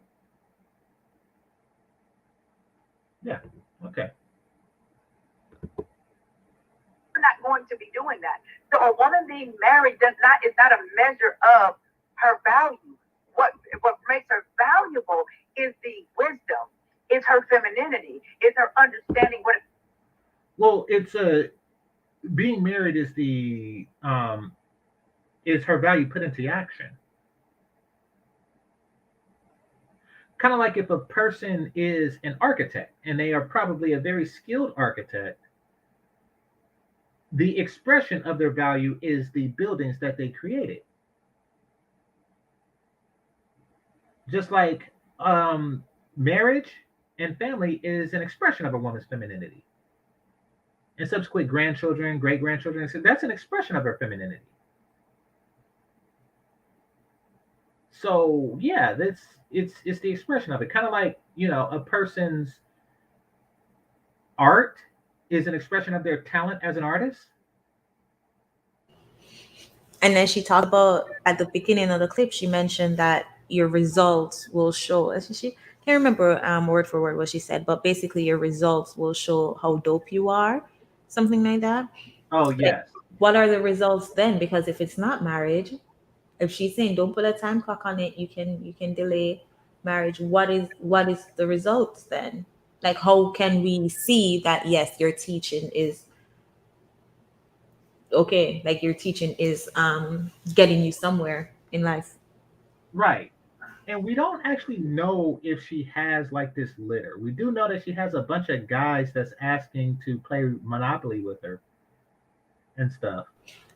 A: Yeah. Okay.
C: We're not going to be doing that. So a woman being married is not a measure of her value. What makes her valuable is the wisdom, is her femininity, is her understanding what.
A: Well, it's being married is is her value put into action. Kind of like if a person is an architect and they are probably a very skilled architect, the expression of their value is the buildings that they created. Just like marriage and family is an expression of a woman's femininity. And subsequent grandchildren, great grandchildren, that's an expression of her femininity. So yeah, it's the expression of it. Kind of like, a person's art is an expression of their talent as an artist.
B: And then she talked about, at the beginning of the clip, she mentioned that your results will show. She can't remember word for word what she said, but basically your results will show how dope you are, something like that.
A: Oh yes.
B: What are the results then? Because if it's not marriage, if she's saying don't put a time clock on it, you can delay marriage. What is the results then? Like, how can we see that yes, your teaching is okay, like your teaching is getting you somewhere in life?
A: Right. And we don't actually know if she has like this litter. We do know that she has a bunch of guys that's asking to play Monopoly with her and stuff.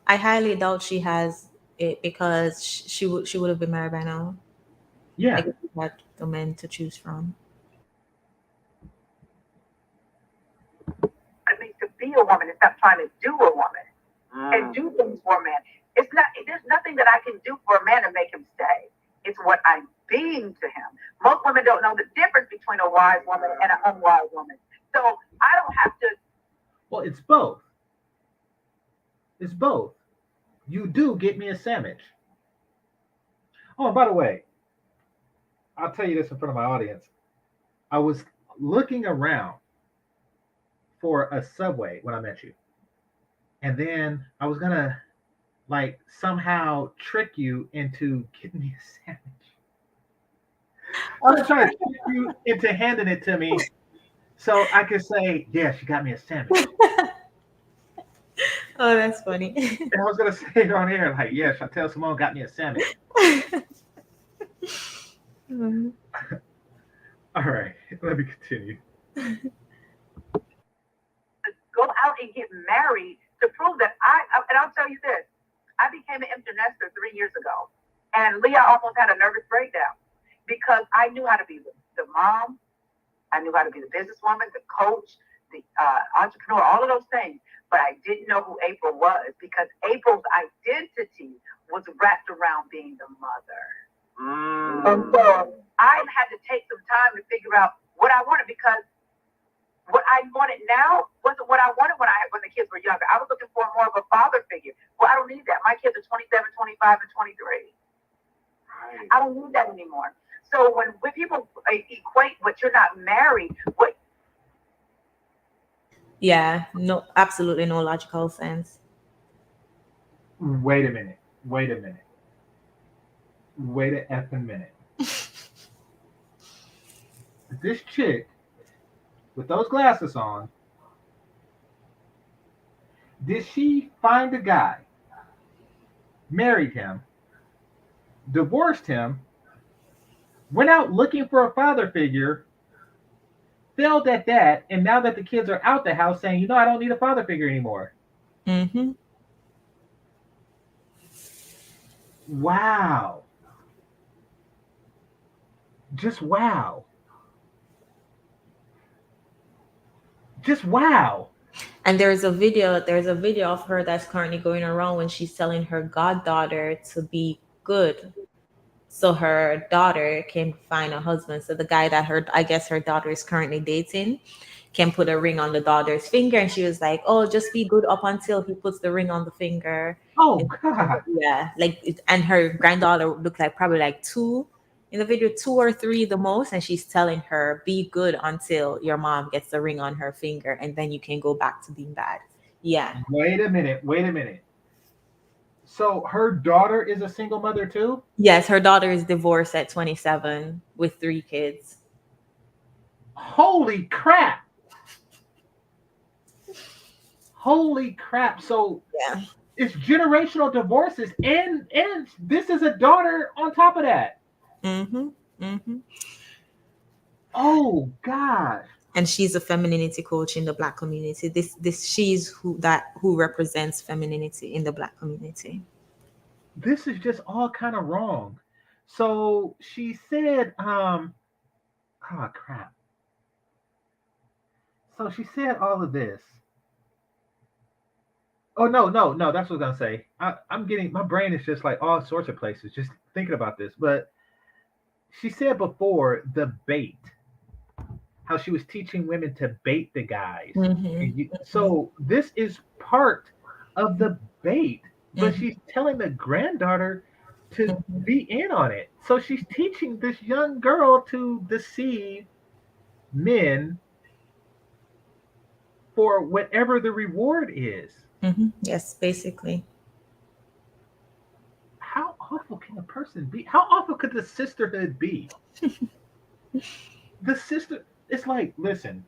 B: I highly doubt she has it because she would have been married by now.
A: Yeah.
B: Like if she had the men to choose from.
C: I mean, to be a woman is not trying to do a woman and do things for a man. It's not. There's nothing that I can do for a man to make him stay. It's what I'm being to him. Most women don't know the difference between a wise woman and an unwise woman. So I don't have to.
A: Well, it's both. It's both. You do get me a sandwich. Oh, and by the way, I'll tell you this in front of my audience. I was looking around for a Subway when I met you. And then I was gonna like somehow trick you into getting me a sandwich. I was trying to trick you into handing it to me so I could say, yeah, she got me a sandwich.
B: Oh, that's funny.
A: And I was gonna say it on air, like, yeah, Chantelle Simone got me a sandwich. All right, let me continue.
C: Go out and get married to prove that and I'll tell you this, I became an empty nester 3 years ago, and Leah almost had a nervous breakdown because I knew how to be the mom, I knew how to be the businesswoman, the coach, the entrepreneur, all of those things, but I didn't know who April was because April's identity was wrapped around being the mother. And so I had to take some time to figure out what I wanted because what I wanted now wasn't what I wanted when the kids were younger. I was looking for more of a father figure. Well, I don't need that. My kids are 27, 25, and 23. Right. I don't need that anymore. So when people equate what you're not married, what?
B: Yeah, no, absolutely no logical sense.
A: Wait a minute. Wait a effing minute. This chick with those glasses on, did she find a guy, married him, divorced him, went out looking for a father figure, failed at that, and now that the kids are out the house saying, I don't need a father figure anymore?
B: Mm-hmm.
A: Wow. Just wow. Just wow.
B: And there's a video of her that's currently going around when she's telling her goddaughter to be good, so her daughter can find a husband. So the guy that I guess her daughter is currently dating can put a ring on the daughter's finger, and she was like, oh, just be good up until he puts the ring on the finger.
A: Oh, God.
B: Yeah, and her granddaughter looked like probably like 2 in the video, 2 or 3 the most, and she's telling her, be good until your mom gets the ring on her finger, and then you can go back to being bad. Yeah.
A: Wait a minute. So her daughter is a single mother too?
B: Yes, her daughter is divorced at 27 with 3 kids.
A: Holy crap. So
B: yeah,
A: it's generational divorces, and this is a daughter on top of that.
B: Mm-hmm. Mm-hmm.
A: Oh God.
B: And she's a femininity coach in the Black community. She's who represents femininity in the Black community.
A: This is just all kind of wrong. So she said, oh crap. So she said all of this. Oh no, that's what I was gonna say. I'm getting, my brain is just like all sorts of places just thinking about this. But she said before the bait, how she was teaching women to bait the guys.
B: Mm-hmm.
A: So this is part of the bait, but she's telling the granddaughter to be in on it. So she's teaching this young girl to deceive men for whatever the reward is.
B: Mm-hmm. Yes, basically.
A: How awful can a person be? How awful could the sisterhood be? The sister, it's like, listen,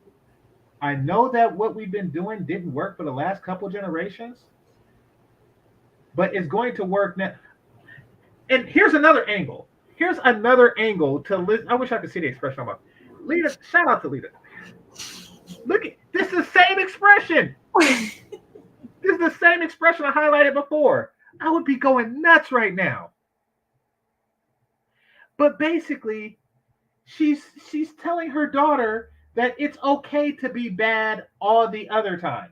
A: I know that what we've been doing didn't work for the last couple generations, but it's going to work now. And here's another angle. Here's another angle to listen. I wish I could see the expression on my Lita. Shout out to Lita. Look, this is the same expression. This is the same expression I highlighted before. I would be going nuts right now. But basically, she's telling her daughter that it's okay to be bad all the other times.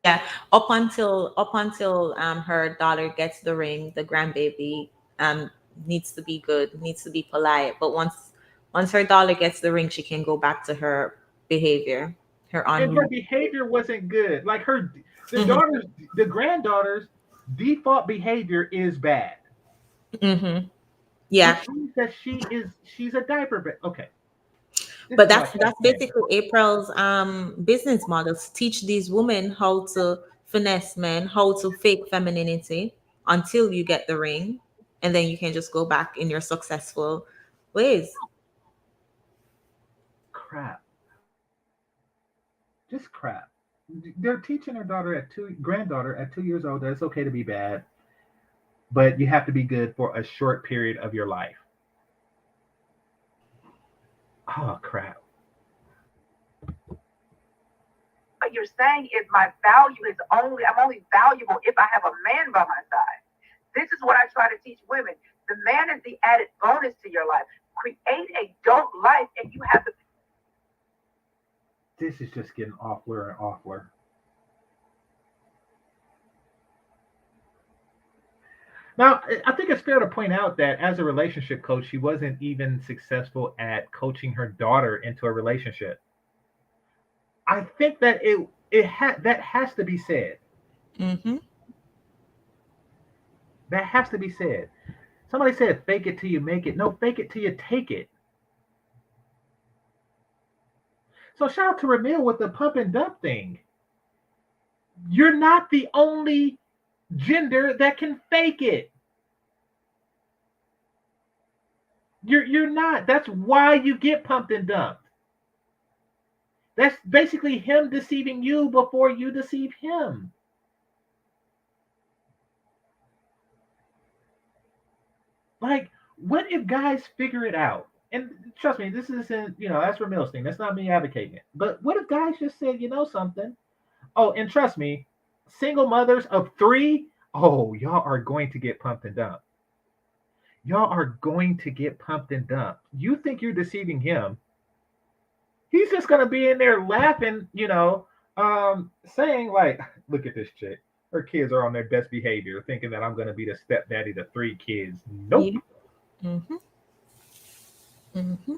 B: Yeah, up until her daughter gets the ring, the grandbaby needs to be good, needs to be polite. But once her daughter gets the ring, she can go back to her behavior, her
A: And her
B: unruly.
A: behavior wasn't good. Like the
B: Mhm.
A: daughters, the granddaughter's default behavior is bad.
B: Mhm. Yeah,
A: Which means that she's a diaper but okay. This
B: but
A: is like
B: that's basically April's business model, to teach these women how to finesse men, how to fake femininity until you get the ring, and then you can just go back in your successful ways.
A: crap. Just crap. They're teaching her granddaughter at 2 years old that it's okay to be bad, but you have to be good for a short period of your life. Oh crap.
C: What you're saying is I'm only valuable if I have a man by my side. This is what I try to teach women. The man is the added bonus to your life. Create a dope life and you have the.
A: This is just getting awful and awful. Now, I think it's fair to point out that as a relationship coach, she wasn't even successful at coaching her daughter into a relationship. I think that that has to be said.
B: Mm-hmm.
A: That has to be said. Somebody said, "Fake it till you make it." No, fake it till you take it. So shout out to Ramil with the pump and dump thing. You're not the only gender that can fake it. You're not. That's why you get pumped and dumped. That's basically him deceiving you before you deceive him. Like, what if guys figure it out? And trust me, this isn't, that's Ramil's thing. That's not me advocating it. But what if guys just said, you know something? Oh, and trust me, single mothers of 3, oh, y'all are going to get pumped and dumped. Y'all are going to get pumped and dumped. You think you're deceiving him. He's just going to be in there laughing, saying, like, look at this chick. Her kids are on their best behavior, thinking that I'm going to be the stepdaddy to 3 kids. Nope.
B: Yeah. Mm-hmm. Mm-hmm.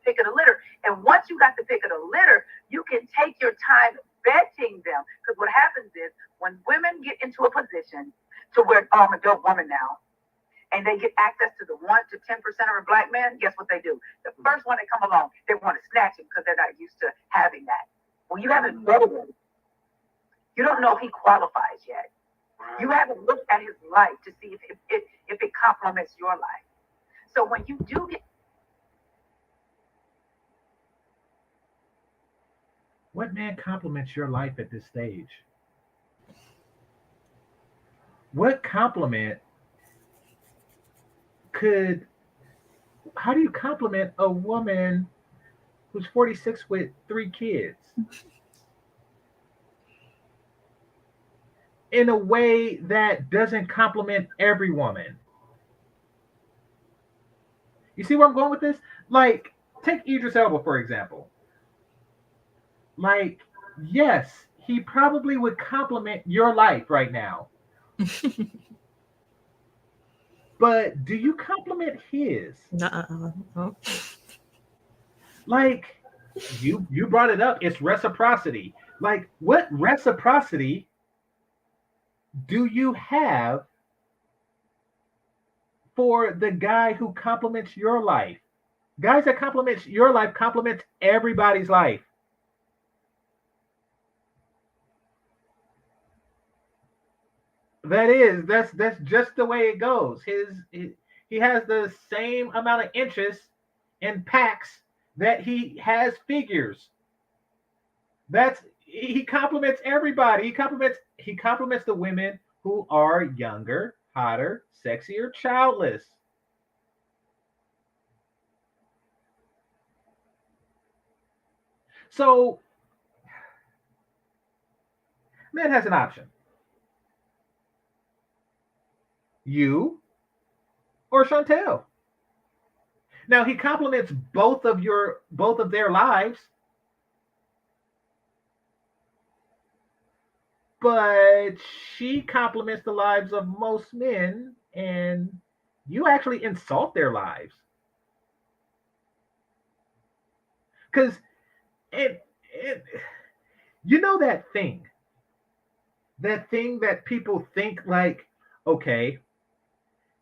C: Pick of the litter. And once you got the pick of the litter, you can take your time vetting them. Because what happens is when women get into a position to where, oh, I'm a dope woman now, and they get access to the 1 to 10% of a black man, guess what they do? The first one that come along, they want to snatch him because they're not used to having that. Well, you haven't vetted him. You don't know if he qualifies yet. You haven't looked at his life to see if it complements your life. So when you do get.
A: What man compliments your life at this stage? What compliment how do you compliment a woman who's 46 with 3 kids in a way that doesn't compliment every woman? You see where I'm going with this? Like, take Idris Elba, for example. Like, yes, he probably would compliment your life right now. But do you compliment his?
B: No.
A: Like, you brought it up. It's reciprocity. Like, what reciprocity do you have for the guy who compliments your life? Guys that compliments your life compliments everybody's life. That's just the way it goes. He has the same amount of interest in packs that he has figures. he compliments everybody. He compliments the women who are younger, hotter, sexier, childless. So man has an option. You or Chantelle. Now he compliments both of their lives, but she compliments the lives of most men, and you actually insult their lives. Because it you know that thing that people think like, okay,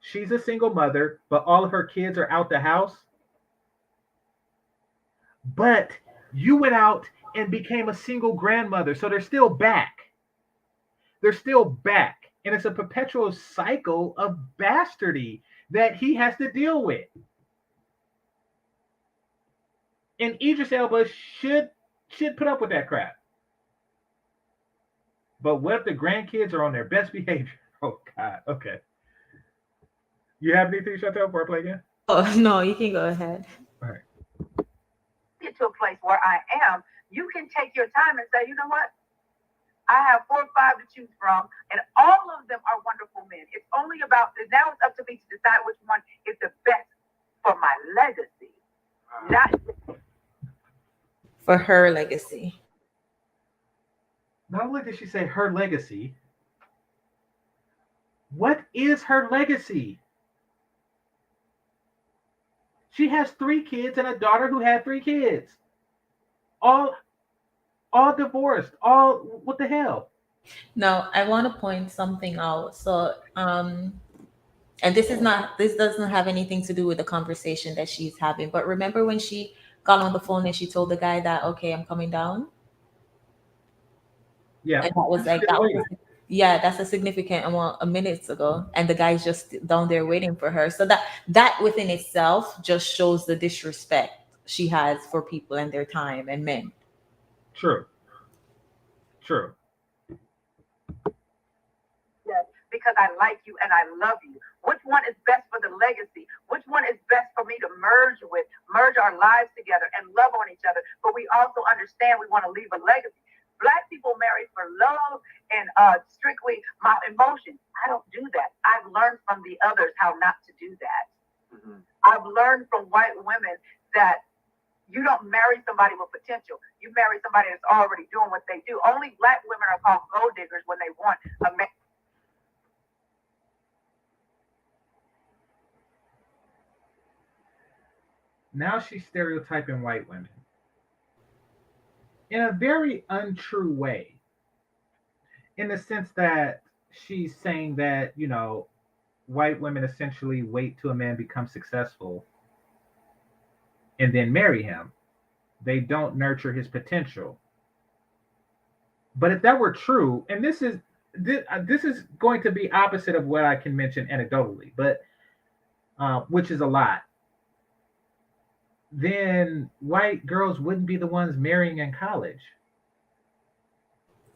A: she's a single mother, but all of her kids are out the house. But you went out and became a single grandmother, so they're still back. They're still back. And it's a perpetual cycle of bastardy that he has to deal with. And Idris Elba should put up with that crap. But what if the grandkids are on their best behavior? Oh God. Okay. You have anything, Chantel, before I play again?
B: Oh no, you can go ahead.
A: All right.
C: Get to a place where I am, you can take your time and say, you know what? I have 4 or 5 to choose from, and all of them are wonderful men. It's only about, now it's up to me to decide which one is the best for my legacy. Not
B: For her legacy.
A: Not only did she say her legacy, what is her legacy? She has 3 kids and a daughter who had 3 kids. All divorced. All what the hell?
B: Now, I want to point something out. So, and this doesn't have anything to do with the conversation that she's having. But remember when she got on the phone and she told the guy that, okay, I'm coming down?
A: Yeah.
B: And that's a significant amount of minutes ago. And the guy's just down there waiting for her. So that within itself just shows the disrespect she has for people and their time and men.
A: True.
C: yes, because I like you and I love you. Which one is best for the legacy? Which one is best for me to merge our lives together and love on each other? But we also understand we want to leave a legacy. Black people marry for love and strictly my emotions. I don't do that. I've learned from the others how not to do that. Mm-hmm. I've learned from white women that you don't marry somebody with potential. You marry somebody that's already doing what they do. Only Black women are called gold diggers when they want a man.
A: Now she's stereotyping white women in a very untrue way, in the sense that she's saying that, white women essentially wait till a man becomes successful and then marry him. They don't nurture his potential. But if that were true, and this is going to be opposite of what I can mention anecdotally, but which is a lot, then white girls wouldn't be the ones marrying in college.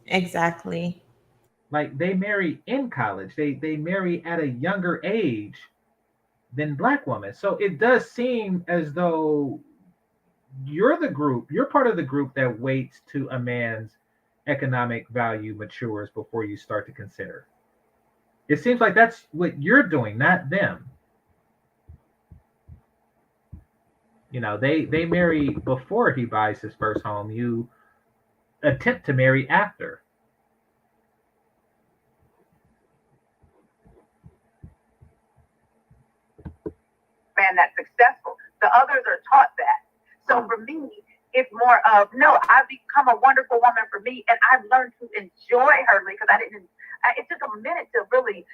B: Exactly.
A: Like they marry in college. They marry at a younger age than Black women. So it does seem as though you're part of the group that waits till a man's economic value matures before you start to consider. It seems like that's what you're doing, not them. They marry before he buys his first home. You attempt to marry after.
C: Man that's successful. The others are taught that. So for me, it's more of, no, I've become a wonderful woman for me, and I've learned to enjoy her because it took a minute to really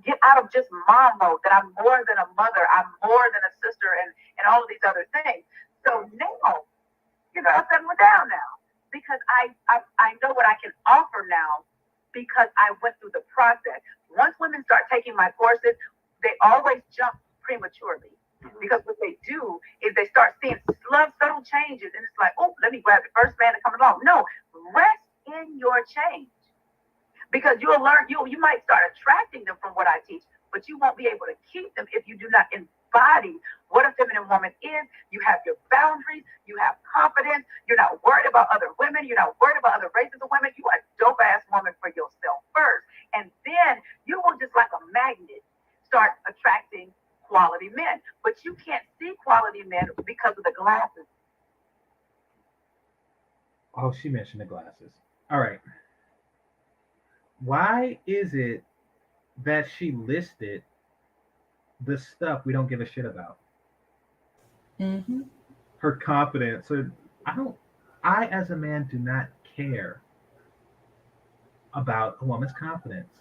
C: get out of just mom mode, that I'm more than a mother, I'm more than a sister, and all of these other things. So now, I'm settling down now because I know what I can offer now because I went through the process. Once women start taking my courses, they always jump prematurely. Because what they do is they start seeing subtle changes, and it's like, oh, let me grab the first man to come along. No, rest in your change. Because you'll learn, you might start attracting them from what I teach, but you won't be able to keep them if you do not embody what a feminine woman is. You have your boundaries, you have confidence, you're not worried about other women, you're not worried about other races of women. You are a dope ass woman for yourself first. And then you will just like a magnet start attracting quality men. But you can't see quality men because of the glasses.
A: Oh, she mentioned the glasses. All right. Why is it that she listed the stuff we don't give a shit about?
B: Mm-hmm.
A: Her confidence. So I as a man do not care about a woman's confidence.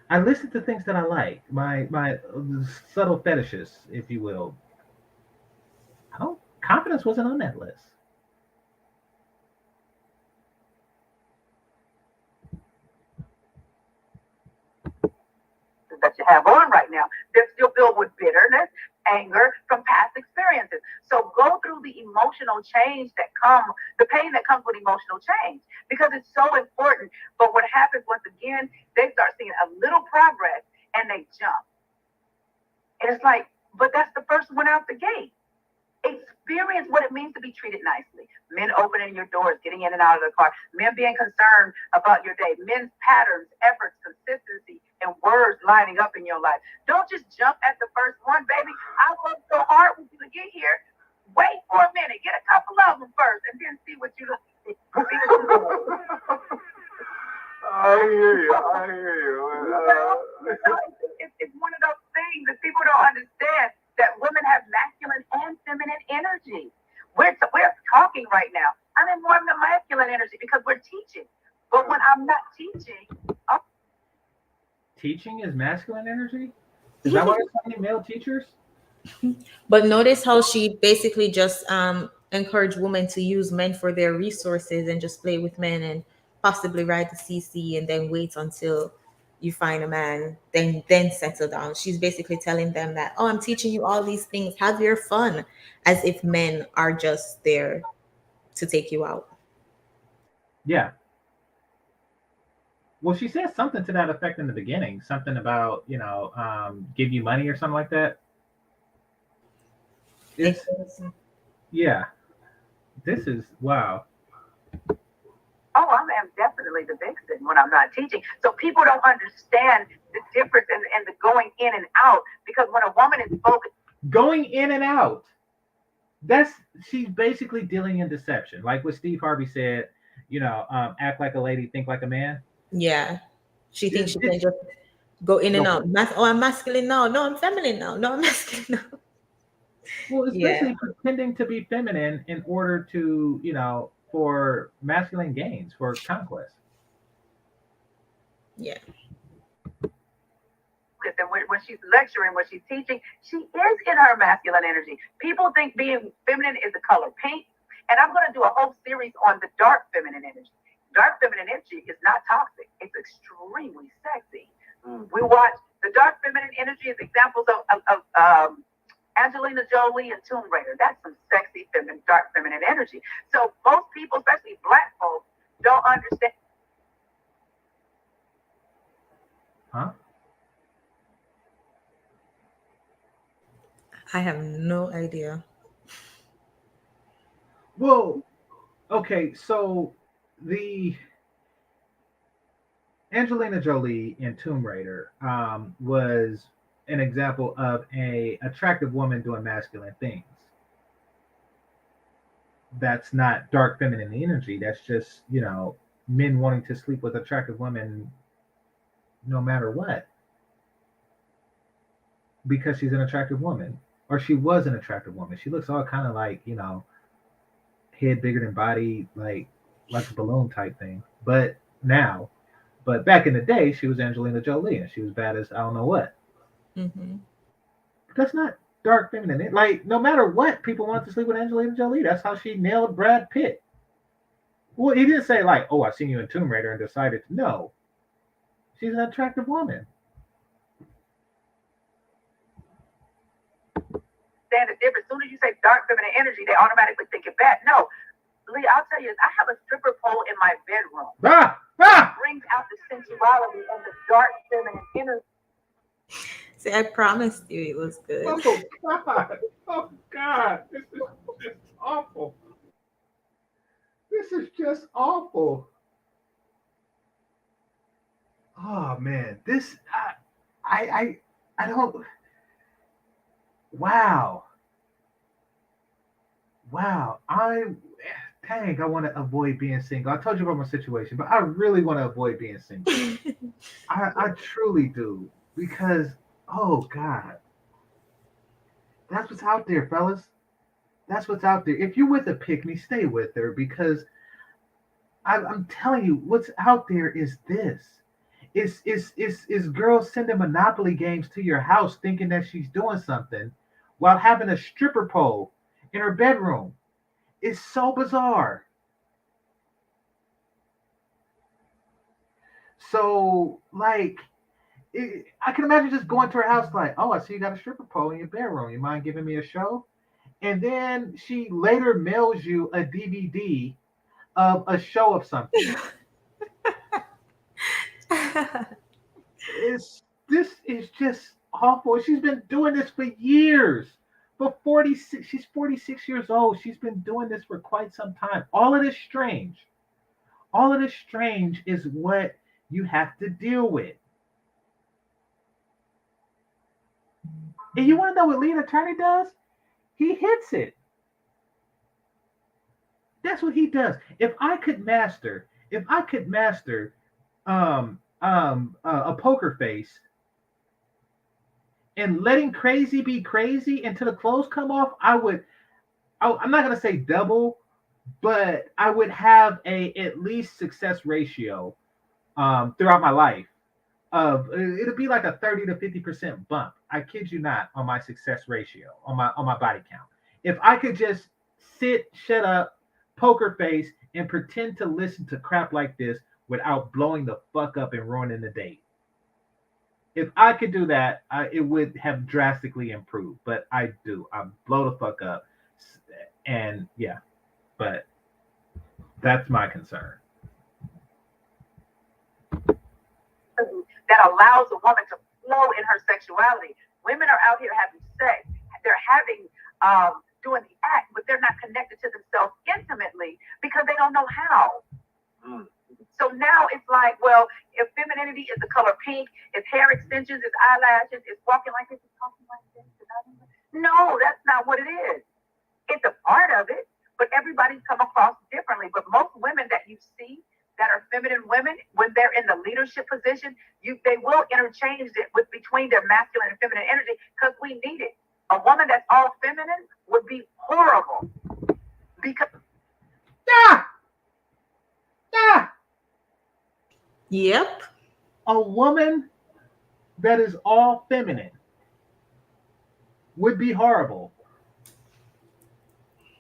A: I listed the things that I like, my subtle fetishes, if you will. Confidence wasn't on that list.
C: That you have on right now, they're still filled with bitterness, anger from past experiences. So go through the emotional change the pain that comes with emotional change, because it's so important. But what happens once again, they start seeing a little progress and they jump. And it's like, but that's the first one out the gate. Experience what it means to be treated nicely. Men opening your doors, getting in and out of the car. Men being concerned about your day. Men's patterns, efforts, consistency, and words lining up in your life. Don't just jump at the first one, baby. I worked so hard with you to get here. Wait for a minute. Get a couple of them first, and then see what you look like.
D: I hear you.
C: It's one of those things that people don't understand, that women have masculine and feminine energy. We're talking right now. I'm in more of the masculine energy because we're teaching. But when I'm not teaching,
A: Teaching is masculine energy? Is that why there's so many male teachers?
B: But notice how she basically just encouraged women to use men for their resources and just play with men and possibly ride the CC and then wait until you find a man, then settle down. She's basically telling them that, oh, I'm teaching you all these things. Have your fun, as if men are just there to take you out.
A: Yeah. Well, she said something to that effect in the beginning. Something about, give you money or something like that. Yeah. This is, wow.
C: Oh, I am definitely the vixen when I'm not teaching. So people don't understand the difference in the going in and out, because when a woman is focused,
A: going in and out, she's basically dealing in deception. Like what Steve Harvey said, act like a lady, think like a man.
B: Yeah. She thinks she can just go in and out. I'm masculine now. No, I'm feminine now. No, I'm masculine now.
A: Well, it's basically pretending to be feminine in order to, for masculine gains, for conquest.
B: Yeah.
C: And when she's lecturing, when she's teaching, she is in her masculine energy. People think being feminine is the color pink. And I'm going to do a whole series on the dark feminine energy. Dark feminine energy is not toxic. It's extremely sexy. We watch the dark feminine energy as examples of Angelina Jolie and Tomb Raider. That's some sexy dark feminine energy. So most people, especially black folks, don't understand.
A: Huh?
B: I have no idea.
A: Well, okay, so the Angelina Jolie in Tomb Raider was an example of a attractive woman doing masculine things. That's not dark feminine energy. That's just, men wanting to sleep with attractive women no matter what. Because she's an attractive woman. Or she was an attractive woman. She looks all kind of like, head bigger than body, like a balloon type thing. But back in the day, she was Angelina Jolie and she was bad as I don't know what.
B: Mm-hmm.
A: That's not dark feminine. Like, no matter what, people wanted to sleep with Angelina Jolie. That's how she nailed Brad Pitt. Well, he didn't say like, oh, I seen you in Tomb Raider and decided to. No. She's an attractive woman.
C: Understand the difference. As soon as you say dark feminine energy, they automatically think it bad. No. Lee, I'll tell you, I have a stripper pole in my bedroom.
A: Ah! Ah!
C: It brings out the sensuality and the dark feminine energy.
B: See, I promised you it was good.
A: Oh God! Oh God! This is just awful. This is just awful. Oh man, this I don't. Wow. Wow. Dang, I want to avoid being single. I told you about my situation, but I really want to avoid being single. I truly do because oh God, that's what's out there, fellas. That's what's out there. If you're with a pick me, stay with her because I'm telling you, what's out there is this. Is girls sending Monopoly games to your house thinking that she's doing something while having a stripper pole in her bedroom. It's so bizarre. So, like, I can imagine just going to her house like, oh, I see you got a stripper pole in your bedroom. You mind giving me a show? And then she later mails you a DVD of a show of something. This is just awful. She's been doing this for years. For 46, she's 46 years old. She's been doing this for quite some time. All of this strange. All of this strange is what you have to deal with. And you want to know what Lean Attorney does? He hits it. That's what he does. If I could master a poker face and letting crazy be crazy until the clothes come off, I'm not gonna say double, but I would have a at least success ratio throughout my life of it'll be like a 30 to 50% bump. I kid you not on my success ratio on my body count. If I could just sit, shut up, poker face, and pretend to listen to crap like this without blowing the fuck up and ruining the date. If I could do that, it would have drastically improved. But I do. I blow the fuck up. And yeah, but that's my concern.
C: That allows a woman to flow in her sexuality. Women are out here having sex. They're having, doing the act, but they're not connected to themselves intimately because they don't know how. So now it's like, well, if femininity is the color pink, it's hair extensions, it's eyelashes, it's walking like this, it's talking like this. No, that's not what it is. It's a part of it, but everybody's come across differently. But most women that you see that are feminine women, when they're in the leadership position, they will interchange it between their masculine and feminine energy because we need it. A woman that's all feminine would be horrible because.
B: Yep.
A: A woman that is all feminine would be horrible.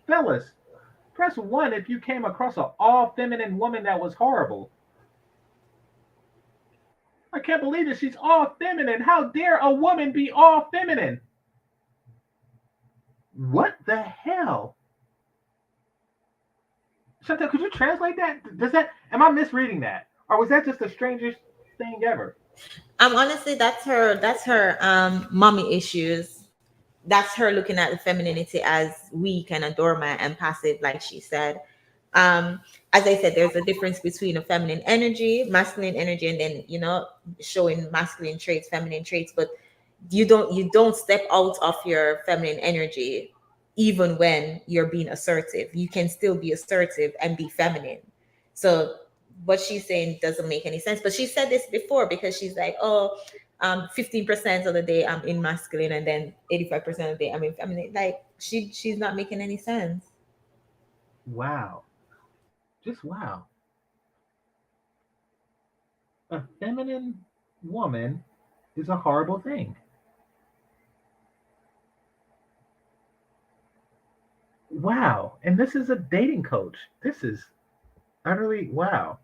A: Fellas, press 1 if you came across an all feminine woman that was horrible. I can't believe it. She's all feminine. How dare a woman be all feminine? What the hell? Chantelle, could you translate that? Am I misreading that? Or was that just the strangest thing ever?
B: Honestly, that's her mommy issues. That's her looking at the femininity as weak and a doormat and passive, like she said. As I said, there's a difference between a feminine energy, masculine energy, and then showing masculine traits, feminine traits. But you don't step out of your feminine energy even when you're being assertive. You can still be assertive and be feminine. So what she's saying doesn't make any sense. But she said this before because she's like, 15% of the day I'm in masculine and then 85% of the day I'm in feminine. Like she's not making any sense.
A: Wow. Just wow. A feminine woman is a horrible thing. Wow. And this is a dating coach. This is utterly wow.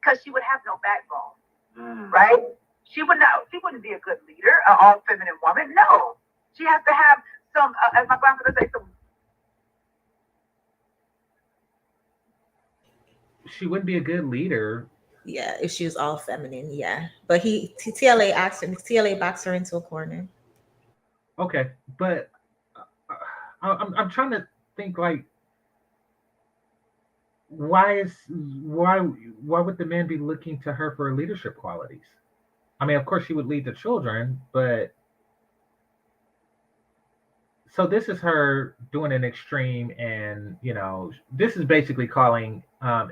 C: Because she would have no backbone, right? She wouldn't be a good leader, an all feminine woman. No, she has to have some, as my grandmother would say, some
A: she wouldn't be a good leader.
B: Yeah, if she was all feminine, yeah. But TLA asked her, TLA backs her into a corner.
A: Okay, but I'm trying to think like why would the man be looking to her for leadership qualities? I mean, of course she would lead the children, but so this is her doing an extreme, and this is basically calling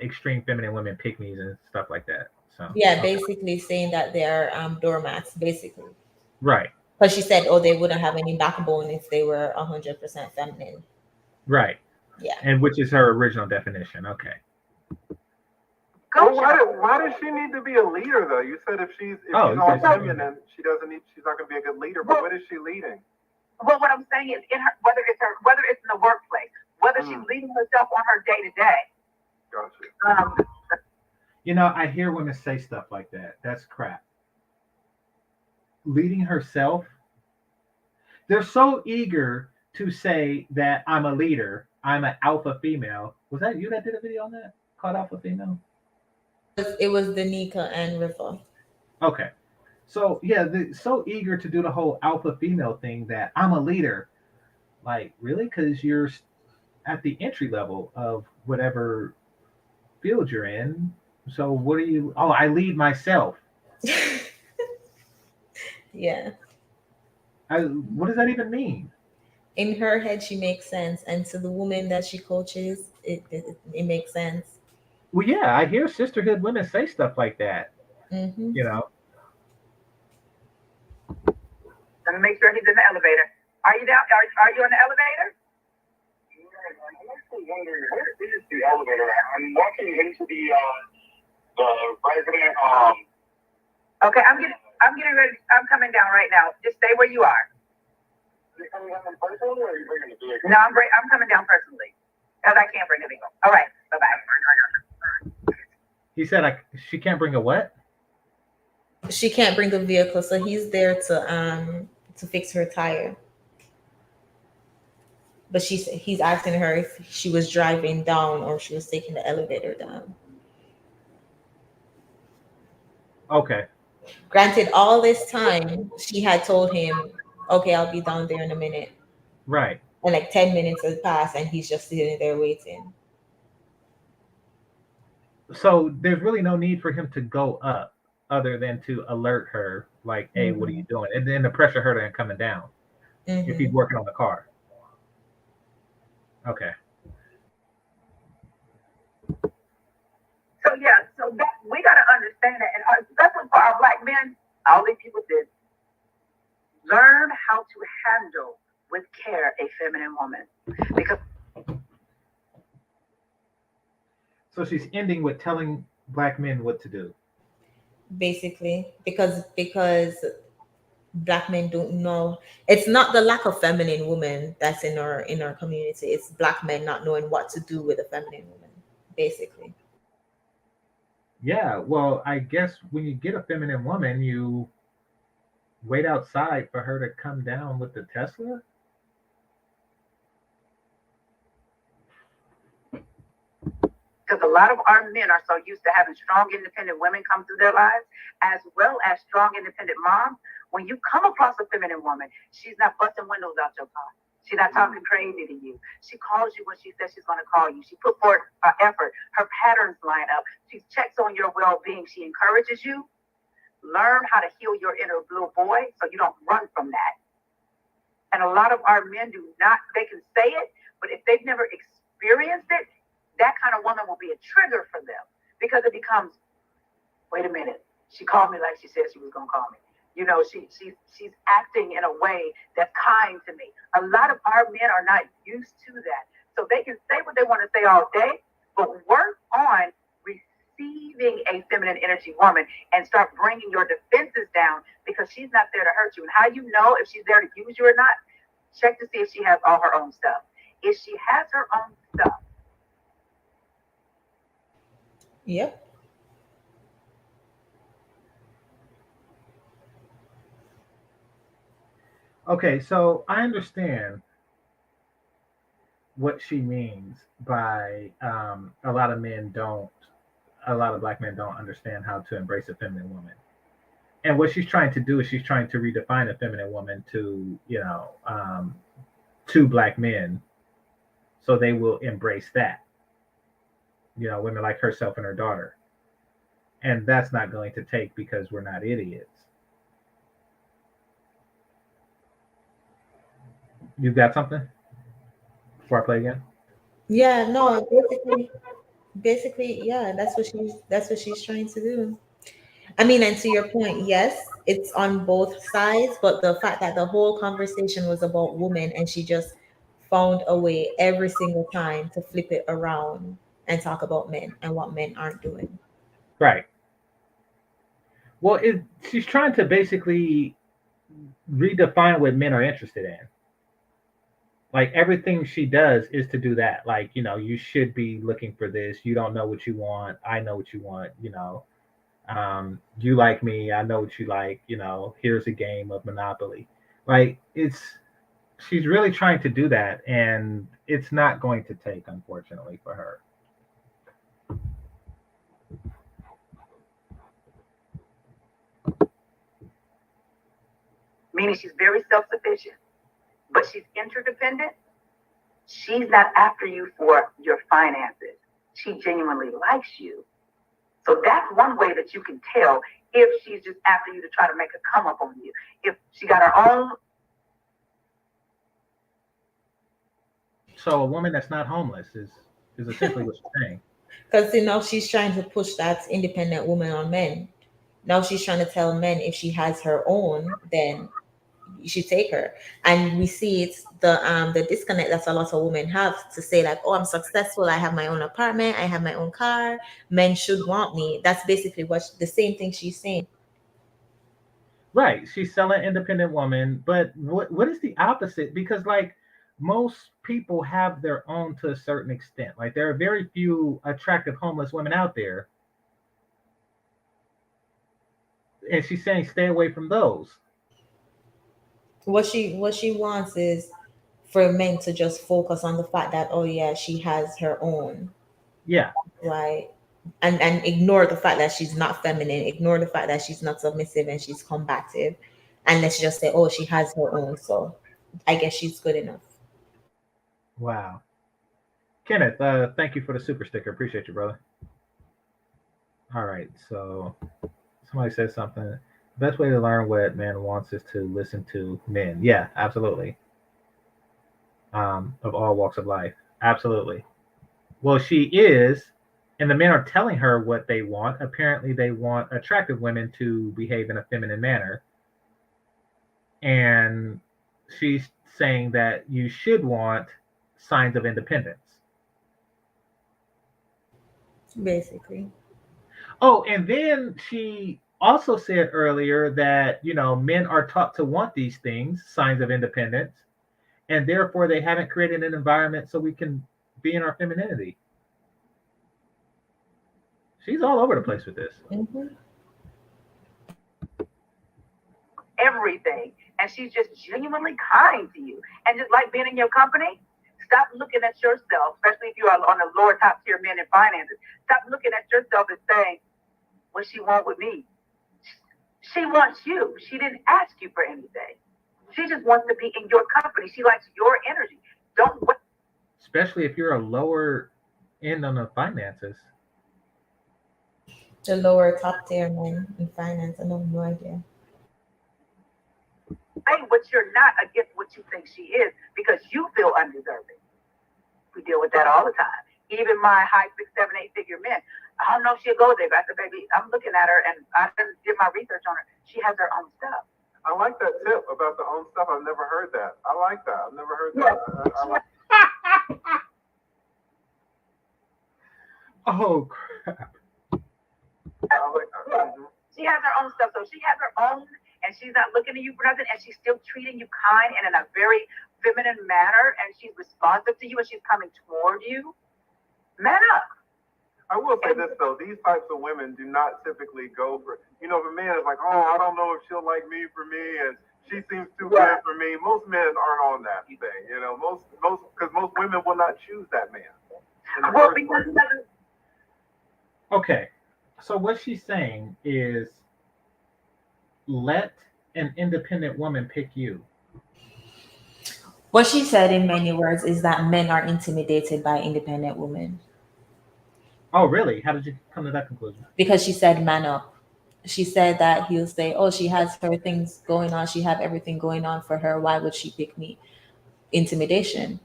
A: extreme feminine women pygmies and stuff like that. So
B: Yeah,
A: okay.
B: basically saying that they're doormats, basically.
A: Right.
B: Because she said, oh, they wouldn't have any backbone if they were 100% feminine.
A: Right.
B: Yeah.
A: And which is her original definition. Okay.
D: Well, why does she need to be a leader though? You said if she's all feminine, she's not going to be a good leader. But what is she leading?
C: Well, what I'm saying is, whether it's in the workplace, whether she's leading herself on her day to day.
D: Gotcha.
A: I hear women say stuff like that. That's crap. Leading herself. They're so eager to say that I'm a leader. I'm an alpha female. Was that you that did a video on that called Alpha Female?
B: It was Danica and Riva.
A: Okay. So yeah, they're so eager to do the whole alpha female thing that I'm a leader. Like, really? Because you're at the entry level of whatever field you're in. So what are you? Oh, I lead myself.
B: Yeah.
A: What does that even mean?
B: In her head, she makes sense, and to the woman that she coaches, it makes sense.
A: Well, yeah, I hear sisterhood women say stuff like that.
B: Mm-hmm.
C: Let me make sure he's in the elevator. Are you down? Are you in the elevator?
E: I'm actually wondering, where is the elevator at? I'm walking into the resident.
C: Okay, I'm getting ready. I'm coming down right now. Just stay where you are.
E: Are you coming down personally, or are you bringing the vehicle?
C: No, I'm coming down personally, because I can't bring the vehicle. All right, bye bye.
A: He said she can't bring a what?
B: She can't bring the vehicle, so he's there to fix her tire. But he's asking her if she was driving down or she was taking the elevator down.
A: Okay.
B: Granted, all this time she had told him, okay, I'll be down there in a minute.
A: Right.
B: And like 10 minutes has passed and he's just sitting there waiting.
A: So there's really no need for him to go up other than to alert her, like, hey, what are you doing? And then to pressure her to coming down if he's working on the car. Okay.
C: So that we got to understand that, and especially for our black men, all these people did learn how to handle with care a feminine woman, because.
A: So she's ending with telling black men what to do.
B: Basically, because black men don't know. It's not the lack of feminine women that's in our community. It's black men not knowing what to do with a feminine woman, basically.
A: Yeah, well, I guess when you get a feminine woman, you wait outside for her to come down with the Tesla.
C: Because a lot of our men are so used to having strong, independent women come through their lives, as well as strong, independent moms. When you come across a feminine woman, she's not busting windows out your car. She's not talking crazy to you. She calls you when she says she's going to call you. She put forth effort. Her patterns line up. She checks on your well-being. She encourages you. Learn how to heal your inner little boy so you don't run from that. And a lot of our men do not, they can say it, but if they've never experienced it, that kind of woman will be a trigger for them, because it becomes, wait a minute, she called me like she said she was going to call me. She's acting in a way that's kind to me. A lot of our men are not used to that. So they can say what they want to say all day, but work on receiving a feminine energy woman and start bringing your defenses down, because she's not there to hurt you. And how you know if she's there to use you or not, check to see if she has all her own stuff. If she has her own stuff.
B: Yep.
A: Okay, so I understand what she means by a lot of men don't a lot of black men don't understand how to embrace a feminine woman. And what she's trying to do is she's trying to redefine a feminine woman to, to black men, so they will embrace that. Women like herself and her daughter. And that's not going to take because we're not idiots. You got something before I play again?
B: Yeah, no, basically, yeah, that's what she's trying to do. I mean, and to your point, yes, it's on both sides, but the fact that the whole conversation was about women and she just found a way every single time to flip it around and talk about men and what men aren't doing.
A: Right. Well, she's trying to basically redefine what men are interested in. Like everything she does is to do that. Like, you should be looking for this. You don't know what you want. I know what you want. You like me. I know what you like. Here's a game of Monopoly. Like she's really trying to do that, and it's not going to take, unfortunately, for her.
C: Meaning she's very self-sufficient, but she's interdependent. She's not after you for your finances. She genuinely likes you. So that's one way that you can tell if she's just after you to try to make a come up on you. If she got her own.
A: So a woman that's not homeless is essentially what she's saying.
B: Because now she's trying to push that independent woman on men. Now she's trying to tell men if she has her own, then you should take her. And we see it's the disconnect that a lot of women have to say, like, oh, I'm successful, I have my own apartment, I have my own car, men should want me. That's basically the same thing she's saying.
A: Right. She's selling independent woman, but what is the opposite? Because like most people have their own to a certain extent. Like there are very few attractive homeless women out there. And she's saying stay away from those.
B: What she wants is for men to just focus on the fact that, oh yeah, she has her own.
A: Yeah.
B: Right. And ignore the fact that she's not feminine, ignore the fact that she's not submissive and she's combative. And let's just say, oh, she has her own, so I guess she's good enough.
A: Wow. Kenneth, thank you for the super sticker. Appreciate you, brother. All right, so somebody said something. The best way to learn what man wants is to listen to men. Yeah, absolutely. Of all walks of life. Absolutely. Well, she is, and the men are telling her what they want. Apparently, they want attractive women to behave in a feminine manner. And she's saying that you should want signs of independence.
B: Basically.
A: Oh, and then she also said earlier that, men are taught to want these things, signs of independence, and therefore they haven't created an environment so we can be in our femininity. She's all over the place with this.
B: Mm-hmm.
C: Everything. And she's just genuinely kind to you. And just like being in your company, stop looking at yourself, especially if you are on the lower top tier men in finances. Stop looking at yourself and saying, what she want with me? She wants you. She didn't ask you for anything. She just wants to be in your company. She likes your energy. Don't wait.
A: Especially if you're a lower end on the finances.
B: The lower top tier men in finance, I have no idea.
C: Say what you're not against what you think she is because you feel undeserving. We deal with that all the time. Even my high 6, 7, 8 figure men. I don't know if she'll go there, but I said, baby, I'm looking at her and I did my research on her. She has her own stuff.
D: I like that tip about the own stuff. I've never heard that. I like that. I've never heard that. I like
A: Oh, crap.
D: I like that.
C: She has her own stuff. So she has her own, and she's not looking to you for nothing, and she's still treating you kind and in a very feminine manner, and she's responsive to you, and she's coming toward you. Man up.
D: I will say this though, these types of women do not typically go for, if a man is like, oh, I don't know if she'll like me for me, and she seems too good for me. Most men aren't on that thing, because most women will not choose that man.
A: Okay, So what she's saying is let an independent woman pick you.
B: What she said in many words is that men are intimidated by independent women
A: Oh, really? How did you come to that conclusion?
B: because she said man up. She said that he'll say, "Oh, she has her things going on. She have everything going on for her. Why would she pick me?" Intimidation.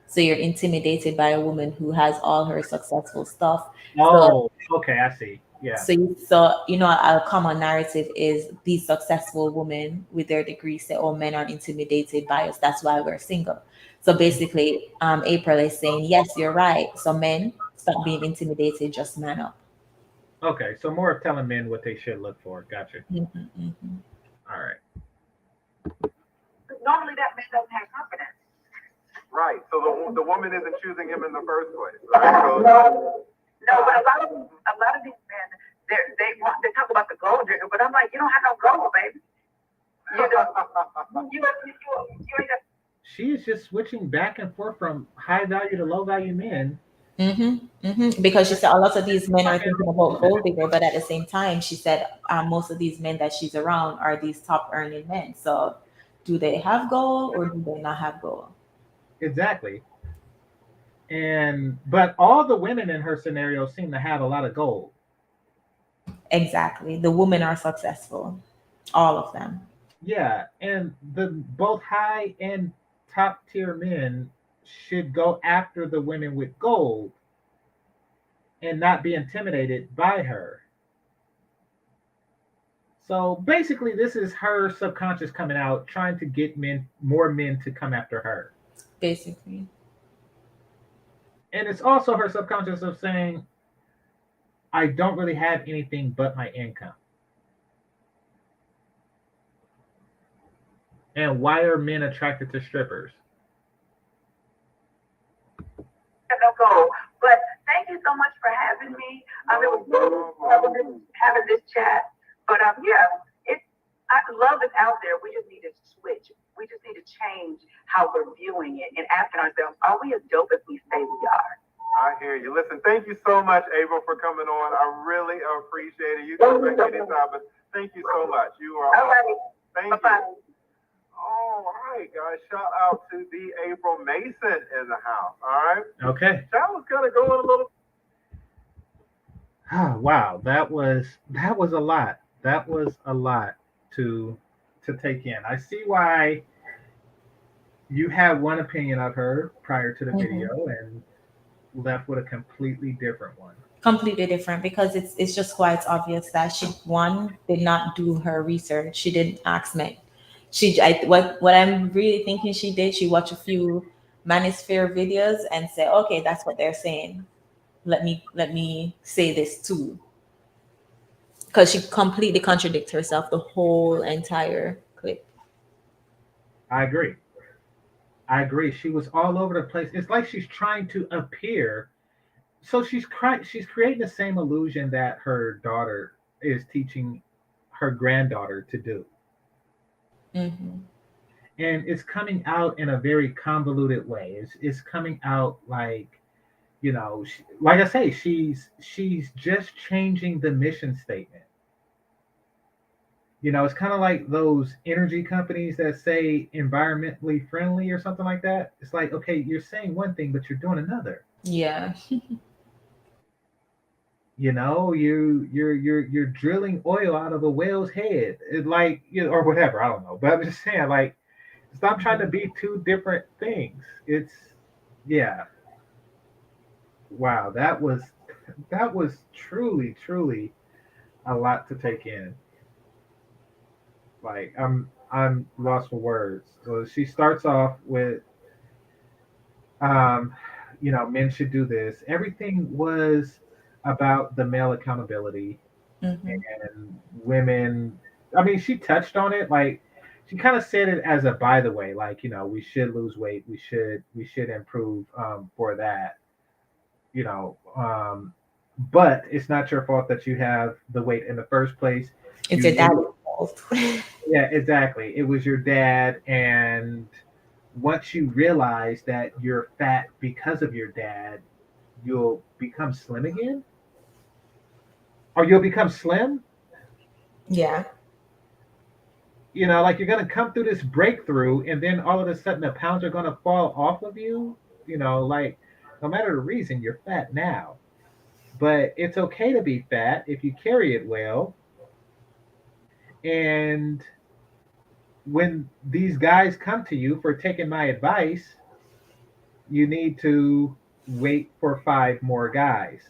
B: So you're intimidated by a woman who has all her successful stuff. So
A: Oh, okay, I see. Yeah.
B: a common narrative is these successful women with their degrees say, "Oh, men are intimidated by us. That's why we're single." So basically, April is saying, "Yes, you're right. So men, stop being intimidated. Just man up."
A: Okay, so more of telling men what they should look for. Gotcha.
B: Mhm, mhm.
A: All right.
C: Normally that man doesn't have confidence.
D: Right. So the woman isn't choosing him in the first place, right? So,
C: No, but a lot of these men, they talk about the gold digger, but I'm like, you don't have no gold, baby. You know, you ain't got.
A: She is just switching back and forth from high value to low value men.
B: Because she said a lot of these men are thinking about gold digger, but at the same time, she said most of these men that she's around are these top earning men. So, do they have gold or do they not have gold?
A: Exactly. And but all the women in her scenario seem to have a lot of gold.
B: Exactly. The women are successful, all of them.
A: Yeah, and the both high and top tier men should go after the women with gold and not be intimidated by her. So basically, this is her subconscious coming out, trying to get more men to come after her.
B: Basically.
A: And it's also her subconscious of saying, I don't really have anything but my income. And why are men attracted to strippers?
C: No gold. But thank you so much for having me. It was having this chat. But yeah, love is out there. We just need to switch. We just need to change how we're viewing it and asking ourselves, are we as dope as we say we are?
D: I hear you. Listen, thank you so much, April, for coming on. I really appreciate it. You can come back anytime, but thank you so much. You are
C: all right.
D: Thank
C: Bye-bye.
D: you. All right, guys. Shout out to the April Mason in the house. All right.
A: Okay.
D: That was kind of going a little.
A: Wow, that was a lot. That was a lot to take in. I see why you had one opinion of her prior to the video and left with a completely different one.
B: Completely different because it's just quite obvious that she did not do her research. She didn't ask men. What I'm really thinking she did, she watched a few Manosphere videos and said, okay, that's what they're saying. Let me say this too. Because she completely contradicts herself the whole entire clip.
A: I agree. I agree. She was all over the place. It's like she's trying to appear. So she's creating the same illusion that her daughter is teaching her granddaughter to do.
B: Mm-hmm.
A: And it's coming out in a very convoluted way. It's coming out like, like I say, she's just changing the mission statement. It's kind of like those energy companies that say environmentally friendly or something like that. It's like, okay, you're saying one thing, but you're doing another.
B: Yeah.
A: You're drilling oil out of a whale's head, like, or whatever. I don't know, but I'm just saying, like, stop trying to be two different things. It's, yeah. Wow, that was truly, truly a lot to take in. Like, I'm lost for words. So she starts off with, um, men should do this. Everything was about the male accountability
B: Mm-hmm.
A: and women. I mean, she touched on it. Like, she kind of said it as a by the way, like, we should lose weight. We should improve for that. You know, but it's not your fault that you have the weight in the first place.
B: It's
A: You
B: your dad's
A: knew-
B: fault.
A: yeah, exactly. It was your dad, and once you realize that you're fat because of your dad, you'll become slim again. or you'll become slim.
B: Yeah.
A: You know, like you're going to come through this breakthrough and then all of a sudden the pounds are going to fall off of you. You know, like no matter the reason, you're fat now. But it's okay to be fat if you carry it well. And when these guys come to you for taking my advice, you need to wait for 5 more guys.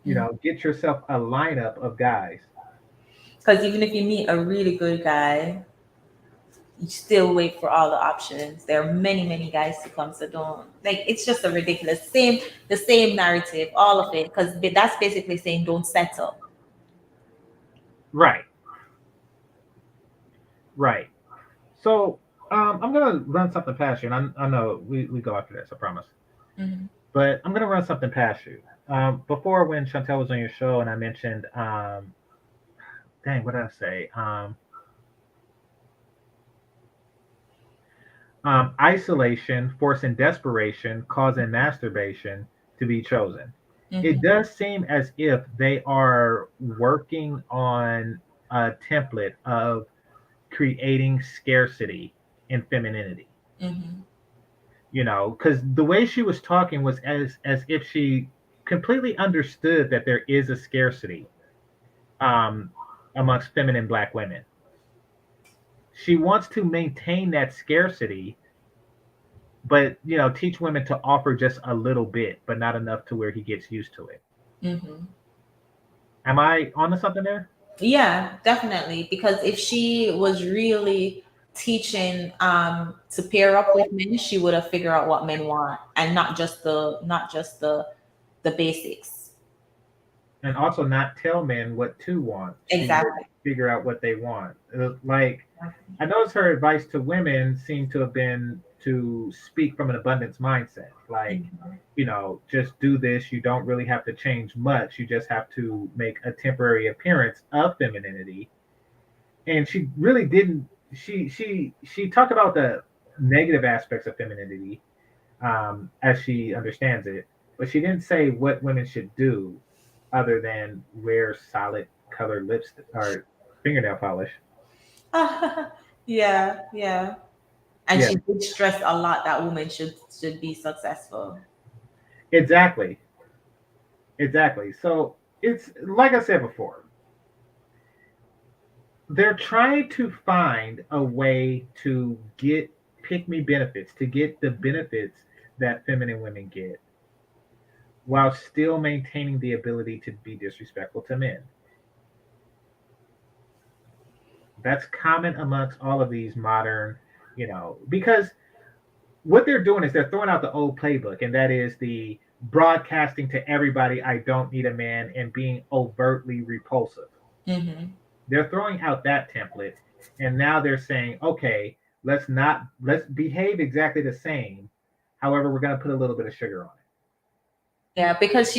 A: You know, get yourself a lineup of guys.
B: Because even if you meet a really good guy, you still wait for all the options. There are many, many guys to come, so don't like. It's just a ridiculous the same narrative, all of it. Because that's basically saying don't settle.
A: Right. Right. So I'm gonna run something past you, and I know we go after this, I promise.
B: Mm-hmm.
A: But I'm gonna run something past you. Before when Chantelle was on your show, and I mentioned, dang, what did I say? Isolation, forcing desperation, causing masturbation to be chosen. It does seem as if they are working on a template of creating scarcity in femininity. You know, because the way she was talking was as if she completely understood that there is a scarcity amongst feminine Black women. She wants to maintain that scarcity, but you know, teach women to offer just a little bit, but not enough to where he gets used to it. Am I onto something there?
B: Yeah, definitely. Because if she was really teaching to pair up with men, she would have figured out what men want and not just the basics.
A: And also not tell men what to want.
B: Exactly.
A: Figure out what they want. Like I noticed her advice to women seemed to have been to speak from an abundance mindset. Like, you know, just do this. You don't really have to change much. You just have to make a temporary appearance of femininity. And she really didn't. She talked about the negative aspects of femininity as she understands it, but she didn't say what women should do other than wear solid colored lipstick or fingernail polish.
B: Yeah, yeah. And
A: Yeah,
B: she did stress a lot that women should be successful.
A: exactly. Exactly. So it's like I said before, they're trying to find a way to get pick me benefits, to get the benefits that feminine women get while still maintaining the ability to be disrespectful to men. That's common amongst all of these modern, you know, because what they're doing is they're throwing out the old playbook, and that is the broadcasting to everybody, I don't need a man, and being overtly repulsive. They're throwing out that template, and now they're saying, okay, let's behave exactly the same. However, we're going to put a little bit of sugar on it.
B: Yeah, because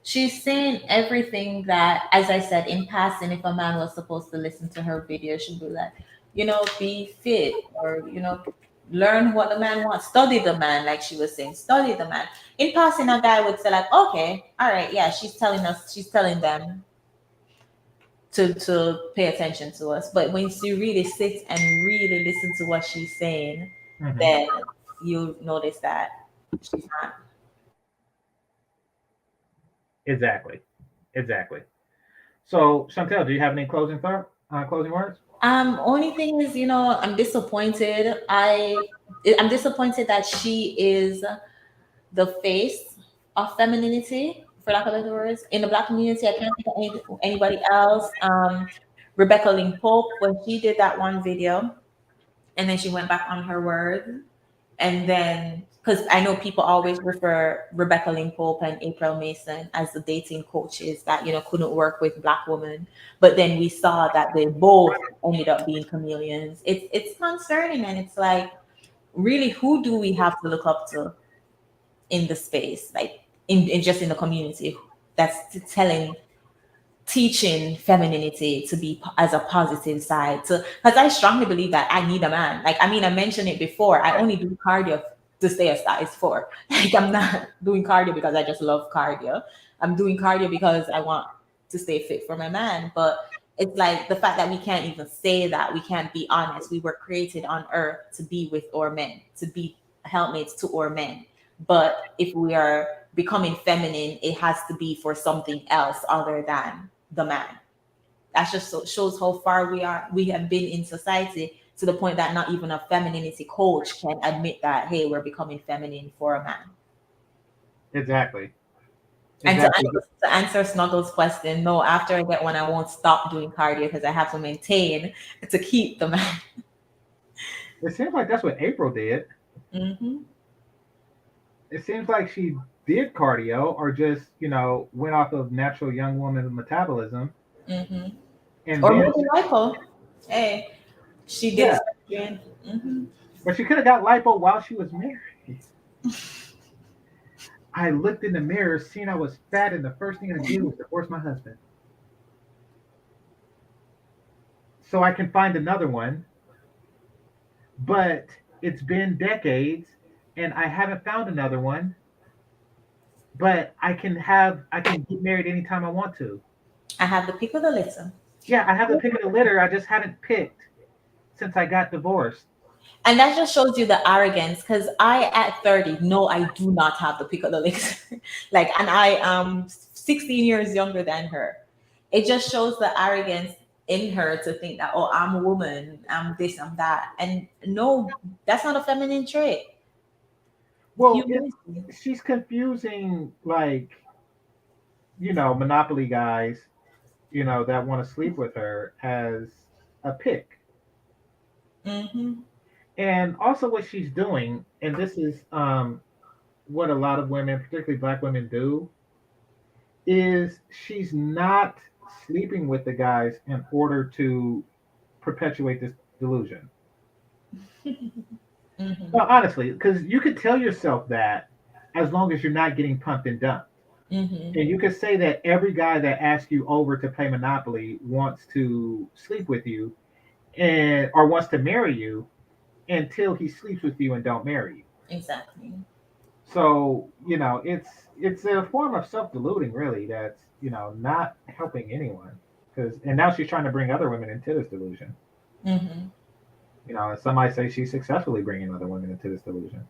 B: she's saying everything that, as I said in passing, if a man was supposed to listen to her video, she'd be like, you know, be fit, or you know, learn what the man wants, study the man, like she was saying, study the man. In passing, a guy would say like, okay, all right, yeah, she's telling them to pay attention to us. But when you really sit and really listen to what she's saying, then you notice that she's not.
A: Exactly. So, Chantelle, do you have any closing words?
B: Only thing is, you know, I'm disappointed. I'm disappointed that she is the face of femininity, for lack of better words, in the Black community. I can't think of anybody else. Rebecca Lynn Pope, when she did that one video, and then she went back on her word, and then because I know people always refer Rebecca Lynn Pope and April Mason as the dating coaches that, you know, couldn't work with Black women, but then we saw that they both ended up being chameleons. It's concerning, and it's like, really, who do we have to look up to in the space, like in just in the community, that's teaching femininity to be as a positive side, to because I strongly believe that I need a man. Like, I mean, I mentioned it before, I only do cardio to stay a size 4. Like, I'm not doing cardio because I just love cardio. I'm doing cardio because I want to stay fit for my man. But it's like the fact that we can't even say that, we can't be honest. We were created on earth to be with our men, to be helpmates to our men. But if we are becoming feminine, it has to be for something else other than the man. That just shows how far we have been in society, to the point that not even a femininity coach can admit that, hey, we're becoming feminine for a man.
A: Exactly.
B: And
A: Exactly.
B: to answer Snuggles' question, no, after I get one, I won't stop doing cardio because I have to maintain to keep the man.
A: It seems like that's what April did.
B: Mm-hmm.
A: It seems like she did cardio, or just, went off of natural young woman metabolism.
B: Mm-hmm.
A: And
B: Or
A: then,
B: maybe lipo. Hey, she did
A: yeah,
B: surgery. Mm-hmm.
A: but she could have got lipo while she was married. I looked in the mirror, seen I was fat, and the first thing I did was divorce my husband. So I can find another one, but it's been decades and I haven't found another one. But I can get married anytime I want to.
B: I have the pick of the litter.
A: Yeah, I have the pick of the litter. I just haven't picked since I got divorced.
B: And that just shows you the arrogance, because I at 30, no, I do not have the pick of the litter. Like, and I am 16 years younger than her. It just shows the arrogance in her to think that, oh, I'm a woman, I'm this, I'm that. And no, that's not a feminine trait.
A: Well,
B: Humility.
A: she's confusing, like, Monopoly guys, that want to sleep with her as a pick.
B: Mm-hmm.
A: And also what she's doing, and this is what a lot of women, particularly black women, do, is she's not sleeping with the guys in order to perpetuate this delusion.
B: Mm-hmm.
A: No, honestly, because you could tell yourself that as long as you're not getting pumped and dumped.
B: Mm-hmm.
A: And you could say that every guy that asks you over to play Monopoly wants to sleep with you, and or wants to marry you, until he sleeps with you and don't marry you.
B: Exactly.
A: So, it's a form of self-deluding, really, that's, not helping anyone. And now she's trying to bring other women into this delusion.
B: Mm-hmm.
A: And some might say she's successfully bringing other women into this delusion.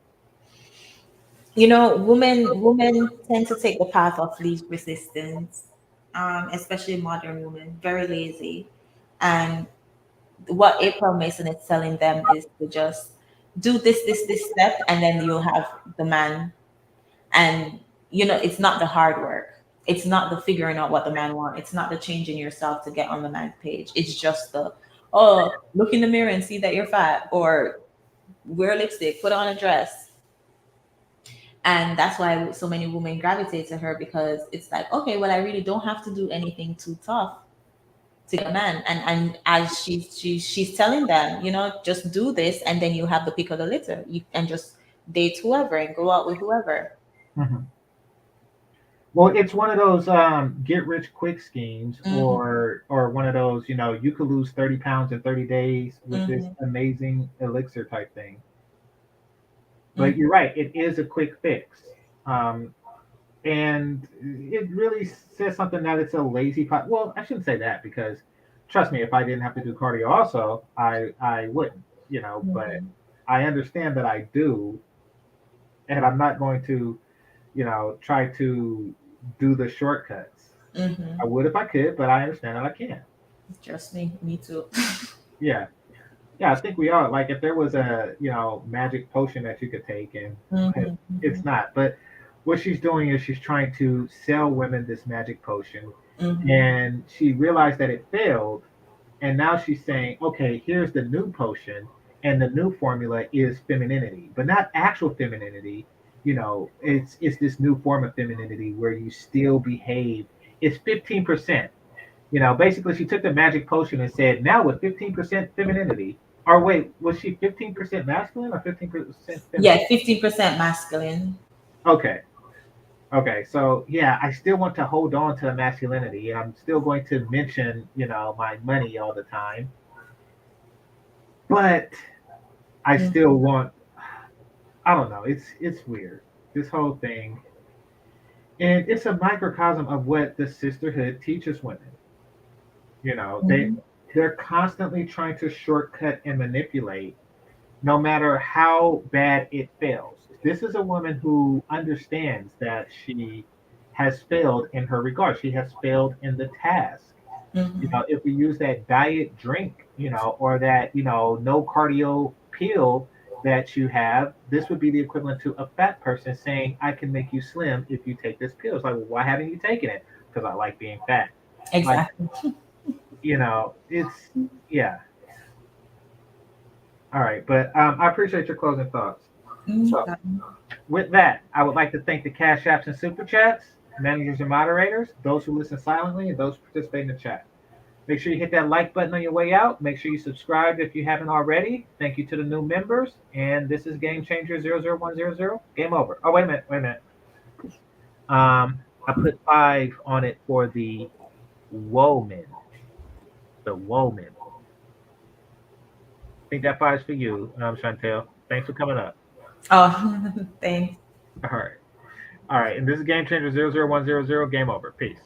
B: Women tend to take the path of least resistance, especially modern women, very lazy. And what April Mason is telling them is to just do this step, and then you'll have the man. And it's not the hard work. It's not the figuring out what the man wants. It's not the changing yourself to get on the man's page. It's just look in the mirror and see that you're fat, or wear lipstick, put on a dress. And that's why so many women gravitate to her, because it's like, okay, well, I really don't have to do anything too tough to get a man. And as she's telling them, just do this, and then you have the pick of the litter. And just date whoever and go out with whoever.
A: Mm-hmm. Well, it's one of those get rich quick schemes,
B: Mm-hmm.
A: or one of those, you could lose 30 pounds in 30 days with this amazing elixir type thing. But you're right, it is a quick fix. And it really says something that it's a lazy well, I shouldn't say that, because trust me, if I didn't have to do cardio also, I wouldn't, but I understand that I do, and I'm not going to, try to do the shortcuts.
B: Mm-hmm.
A: I would if I could, but I understand that I can't.
B: Trust me too.
A: Yeah. Yeah, I think we are. Like, if there was a, magic potion that you could take, and it's not. But what she's doing is she's trying to sell women this magic potion, and she realized that it failed, and now she's saying, okay, here's the new potion, and the new formula is femininity, but not actual femininity. It's this new form of femininity where you still behave. It's 15%. Basically, she took the magic potion and said, now with 15% femininity. Or wait, was she 15% masculine or 15% feminine?
B: Yeah, 15% masculine.
A: Okay. So yeah, I still want to hold on to masculinity, and I'm still going to mention, my money all the time. But I still want, I don't know, it's weird. This whole thing. And it's a microcosm of what the sisterhood teaches women. You know,
B: Mhm.
A: they're constantly trying to shortcut and manipulate, no matter how bad it fails. This is a woman who understands that she has failed in her regard. She has failed in the task. You
B: Mhm.
A: know, if we use that diet drink, you know, or that, you know, no cardio pill that you have, this would be the equivalent to a fat person saying, I can make you slim if you take this pill. It's like, well, why haven't you taken it? Because I like being fat. Like,
B: Exactly.
A: you know, it's, yeah. All right. But I appreciate your closing thoughts. So,
B: Mhm.
A: with that, I would like to thank the Cash Apps and Super Chats, managers and moderators, those who listen silently, and those who participate in the chat. Make sure you hit that like button on your way out. Make sure you subscribe if you haven't already. Thank you to the new members. And this is Game Changer 00100. Game over. Oh, wait a minute. Wait a minute. I put 5 on it for the woman. The woman. I think that 5's for you, Chantelle. Thanks for coming up.
B: Oh, thanks.
A: All right. All right. And this is Game Changer 00100. Game over. Peace.